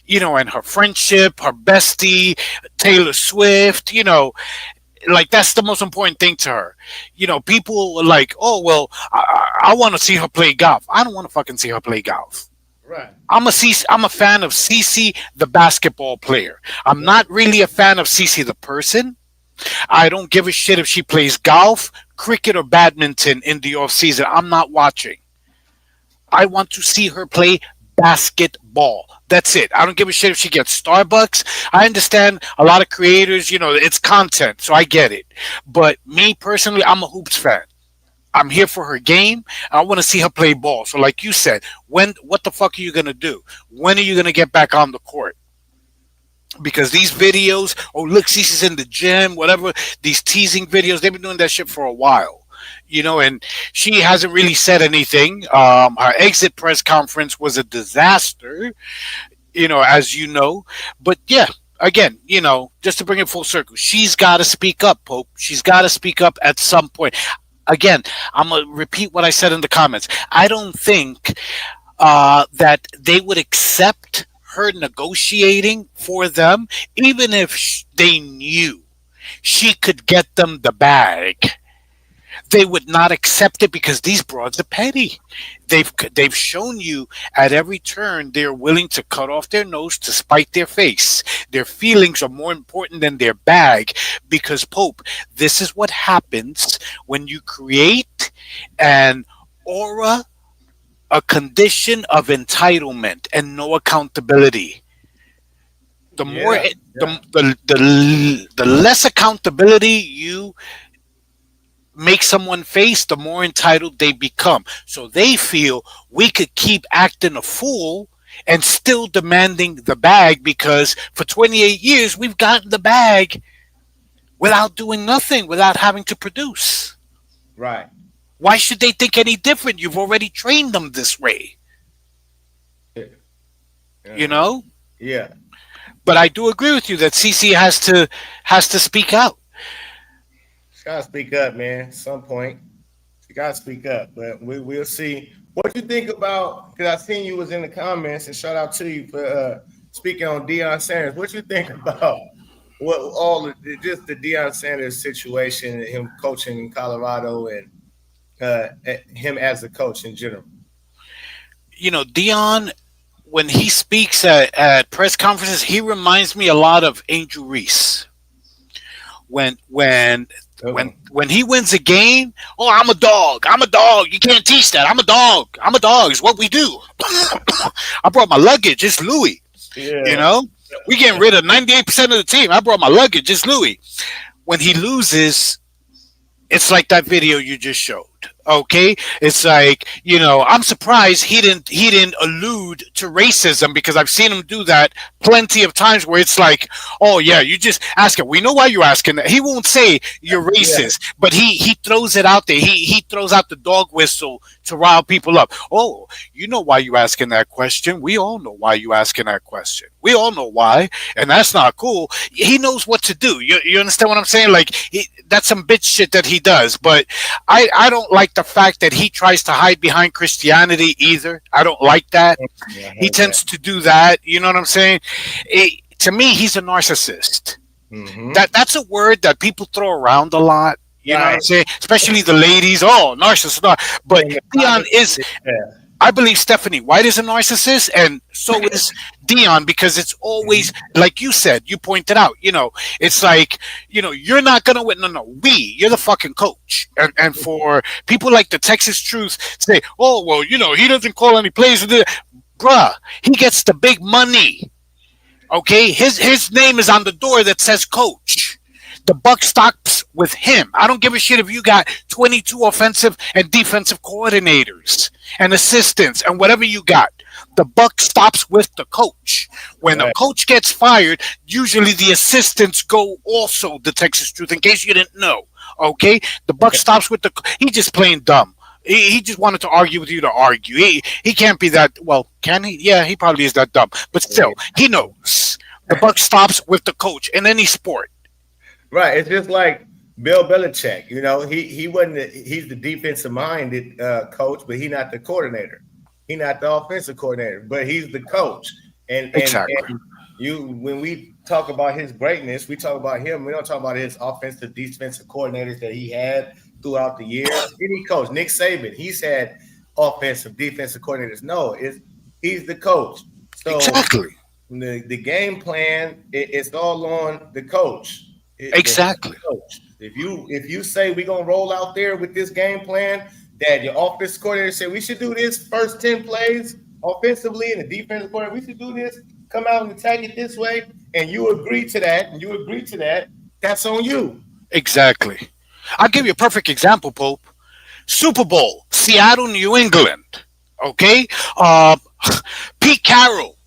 N: and her friendship, her bestie, Taylor Swift, like that's the most important thing to her. People are like, oh, well, I want to see her play golf. I don't want to fucking see her play golf.
C: Right.
N: I'm a fan of Cece, the basketball player. I'm not really a fan of Cece, the person. I don't give a shit if she plays golf, cricket, or badminton in the off season. I'm not watching. I want to see her play basketball. That's it. I don't give a shit if she gets Starbucks. I understand a lot of creators, it's content, so I get it. But me personally, I'm a hoops fan. I'm here for her game. I want to see her play ball. So like you said, what the fuck are you going to do? When are you going to get back on the court? Because these videos, oh, look, Cece's in the gym, whatever, these teasing videos, they've been doing that shit for a while. And she hasn't really said anything. Her exit press conference was a disaster, as you know. But yeah, again, just to bring it full circle, she's got to speak up, Pope. She's got to speak up at some point. Again, I'm going to repeat what I said in the comments. I don't think that they would accept her negotiating for them, even if they knew she could get them the bag. They would not accept it because these broads are petty. They've shown you at every turn they're willing to cut off their nose to spite their face. Their feelings are more important than their bag because, Pope, this is what happens when you create an aura, a condition of entitlement and no accountability. The more, the less accountability you make someone face, the more entitled they become. So they feel we could keep acting a fool and still demanding the bag because for 28 years we've gotten the bag without doing nothing, without having to produce.
C: Right.
N: Why should they think any different? You've already trained them this way.
C: Yeah.
N: Yeah. But I do agree with you that CC has to speak out.
C: She gotta speak up, man. At some point, she gotta speak up. But we'll see. What you think about? Because I seen you was in the comments, and shout out to you for speaking on Deion Sanders. What you think about what all just the Deion Sanders situation, him coaching in Colorado, and him as a coach in general?
N: You know, Deion, when he speaks at press conferences, he reminds me a lot of Angel Reese. When he wins a game, oh, I'm a dog. I'm a dog. You can't teach that. I'm a dog. I'm a dog. It's what we do. I brought my luggage. It's Louis.
C: Yeah.
N: You know, we getting rid of 98% of the team. I brought my luggage. It's Louis. When he loses, it's like that video you just showed. Okay, it's like, you know, I'm surprised he didn't allude to racism, because I've seen him do that plenty of times where it's like, oh yeah, you just ask it. We know why you're asking that. He won't say you're racist, but he throws it out there. He throws out the dog whistle to rile people up. Oh, you know why you asking that question? We all know why you asking that question. We all know why, and that's not cool. He knows what to do. You understand what I'm saying? Like, that's some bitch shit that he does. But I don't like the fact that he tries to hide behind Christianity either. I don't like that. Yeah, he tends to do that. You know what I'm saying? To me, he's a narcissist. Mm-hmm. That's a word that people throw around a lot. You know what I'm saying? Especially the ladies. Oh, narcissist. But Deion is. I believe Stephanie White is a narcissist, and so is Deion, because it's always, like you said, you pointed out, you know, it's like, you know, you're not going to win. No, you're the fucking coach. And for people like the Texas Truth say, oh, well, you know, he doesn't call any plays. Bruh, he gets the big money. Okay? His name is on the door that says coach. The buck stops with him. I don't give a shit if you got 22 offensive and defensive coordinators and assistants and whatever you got. The buck stops with the coach. When a coach gets fired, usually the assistants go also, the Texas Truth, in case you didn't know. Okay? The buck stops with the He just plain dumb. He just wanted to argue with you to argue. He can't be that, well, can he? Yeah, he probably is that dumb. But still, he knows. The buck stops with the coach in any sport.
C: Right. It's just like Bill Belichick. You know, he wasn't. He's the defensive minded coach, but he's not the coordinator. He's not the offensive coordinator, but he's the coach. And when we talk about his greatness, we talk about him. We don't talk about his offensive, defensive coordinators that he had throughout the year. Any coach, Nick Saban, he's had offensive, defensive coordinators. No, he's the coach. So
N: exactly.
C: The game plan, it's all on the coach.
N: Exactly.
C: If you say we're gonna roll out there with this game plan, that your offensive coordinator said we should do this first 10 plays offensively, and the defensive coordinator, we should do this, come out and attack it this way, and you agree to that, that's on you.
N: Exactly. I'll give you a perfect example, Pope. Super Bowl, Seattle, New England. Okay? Pete Carroll,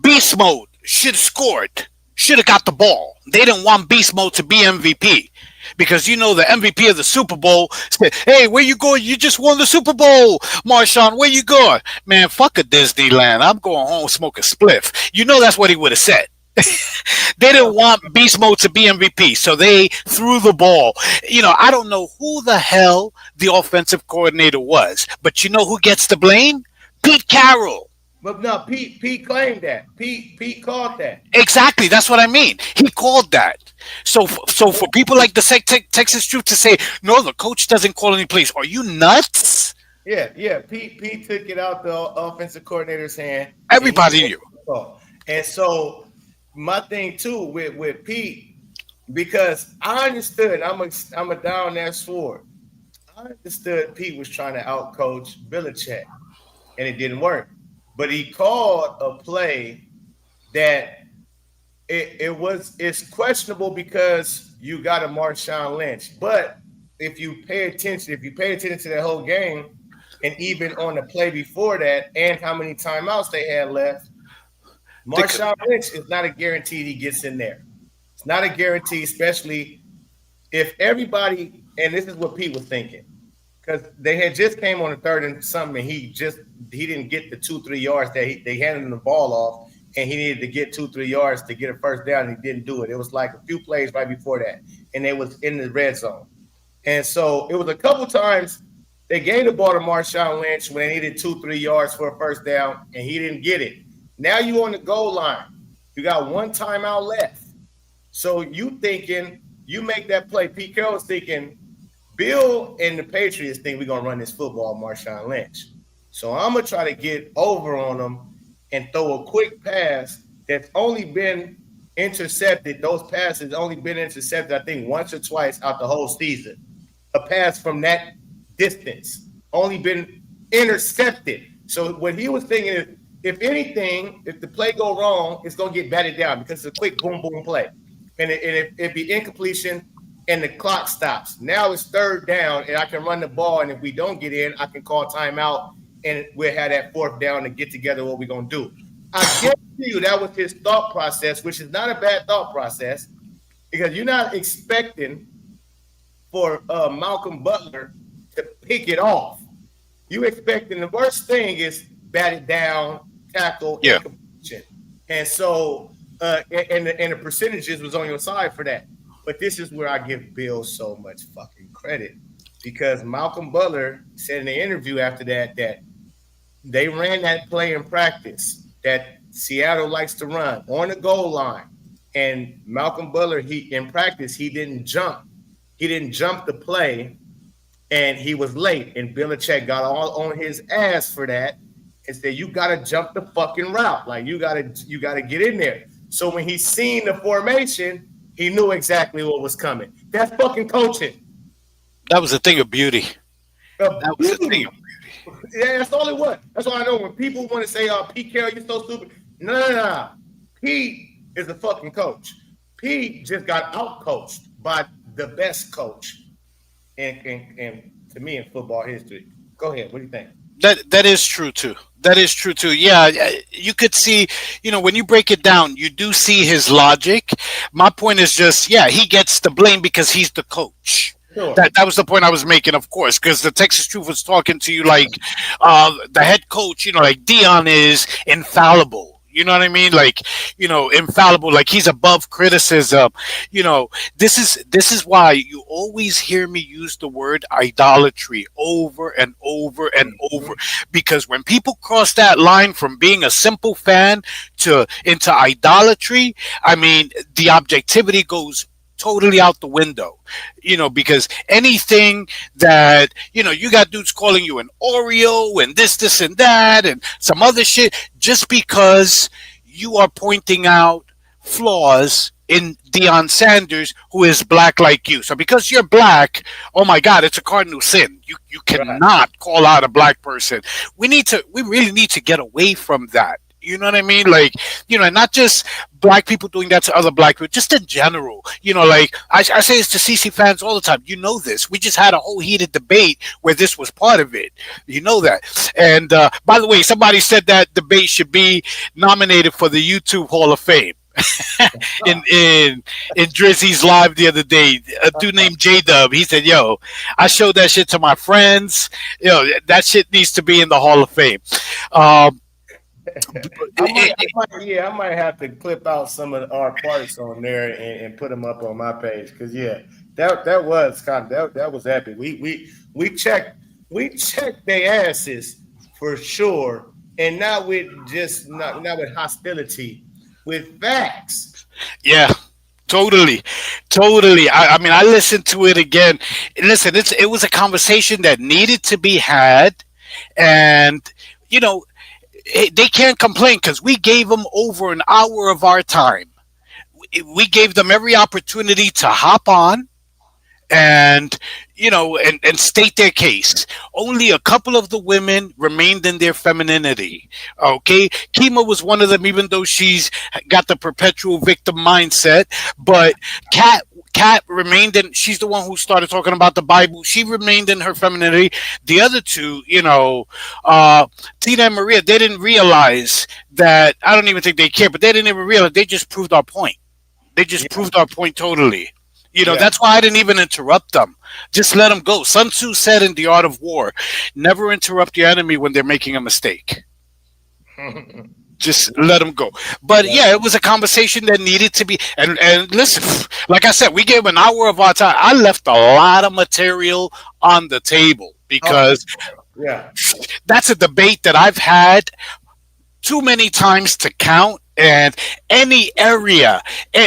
N: beast mode, should have scored. Should have got the ball. They didn't want beast mode to be MVP, because, you know, the MVP of the Super Bowl said, hey, where you going? You just won the Super Bowl, Marshawn. Where you going? Man, fuck a Disneyland. I'm going home smoke a spliff. You know that's what he would have said. They didn't want beast mode to be MVP, so they threw the ball. You know, I don't know who the hell the offensive coordinator was, but you know who gets the blame? Pete Carroll.
C: But no, Pete claimed that. Pete called that.
N: Exactly. That's what I mean. He called that. So for people like the Texas Truth to say, no, the coach doesn't call any plays. Are you nuts?
C: Yeah. Pete took it out the offensive coordinator's hand.
N: Everybody knew.
C: And so my thing too with Pete, because I understood, I'm a down that sword. I understood Pete was trying to outcoach Belichick, and it didn't work. But he called a play that it's questionable, because you got a Marshawn Lynch. But if you pay attention to that whole game, and even on the play before that, and how many timeouts they had left, Marshawn Lynch is not a guarantee he gets in there. It's not a guarantee, especially if everybody, and this is what Pete was thinking, because they had just came on the third and something, and he didn't get the 2-3 yards that they handed him the ball off. and he needed to get 2-3 yards to get a first down, and he didn't do it. It was like a few plays right before that, and it was in the red zone. And so it was a couple times they gave the ball to Marshawn Lynch when they needed 2-3 yards for a first down, and he didn't get it. Now you on the goal line. You got one timeout left. So you thinking, you make that play. Pete Carroll's thinking, Bill and the Patriots think we're going to run this football, Marshawn Lynch. So I'm going to try to get over on them and throw a quick pass that's only been intercepted. Those passes only been intercepted, I think, once or twice out the whole season. A pass from that distance only been intercepted. So what he was thinking is, if anything, if the play go wrong, it's going to get batted down because it's a quick boom, boom play. And it'd be incompletion and the clock stops. Now it's third down and I can run the ball. And if we don't get in, I can call timeout and we'll have that fourth down to get together what we're going to do. I guarantee you that was his thought process, which is not a bad thought process, because you're not expecting for Malcolm Butler to pick it off. You expecting the worst thing is bat it down, tackle, incompletion. And so and the percentages was on your side for that. But this is where I give Bill so much fucking credit, because Malcolm Butler said in the interview after that they ran that play in practice that Seattle likes to run on the goal line. And Malcolm Butler, in practice, he didn't jump. He didn't jump the play, and he was late. And Belichick got all on his ass for that and said, you got to jump the fucking route. Like, you got to get in there. So when he seen the formation, he knew exactly what was coming. That's fucking coaching.
N: That was a thing of beauty. That was a thing of beauty.
C: Yeah, that's all it was. That's why I know when people want to say, oh, Pete Carroll, you're so stupid. No. Pete is a fucking coach. Pete just got out-coached by the best coach and to me in football history. Go ahead. What do you think?
N: That is true too. That is true too. Yeah, you could see, when you break it down, you do see his logic. My point is just, he gets the blame because he's the coach. Sure. That was the point I was making, of course, because the Texas Truth was talking to you like the head coach, like Deion is infallible. You know what I mean? Like, infallible, like he's above criticism. This is why you always hear me use the word idolatry over and over and over, because when people cross that line from being a simple fan into idolatry, I mean, the objectivity goes totally out the window, because anything that, you got dudes calling you an Oreo and this and that and some other shit just because you are pointing out flaws in Deion Sanders, who is black like you. So because you're black, oh my God, it's a cardinal sin. You cannot call out a black person. We really need to get away from that. You know what I mean? Like, and not just black people doing that to other black people, just in general. Like I say this to CC fans all the time. You know this. We just had a whole heated debate where this was part of it. You know that. And by the way, somebody said that debate should be nominated for the YouTube Hall of Fame. in Drizzy's live the other day, a dude named J-Dub, he said, yo, I showed that shit to my friends. That shit needs to be in the Hall of Fame.
C: I might have to clip out some of our parts on there and put them up on my page, because that was kind of that was epic. We checked their asses for sure, and not with hostility, with facts.
N: Yeah. Totally. I mean, I listened to it again. Listen, it was a conversation that needed to be had, and they can't complain because we gave them over an hour of our time. We gave them every opportunity to hop on and state their case. Only a couple of the women remained in their femininity. Okay, Kima was one of them, even though she's got the perpetual victim mindset. But Kat remained in. She's the one who started talking about the Bible. She remained in her femininity. The other two, Tina and Maria, they didn't realize that. I don't even think they care, but they didn't even realize. They just proved our point. They just proved our point totally. That's why I didn't even interrupt them. Just let them go. Sun Tzu said in The Art of War, never interrupt your enemy when they're making a mistake. Just let him go. But yeah, it was a conversation that needed to be. And listen, like I said, we gave an hour of our time. I left a lot of material on the table because
C: Yeah.
N: that's a debate that I've had too many times to count. And any area,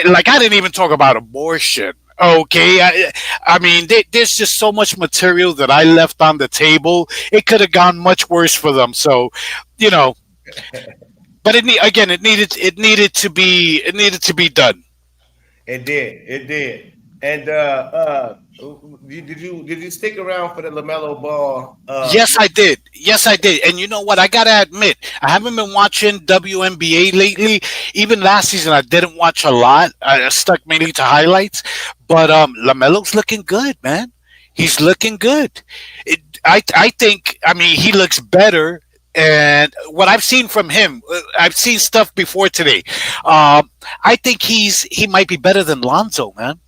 N: like I didn't even talk about abortion. Okay, I mean, there's just so much material that I left on the table. It could have gone much worse for them. So, you know, but again, it needed to be done.
C: It did. And did you stick around for the Lamelo Ball?
N: Yes, I did. Yes, I did. And you know what? I gotta admit, I haven't been watching WNBA lately. Even last season, I didn't watch a lot. I stuck mainly to highlights. But Lamelo's looking good, man. He's looking good. I think. I mean, he looks better. And what I've seen from him, I've seen stuff before today. I think he might be better than Lonzo, man.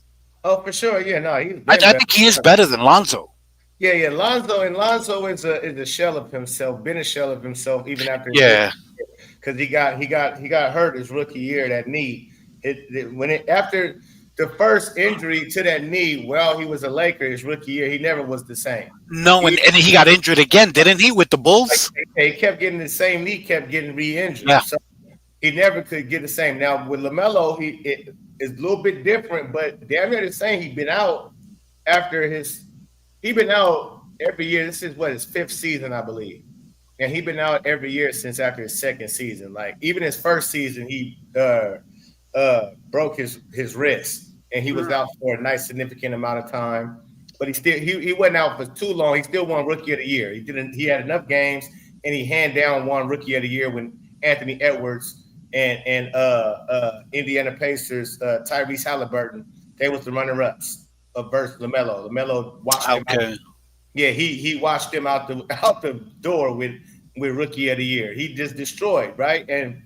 C: Oh, for sure. Yeah, no, he's been
N: I
C: better.
N: think he is better than Lonzo.
C: Yeah. Lonzo is a shell of himself, been a shell of himself even after
N: Yeah.
C: because he got hurt his rookie year, that knee. After the first injury to that knee, well, he was a Laker his rookie year. He never was the same.
N: No, and he got injured again, didn't he, with the Bulls?
C: He kept getting the same knee, kept getting re-injured.
N: Yeah.
C: So he never could get the same. Now with LaMelo, it's a little bit different, but damn near the same. He's been out every year. This is his fifth season, I believe. And he's been out every year since after his second season. Like even his first season, he broke his wrist and he was out for a nice significant amount of time. But he wasn't out for too long. He still won Rookie of the Year. He had enough games and he hand down won Rookie of the Year when Anthony Edwards and Indiana Pacers Tyrese Halliburton, they was the runner-ups versus LaMelo. LaMelo watched him out. Yeah, he watched him out the door with Rookie of the Year. He just destroyed, right? And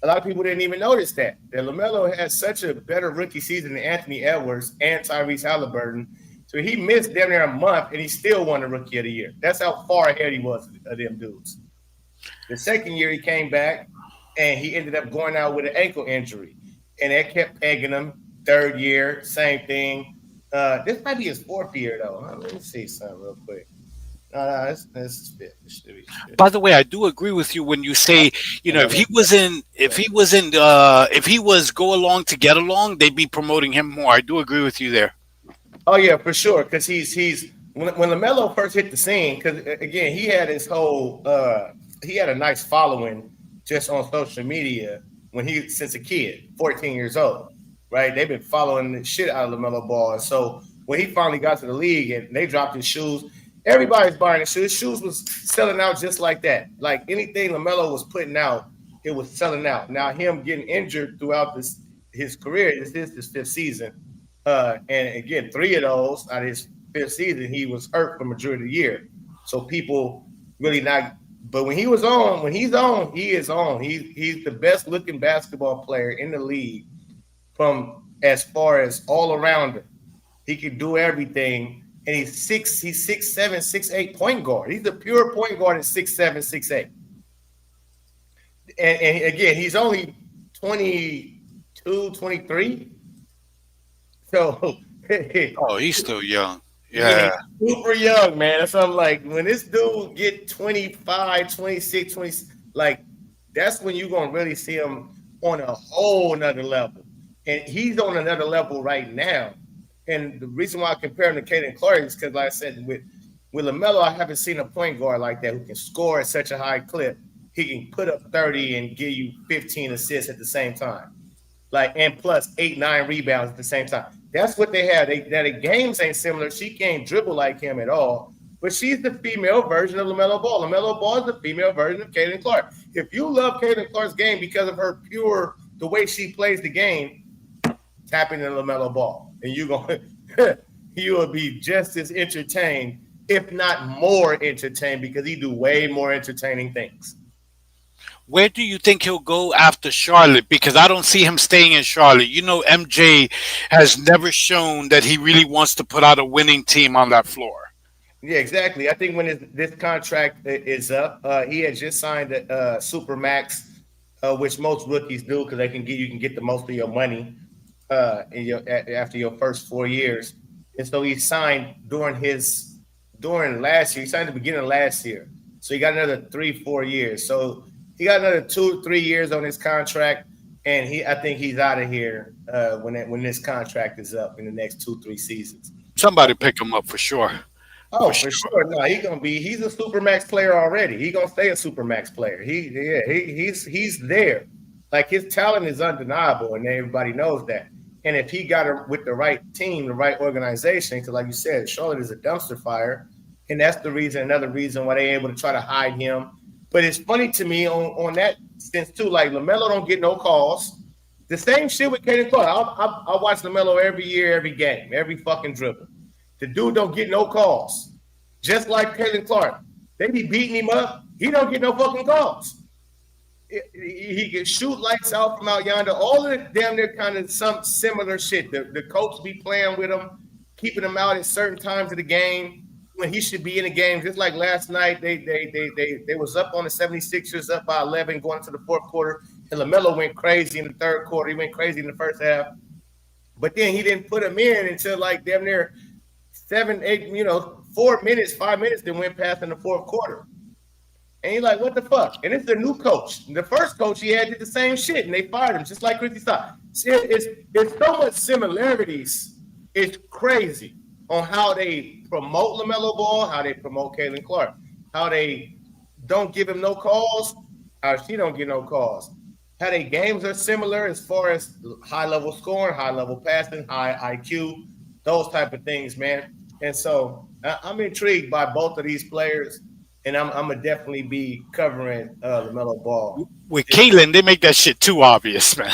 C: a lot of people didn't even notice that LaMelo had such a better rookie season than Anthony Edwards and Tyrese Halliburton. So he missed damn near a month, and he still won the Rookie of the Year. That's how far ahead he was of them dudes. The second year he came back, and he ended up going out with an ankle injury, and that kept pegging him. Third year, same thing. This might be his fourth year though. Let me see something real quick. No, this is fifth. This should be fifth.
N: By the way, I do agree with you when you say, if he was go along to get along, they'd be promoting him more. I do agree with you there.
C: Oh yeah, for sure. Because he's when LaMelo first hit the scene. Because again, he had his whole he had a nice following just on social media since a kid, 14 years old. Right? They've been following the shit out of LaMelo Ball. And so when he finally got to the league and they dropped his shoes, everybody's buying his shoes. His shoes was selling out just like that. Like anything LaMelo was putting out, it was selling out. Now him getting injured throughout his career, this is his fifth season. And again, 3 of those out of his fifth season, he was hurt for majority of the year. So people really not. But when he's on, he is on. He's the best looking basketball player in the league. From as far as all around him, he can do everything, and he's 6'7", 6'8" point guard. He's a pure point guard at 6'7", 6'8". And again, he's only 22, 23. So
N: he's still young. Yeah.
C: He's super young, man. So I'm like, when this dude get 25, 26, 20, like that's when you're gonna really see him on a whole nother level. And he's on another level right now. And the reason why I compare him to Caden Clark is because, like I said, with LaMelo, I haven't seen a point guard like that who can score at such a high clip. He can put up 30 and give you 15 assists at the same time. And plus 8, 9 rebounds at the same time. That's what they have. The games ain't similar. She can't dribble like him at all. But she's the female version of LaMelo Ball. LaMelo Ball is the female version of Caden Clark. If you love Caden Clark's game because of the way she plays the game, tap into LaMelo Ball, and you will be just as entertained, if not more entertained, because he do way more entertaining things.
N: Where do you think he'll go after Charlotte? Because I don't see him staying in Charlotte. MJ has never shown that he really wants to put out a winning team on that floor.
C: Yeah, exactly. I think when this contract is up, he had just signed a Supermax which most rookies do because you can get the most of your money after your first 4 years. And so he signed during last year. He signed at the beginning of last year. So he got another 3-4 years. So he got another 2-3 years on his contract, and I think he's out of here when this contract is up in the next 2-3 seasons.
N: Somebody pick him up for sure.
C: Oh, for sure. No, he's a supermax player already. He's gonna stay a supermax player. He's there. Like, his talent is undeniable, and everybody knows that. And if he got it with the right team, the right organization, because like you said, Charlotte is a dumpster fire, and that's another reason why they're able to try to hide him. But it's funny to me on that sense too. Like, Lamelo don't get no calls. The same shit with Caden Clark. I watch Lamelo every year, every game, every fucking dribble. The dude don't get no calls. Just like Caden Clark. They be beating him up. He don't get no fucking calls. He can shoot lights out from out yonder. All of it damn near kind of some similar shit. The coach be playing with him, keeping him out at certain times of the game when he should be in the game. Just like last night, they was up on the 76ers, up by 11 going into the fourth quarter, and LaMelo went crazy in the third quarter. He went crazy in the first half. But then he didn't put him in until like damn near 7, 8, 4 minutes, 5 minutes that went past in the fourth quarter. And he's like, what the fuck? And it's the new coach. The first coach he had did the same shit, and they fired him, just like Christy Stock. It's so much similarities. It's crazy on how they promote LaMelo Ball, how they promote Caden Clark, how they don't give him no calls, how she don't get no calls. How their games are similar as far as high-level scoring, high-level passing, high IQ, those type of things, man. And so I'm intrigued by both of these players, and I'm gonna definitely be covering LaMelo Ball.
N: With Caitlin, they make that shit too obvious, man.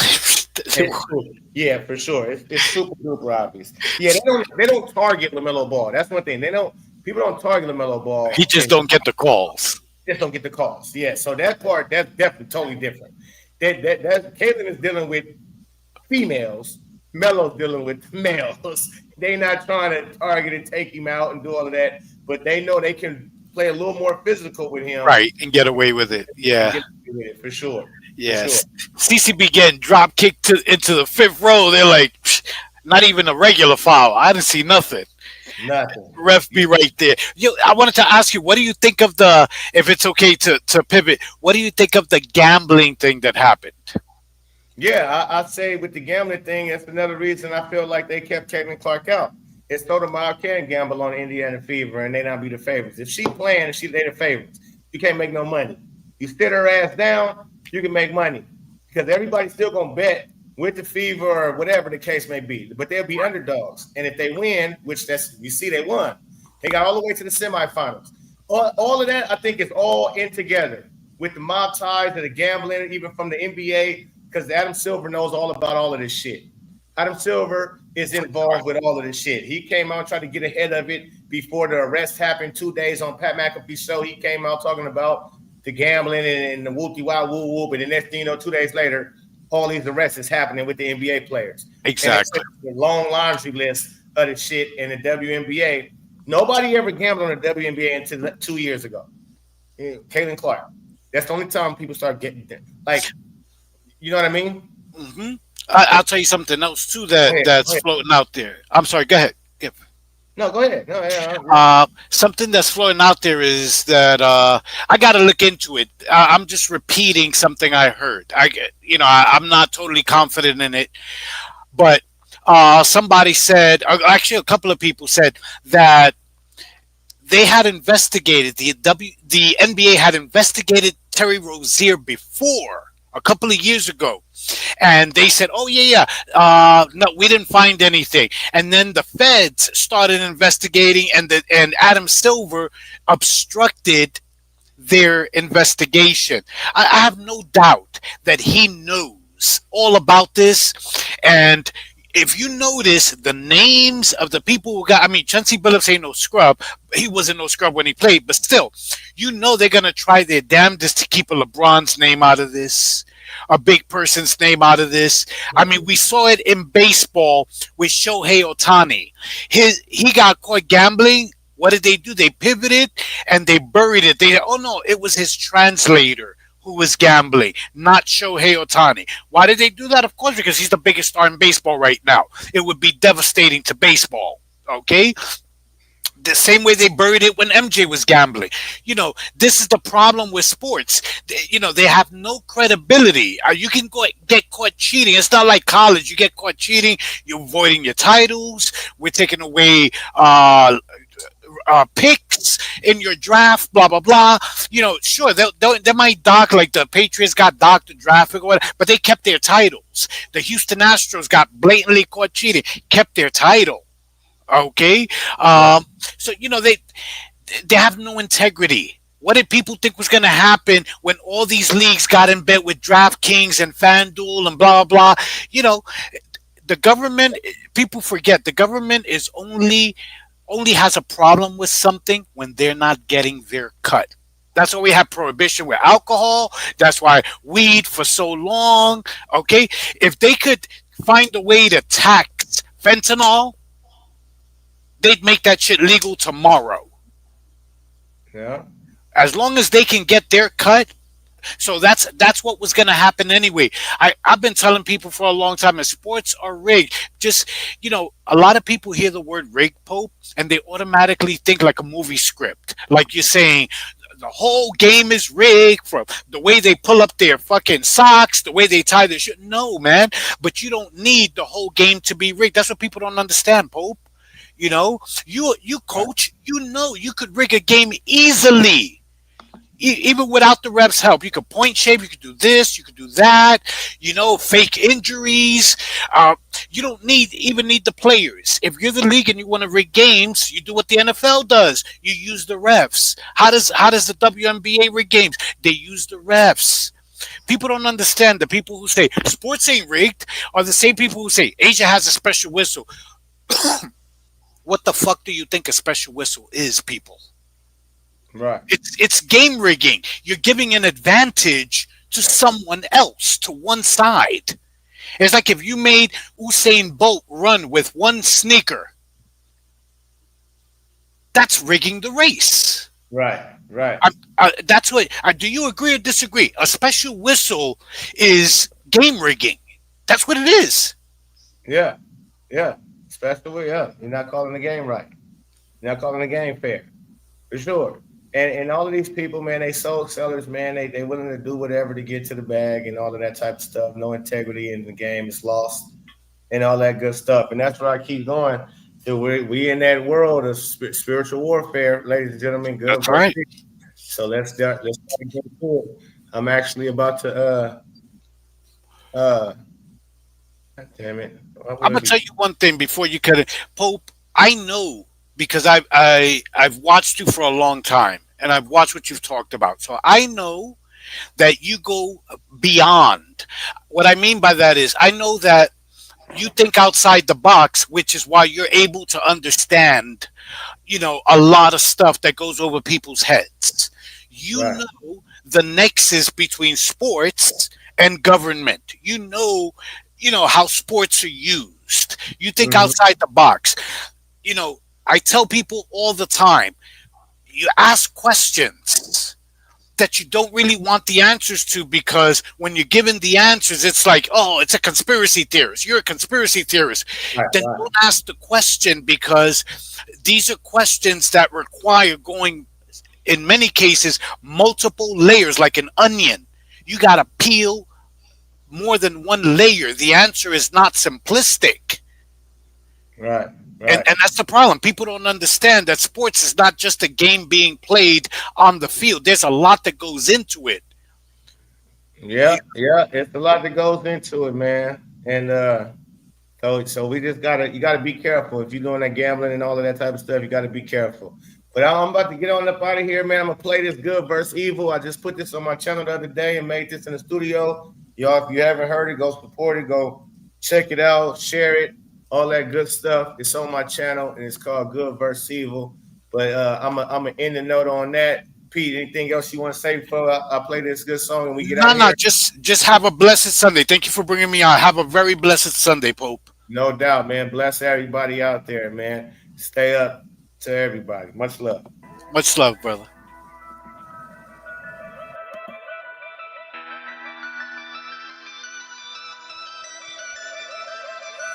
C: Yeah, for sure. It's super duper obvious. Yeah, they don't target LaMelo Ball. That's one thing. People don't target LaMelo Ball.
N: He just don't get the calls.
C: Just don't get the calls. Yeah. So that's definitely totally different. That Caitlin is dealing with females. Melo's dealing with males. They not trying to target and take him out and do all of that, but they know they can play a little more physical with him,
N: right, and get away with it. Yeah,
C: for sure.
N: Yes, CCB getting drop kicked into the fifth row. They're like, not even a regular foul. I didn't see nothing.
C: Nothing.
N: Ref be right there. I wanted to ask you, what do you think of if it's okay to pivot, what do you think of the gambling thing that happened?
C: Yeah, I'd say with the gambling thing, that's another reason I feel like they kept Caitlin Clark out. It's so tomorrow can gamble on Indiana Fever and they not be the favorites. If she playing and they the favorites, you can't make no money. You sit her ass down, you can make money because everybody's still gonna bet with the Fever or whatever the case may be. But they'll be underdogs, and if they win, which you see they won, they got all the way to the semifinals. All of that, I think, is all in together with the mob ties and the gambling, even from the NBA. Because Adam Silver knows all about all of this shit. Adam Silver is involved with all of this shit. He came out and tried to get ahead of it before the arrest happened 2 days on Pat McAfee's show. He came out talking about the gambling and the whoopty wow woo woo. But the next thing you know, 2 days later, all these arrests is happening with the NBA players.
N: Exactly.
C: The long laundry list of the shit in the WNBA. Nobody ever gambled on the WNBA until 2 years ago. Caitlin Clark. That's the only time people start getting there. Like, you know what I mean?
N: Mm-hmm. I'll tell you something else too that's floating out there. I'm sorry. Go ahead.
C: No, go ahead. No,
N: something that's floating out there is that I got to look into it. I'm just repeating something I heard. I'm not totally confident in it, but somebody said, actually, a couple of people said that they had investigated the NBA had investigated Terry Rozier before. A couple of years ago, and they said, "Oh no, we didn't find anything." And then the feds started investigating, and Adam Silver obstructed their investigation. I have no doubt that he knows all about this, and if you notice the names of the people who got, Chauncey Billups ain't no scrub. He wasn't no scrub when he played, but still, they're going to try their damnedest to keep a LeBron's name out of this, a big person's name out of this. We saw it in baseball with Shohei Ohtani. He got caught gambling. What did they do? They pivoted and they buried it. Oh no, it was his translator who was gambling, not Shohei Ohtani. Why did they do that? Of course, because he's the biggest star in baseball right now. It would be devastating to baseball. Okay? The same way they buried it when MJ was gambling. This is the problem with sports. They have no credibility. You can get caught cheating. It's not like college. You get caught cheating, you're avoiding your titles. We're taking away picks in your draft, blah blah blah. Sure, they might dock like the Patriots got docked the draft or whatever, but they kept their titles. The Houston Astros got blatantly caught cheating, kept their title. Okay, so they have no integrity. What did people think was going to happen when all these leagues got in bed with DraftKings and FanDuel and blah blah blah? The government. People forget the government is only has a problem with something when they're not getting their cut. That's why we have prohibition with alcohol. That's why weed for so long. Okay, if they could find a way to tax fentanyl, they'd make that shit legal tomorrow.
C: Yeah.
N: As long as they can get their cut. So that's what was going to happen anyway. I've been telling people for a long time that sports are rigged. Just, a lot of people hear the word rig, Pope, and they automatically think like a movie script. Like you're saying, the whole game is rigged, from the way they pull up their fucking socks, the way they tie their shit. No, man. But you don't need the whole game to be rigged. That's what people don't understand, Pope. You coach, you could rig a game easily. Even without the refs' help. You could point shape, you could do this, you could do that, fake injuries. You don't even need the players. If you're the league and you want to rig games, you do what the NFL does. You use the refs. How does the WNBA rig games? They use the refs. People don't understand. The people who say sports ain't rigged are the same people who say Asia has a special whistle. What the fuck do you think a special whistle is, people?
C: Right.
N: It's game rigging. You're giving an advantage to someone else, to one side. It's like if you made Usain Bolt run with one sneaker. That's rigging the race.
C: Right.
N: That's what. Do you agree or disagree? A special whistle is game rigging. That's what it is.
C: Yeah. Special, yeah. You're not calling the game right. You're not calling the game fair. For sure. And all of these people, man, they soul sellers, man. They willing to do whatever to get to the bag and all of that type of stuff. No integrity in the game is lost and all that good stuff. And that's where I keep going. So we in that world of spiritual warfare, ladies and gentlemen. Good.
N: That's right.
C: So let's get into it. I'm actually about to damn it.
N: I'm gonna tell you one thing before you cut it, Pope. I know because I've watched you for a long time and I've watched what you've talked about. So I know that you go beyond. What I mean by that is I know that you think outside the box, which is why you're able to understand, a lot of stuff that goes over people's heads. You know the nexus between sports and government. You know how sports are used. You think outside the box. I tell people all the time, you ask questions that you don't really want the answers to, because when you're given the answers, it's like, oh, it's a conspiracy theorist. You're a conspiracy theorist. Then don't ask the question, because these are questions that require going, in many cases, multiple layers, like an onion. You got to peel more than one layer. The answer is not simplistic.
C: Right.
N: And that's the problem. People don't understand that sports is not just a game being played on the field. There's a lot that goes into it.
C: Yeah. It's a lot that goes into it, man. And so we just you gotta be careful. If you're doing that gambling and all of that type of stuff, you gotta be careful. But I'm about to get on up out of here, man. I'm gonna play this Good versus Evil. I just put this on my channel the other day and made this in the studio. Y'all, if you haven't heard it, go support it. Go check it out, share it. All that good stuff. It's on my channel, and it's called Good versus Evil. But I'm gonna end the note on that. Pete, anything else you want to say before I play this good song and we get out of here?
N: Just have a blessed Sunday. Thank you for bringing me on. Have a very blessed Sunday, Pope.
C: No doubt, man. Bless everybody out there, man. Stay up to everybody. Much love.
N: Much love, brother.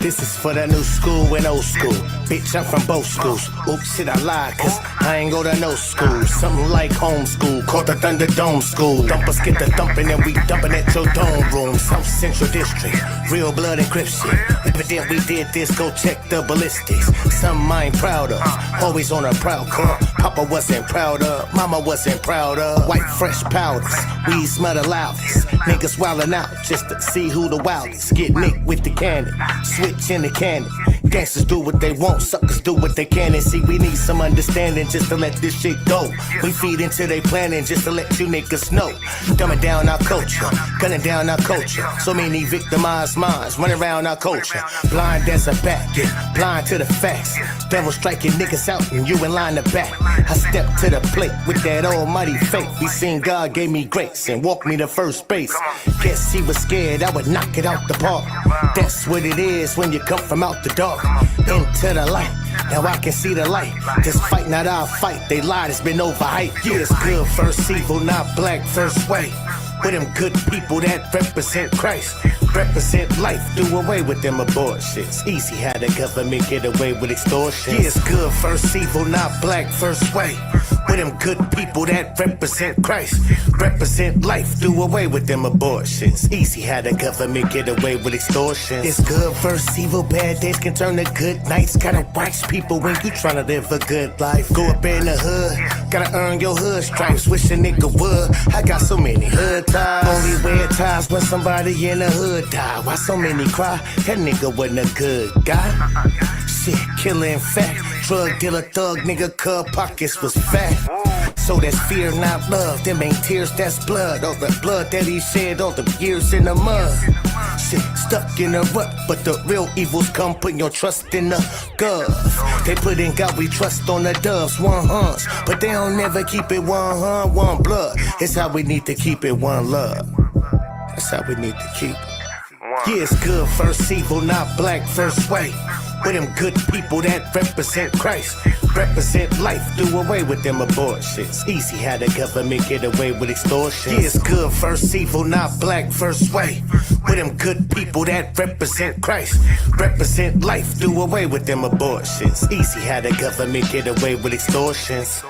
B: This is for the new school and old school. Bitch, I'm from both schools. Oops, shit, I lied, cause I ain't go to no school. Something like homeschool, called the Thunderdome School. Thumpers get the thumping and we dumping at your dome room. South Central District, real blood encryption. Evident we did this, go check the ballistics. Something I ain't proud of, always on a proud car. Papa wasn't proud of, mama wasn't proud of. White fresh powders, we smell the loudest. Niggas wildin' out just to see who the wildest. Get nicked with the cannon, switch in the cannon. Gangsters do what they want, suckers do what they can. And see, we need some understanding just to let this shit go. We feed into they planning just to let you niggas know. Dumbing down our culture, gunning down our culture. So many victimized minds running around our culture. Blind as a bat, yeah, blind to the facts. Devil striking niggas out and you in line the back. I stepped to the plate with that almighty faith. We seen God gave me grace and walked me to first base. Guess he was scared I would knock it out the park. That's what it is when you come from out the dark into the light. Now I can see the light. This fight not our fight. They lied, it's been overhyped. Yeah, it's good first evil, not black first way. With them good people that represent Christ, represent life, do away with them abortions. Easy how the government get away with extortion. Yeah, it's good first evil, not black first way. With them good people that represent Christ, represent life, do away with them abortions. Easy how the government get away with extortion. It's good versus evil, bad days can turn to good nights. Gotta watch people when you tryna live a good life. Go up in the hood, gotta earn your hood stripes. Wish a nigga would, I got so many hood ties. Only wear ties when somebody in the hood die. Why so many cry? That nigga wasn't a good guy. Shit, killer in fact. Drug dealer, thug, nigga, cub pockets was fat. So that's fear, not love. Them ain't tears, that's blood. All the blood that he shed, all the years in the mud. Shit, stuck in a rut, but the real evils come. Put your trust in the gov. They put in God, we trust on the doves, 100. But they don't never keep it 100, one blood. It's how we need to keep it, one love. That's how we need to keep it. Yeah, it's good first evil, not black first way. With them good people that represent Christ, represent life, do away with them abortions. Easy how the government get away with extortion. Yeah, it's good first evil, not black first way. With them good people that represent Christ, represent life, do away with them abortions. Easy how the government get away with extortions.